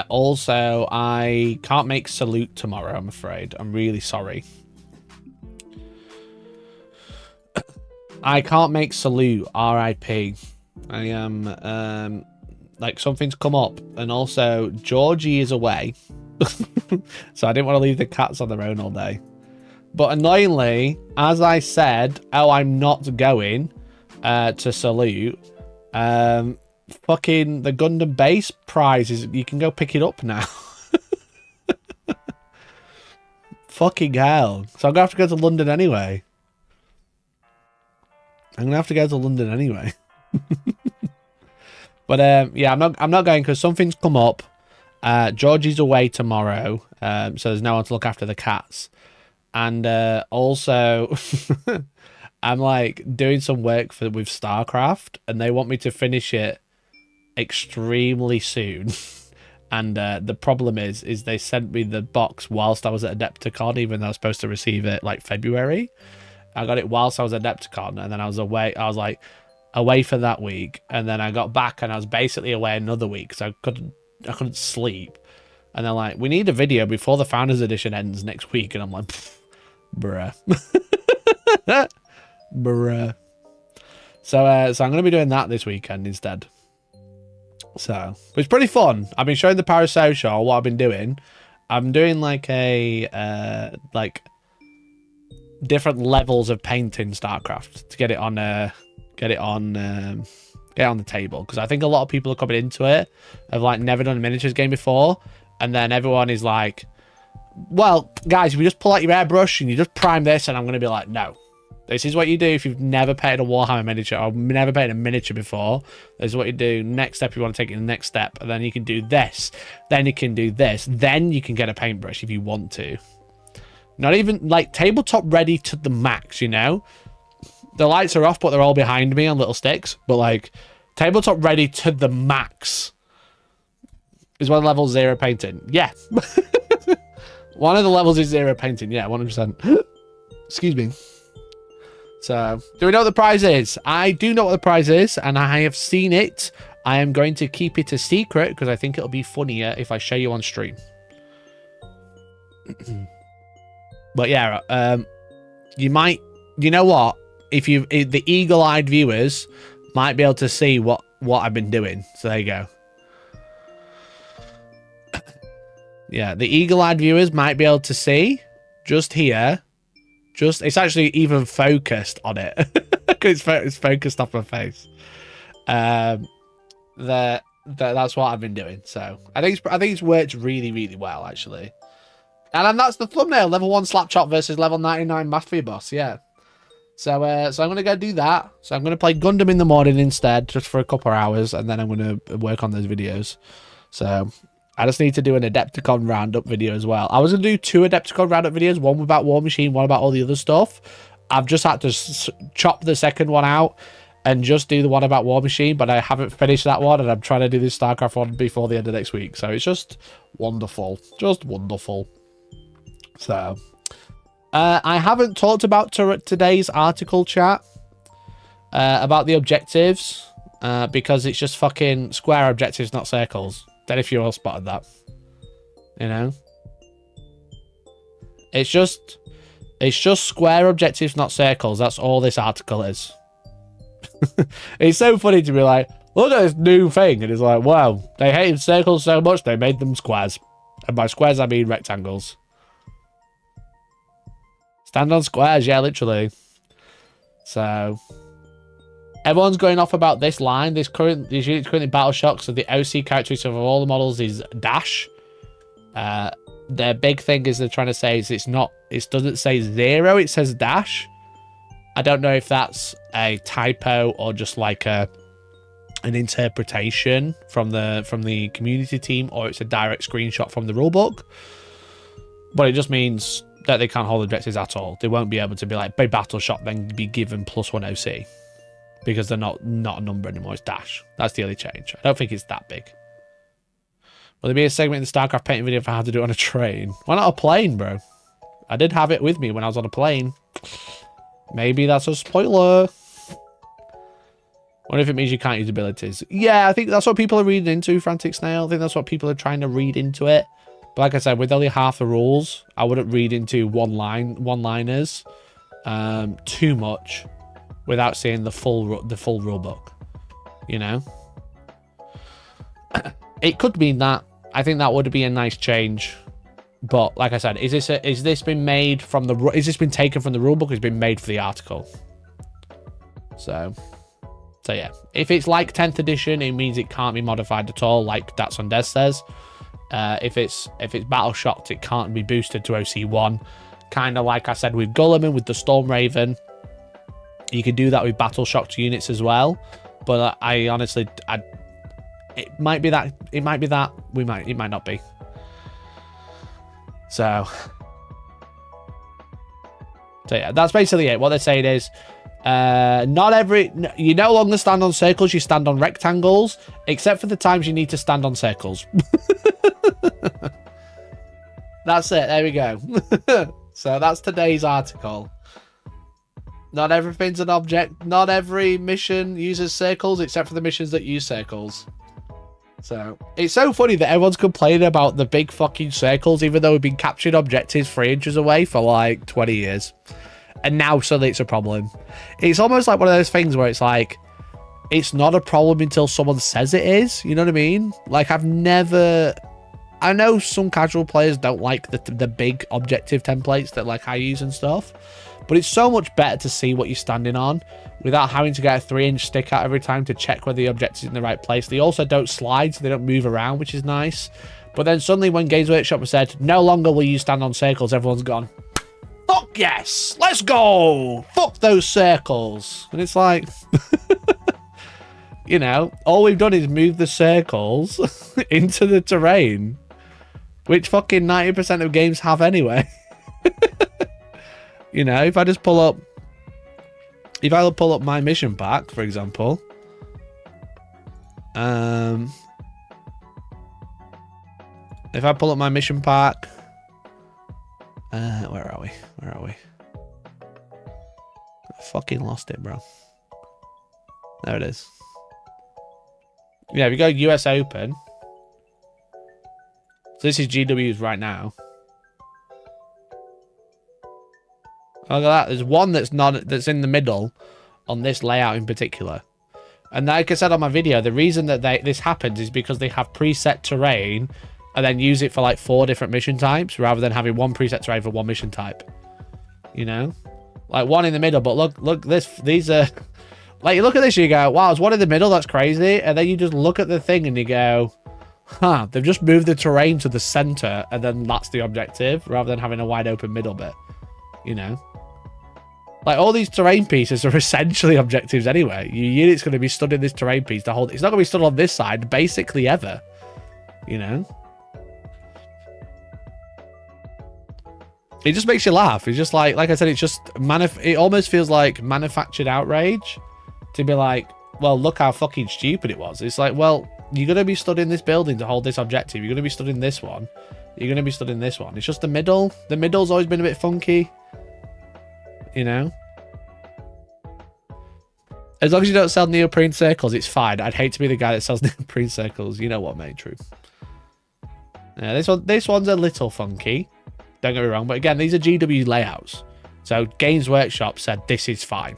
also, I can't make Salute tomorrow, I'm afraid. I'm really sorry. I can't make Salute, RIP. I am, like, something's come up. And also, Georgie is away. So I didn't want to leave the cats on their own all day. But annoyingly, as I said, I'm not going to Salute. Fucking the Gundam base prize is you can go pick it up now. Fucking hell. So I'm gonna have to go to London anyway. But yeah, I'm not going because something's come up. Georgie's away tomorrow, so there's no one to look after the cats. And also I'm like doing some work with StarCraft, and they want me to finish it extremely soon. And the problem is they sent me the box whilst I was at Adepticon, even though I was supposed to receive it like February. I got it whilst I was at Adepticon, and then I was away. I was like away for that week, and then I got back and I was basically away another week, so I couldn't sleep. And they're like, we need a video before the Founders Edition ends next week, and I'm like, bruh. Bruh. So I'm gonna be doing that this weekend instead. So it's pretty fun. I've been showing the parasocial what I've been doing. I'm doing like a like different levels of painting StarCraft to get it on the table, because I think a lot of people are coming into it have like never done a miniatures game before, and then everyone is like, well guys, if you just pull out your airbrush and you just prime this, and I'm gonna be like, no, This is what you do if you've never painted a Warhammer miniature or never painted a miniature before. This is what you do. Next step, you want to take it to the next step. And then you can do this. Then you can do this. Then you can get a paintbrush if you want to. Not even, like, tabletop ready to the max, you know? The lights are off, but they're all behind me on little sticks. But, like, tabletop ready to the max is one level 0 painting. Yeah. One of the levels is 0 painting. Yeah, 100%. Excuse me. So, do we know what the prize is? I do know what the prize is, and I have seen it. I am going to keep it a secret, because I think it'll be funnier if I show you on stream. But yeah, you might... You know what? If the eagle-eyed viewers might be able to see what I've been doing. So there you go. Yeah, the eagle-eyed viewers might be able to see just here. It's actually even focused on it because it's focused off my face. That's what I've been doing. So I think it's worked really, really well actually. And then that's the thumbnail: level 1 slap chop versus level 99 Mafia boss. Yeah. So I'm gonna go do that. So I'm gonna play Gundam in the morning instead, just for a couple of hours, and then I'm gonna work on those videos. So. I just need to do an Adepticon roundup video as well. I was going to do 2 Adepticon roundup videos, one about War Machine, one about all the other stuff. I've just had to chop the second one out and just do the one about War Machine, but I haven't finished that one, and I'm trying to do this StarCraft one before the end of next week. So it's just wonderful. Just wonderful. So, I haven't talked about today's article, chat, about the objectives, because it's just fucking square objectives, not circles. Don't know if you all spotted that. You know? It's just square objectives, not circles. That's all this article is. It's so funny to be like, look at this new thing. And it's like, wow, they hated circles so much, they made them squares. And by squares, I mean rectangles. Stand on squares, yeah, literally. So... Everyone's going off about this line. This unit's currently battle shock, so the OC characteristic of all the models is dash. Their big thing is they're trying to say is it doesn't say 0, it says dash. I don't know if that's a typo or just like an interpretation from the community team, or it's a direct screenshot from the rulebook. But it just means that they can't hold objectives at all. They won't be able to be like, by battle shock, then be given +1 OC. Because they're not a number anymore, it's dash. That's the only change. I don't think it's that big. Will there be a segment in the StarCraft painting video for how to do it on a train? Why not a plane, bro? I did have it with me when I was on a plane. Maybe that's a spoiler. What if it means you can't use abilities? Yeah, I think that's what people are reading into, Frantic Snail. I think that's what people are trying to read into it. But like I said, with only half the rules, I wouldn't read into one-liners too much. Without seeing the full rule book, you know. It could mean that. I think that would be a nice change, but like I said, is this been made from the? Is this been taken from the rule book? It's been made for the article. So yeah. If it's like 10th edition, it means it can't be modified at all, like That's on Des says. If it's battle shocked, it can't be boosted to OC1. Kind of like I said with Guilliman with the Storm Raven. You can do that with battle shocked units as well, but I honestly, it might be that it might not be. So yeah, that's basically it. What they're saying is, you no longer stand on circles, you stand on rectangles, except for the times you need to stand on circles. That's it. There we go. So that's today's article. Not everything's an object. Not every mission uses circles, except for the missions that use circles. So, it's so funny that everyone's complaining about the big fucking circles, even though we've been capturing objectives 3 inches away for like 20 years. And now suddenly it's a problem. It's almost like one of those things where it's like, it's not a problem until someone says it is. You know what I mean? Like, I know some casual players don't like the big objective templates that like I use and stuff. But it's so much better to see what you're standing on without having to get a 3-inch stick out every time to check whether the objective's in the right place. They also don't slide, so they don't move around, which is nice. But then suddenly when Games Workshop said, no longer will you stand on circles, everyone's gone, fuck yes, let's go. Fuck those circles. And it's like, you know, all we've done is move the circles into the terrain, which fucking 90% of games have anyway. You know, if I just pull up, if I pull up my mission pack, for example, if I pull up my mission pack, where are we? Where are we? I fucking lost it, bro. There it is. Yeah, if you go US Open. So this is GW's right now. Look at that. There's one that's in the middle on this layout in particular. And like I said on my video, the reason that this happens is because they have preset terrain and then use it for like 4 different mission types rather than having one preset terrain for one mission type. You know? Like one in the middle, but look, these are... Like, you look at this, you go, wow, it's one in the middle, that's crazy. And then you just look at the thing and you go, huh, they've just moved the terrain to the center and then that's the objective rather than having a wide open middle bit. You know? Like, all these terrain pieces are essentially objectives anyway. Your unit's going to be stood in this terrain piece to hold... It's not going to be stood on this side, basically, ever. You know? It just makes you laugh. It's just like I said, it's just... It almost feels like manufactured outrage. To be like, well, look how fucking stupid it was. It's like, well, you're going to be stood in this building to hold this objective. You're going to be stood in this one. You're going to be stood in this one. It's just the middle. The middle's always been a bit funky. You know? As long as you don't sell neoprene circles, it's fine. I'd hate to be the guy that sells neoprene circles. You know what, mate? True. Yeah, this one's a little funky. Don't get me wrong. But again, these are GW layouts. So Games Workshop said this is fine.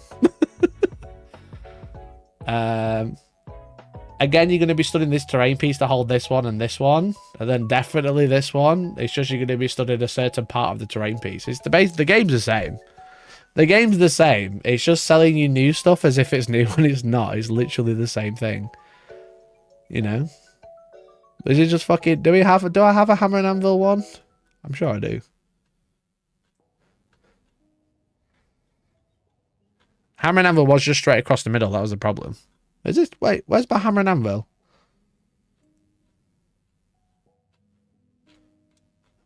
Again, you're going to be stood in this terrain piece to hold this one, and then definitely this one. It's just you're going to be stood in a certain part of the terrain piece. It's the game's the same. The game's the same. It's just selling you new stuff as if it's new when it's not. It's literally the same thing. You know? Is it just fucking... Do I have a hammer and anvil one? I'm sure I do. Hammer and anvil was just straight across the middle. That was the problem. Is it? Wait, where's my hammer and anvil?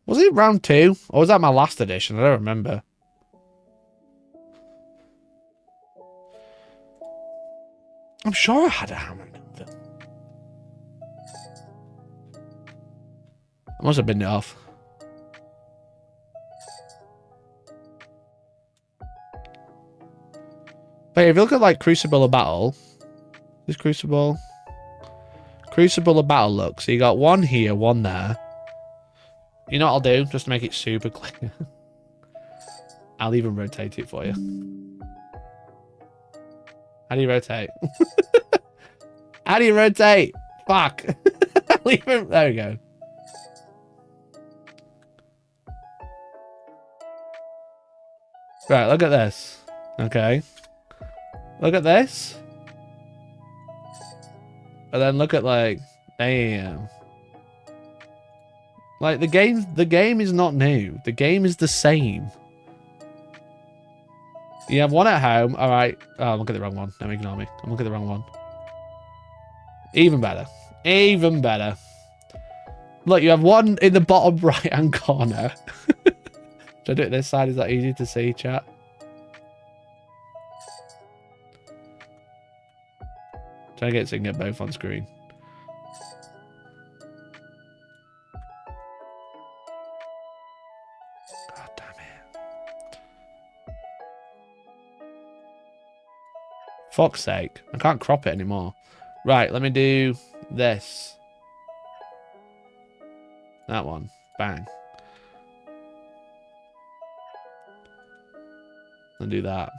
Was it round 2? Or was that my last edition? I don't remember. I'm sure I had a hammer and anvil. I must have been it off. But if you look at like Crucible of Battle, this Crucible of Battle look. So you got one here, one there. You know what I'll do, just to make it super clear. I'll even rotate it for you. How do you rotate? How do you rotate? Fuck. There we go. Right, look at this. Okay. Look at this. And then look at like, damn. Like the game is not new. The game is the same. You have one at home. All right. Oh, I'm looking at the wrong one. Don't ignore me. I'm looking at the wrong one. Even better. Even better. Look, you have one in the bottom right-hand corner. Should I do it this side? Is that easy to see, chat? Try to get it so you can get both on screen. God damn it. Fuck's sake. I can't crop it anymore. Right, let me do this. That one. Bang. And do that.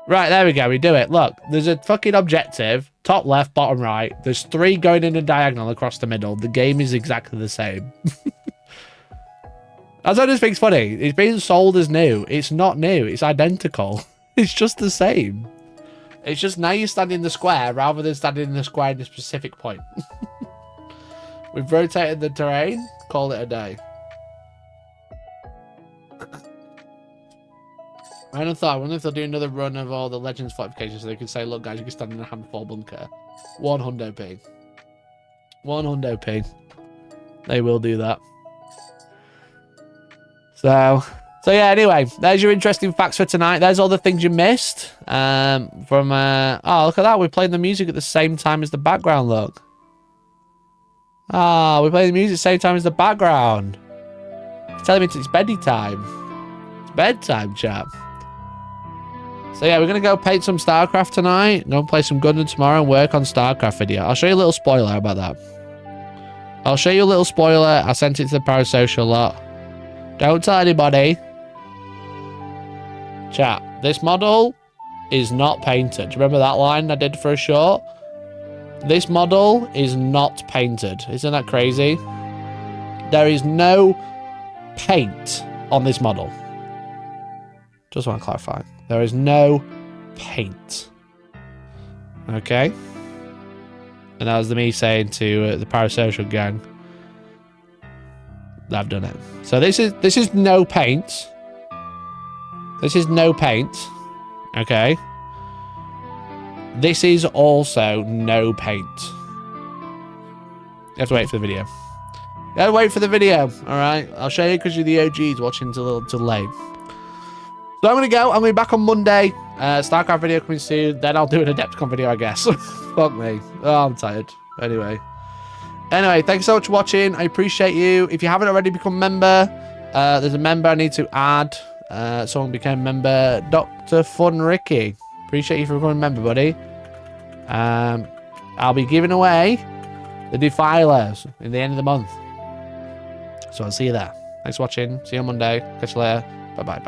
Right, there we go. We do it. Look, there's a fucking objective. Top left, bottom right. There's 3 going in a diagonal across the middle. The game is exactly the same. That's what I just think's funny. It's being sold as new. It's not new. It's identical. It's just the same. It's just now you stand in the square rather than standing in the square in a specific point. We've rotated the terrain. Call it a day. Random thought, I wonder if they'll do another run of all the Legends fortifications so they can say, look guys, you can stand in a handful bunker. 100p. 100p. They will do that. So yeah, anyway, there's your interesting facts for tonight. There's all the things you missed. Oh, look at that. We're playing the music at the same time as the background, look. Ah, we're playing the music at the same time as the background. It's telling me it's beddy time. It's bedtime, chap. So yeah, we're going to go paint some StarCraft tonight. Go and play some Gundam tomorrow and work on StarCraft video. I'll show you a little spoiler. How about that? I'll show you a little spoiler. I sent it to the parasocial lot. Don't tell anybody. Chat, this model is not painted. Do you remember that line I did for a short? This model is not painted. Isn't that crazy? There is no paint on this model. Just want to clarify. There is no paint. Okay? And that was me saying to the parasocial gang, I've done it. So this is no paint. This is no paint. Okay? This is also no paint. You have to wait for the video. You have to wait for the video, alright? I'll show you because you're the OGs watching a little too late. So I'm going to go. I'm going to be back on Monday. StarCraft video coming soon. Then I'll do an Adepticon video, I guess. Fuck me. Oh, I'm tired. Anyway, thanks so much for watching. I appreciate you. If you haven't already become a member, there's a member I need to add. Someone became a member. Dr. Fun Ricky. Appreciate you for becoming a member, buddy. I'll be giving away the Defilers in the end of the month. So I'll see you there. Thanks for watching. See you on Monday. Catch you later. Bye-bye.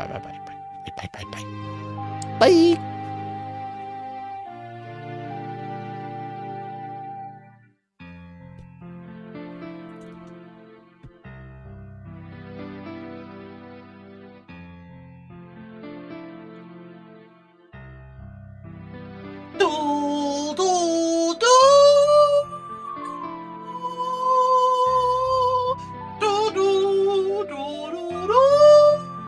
Bye.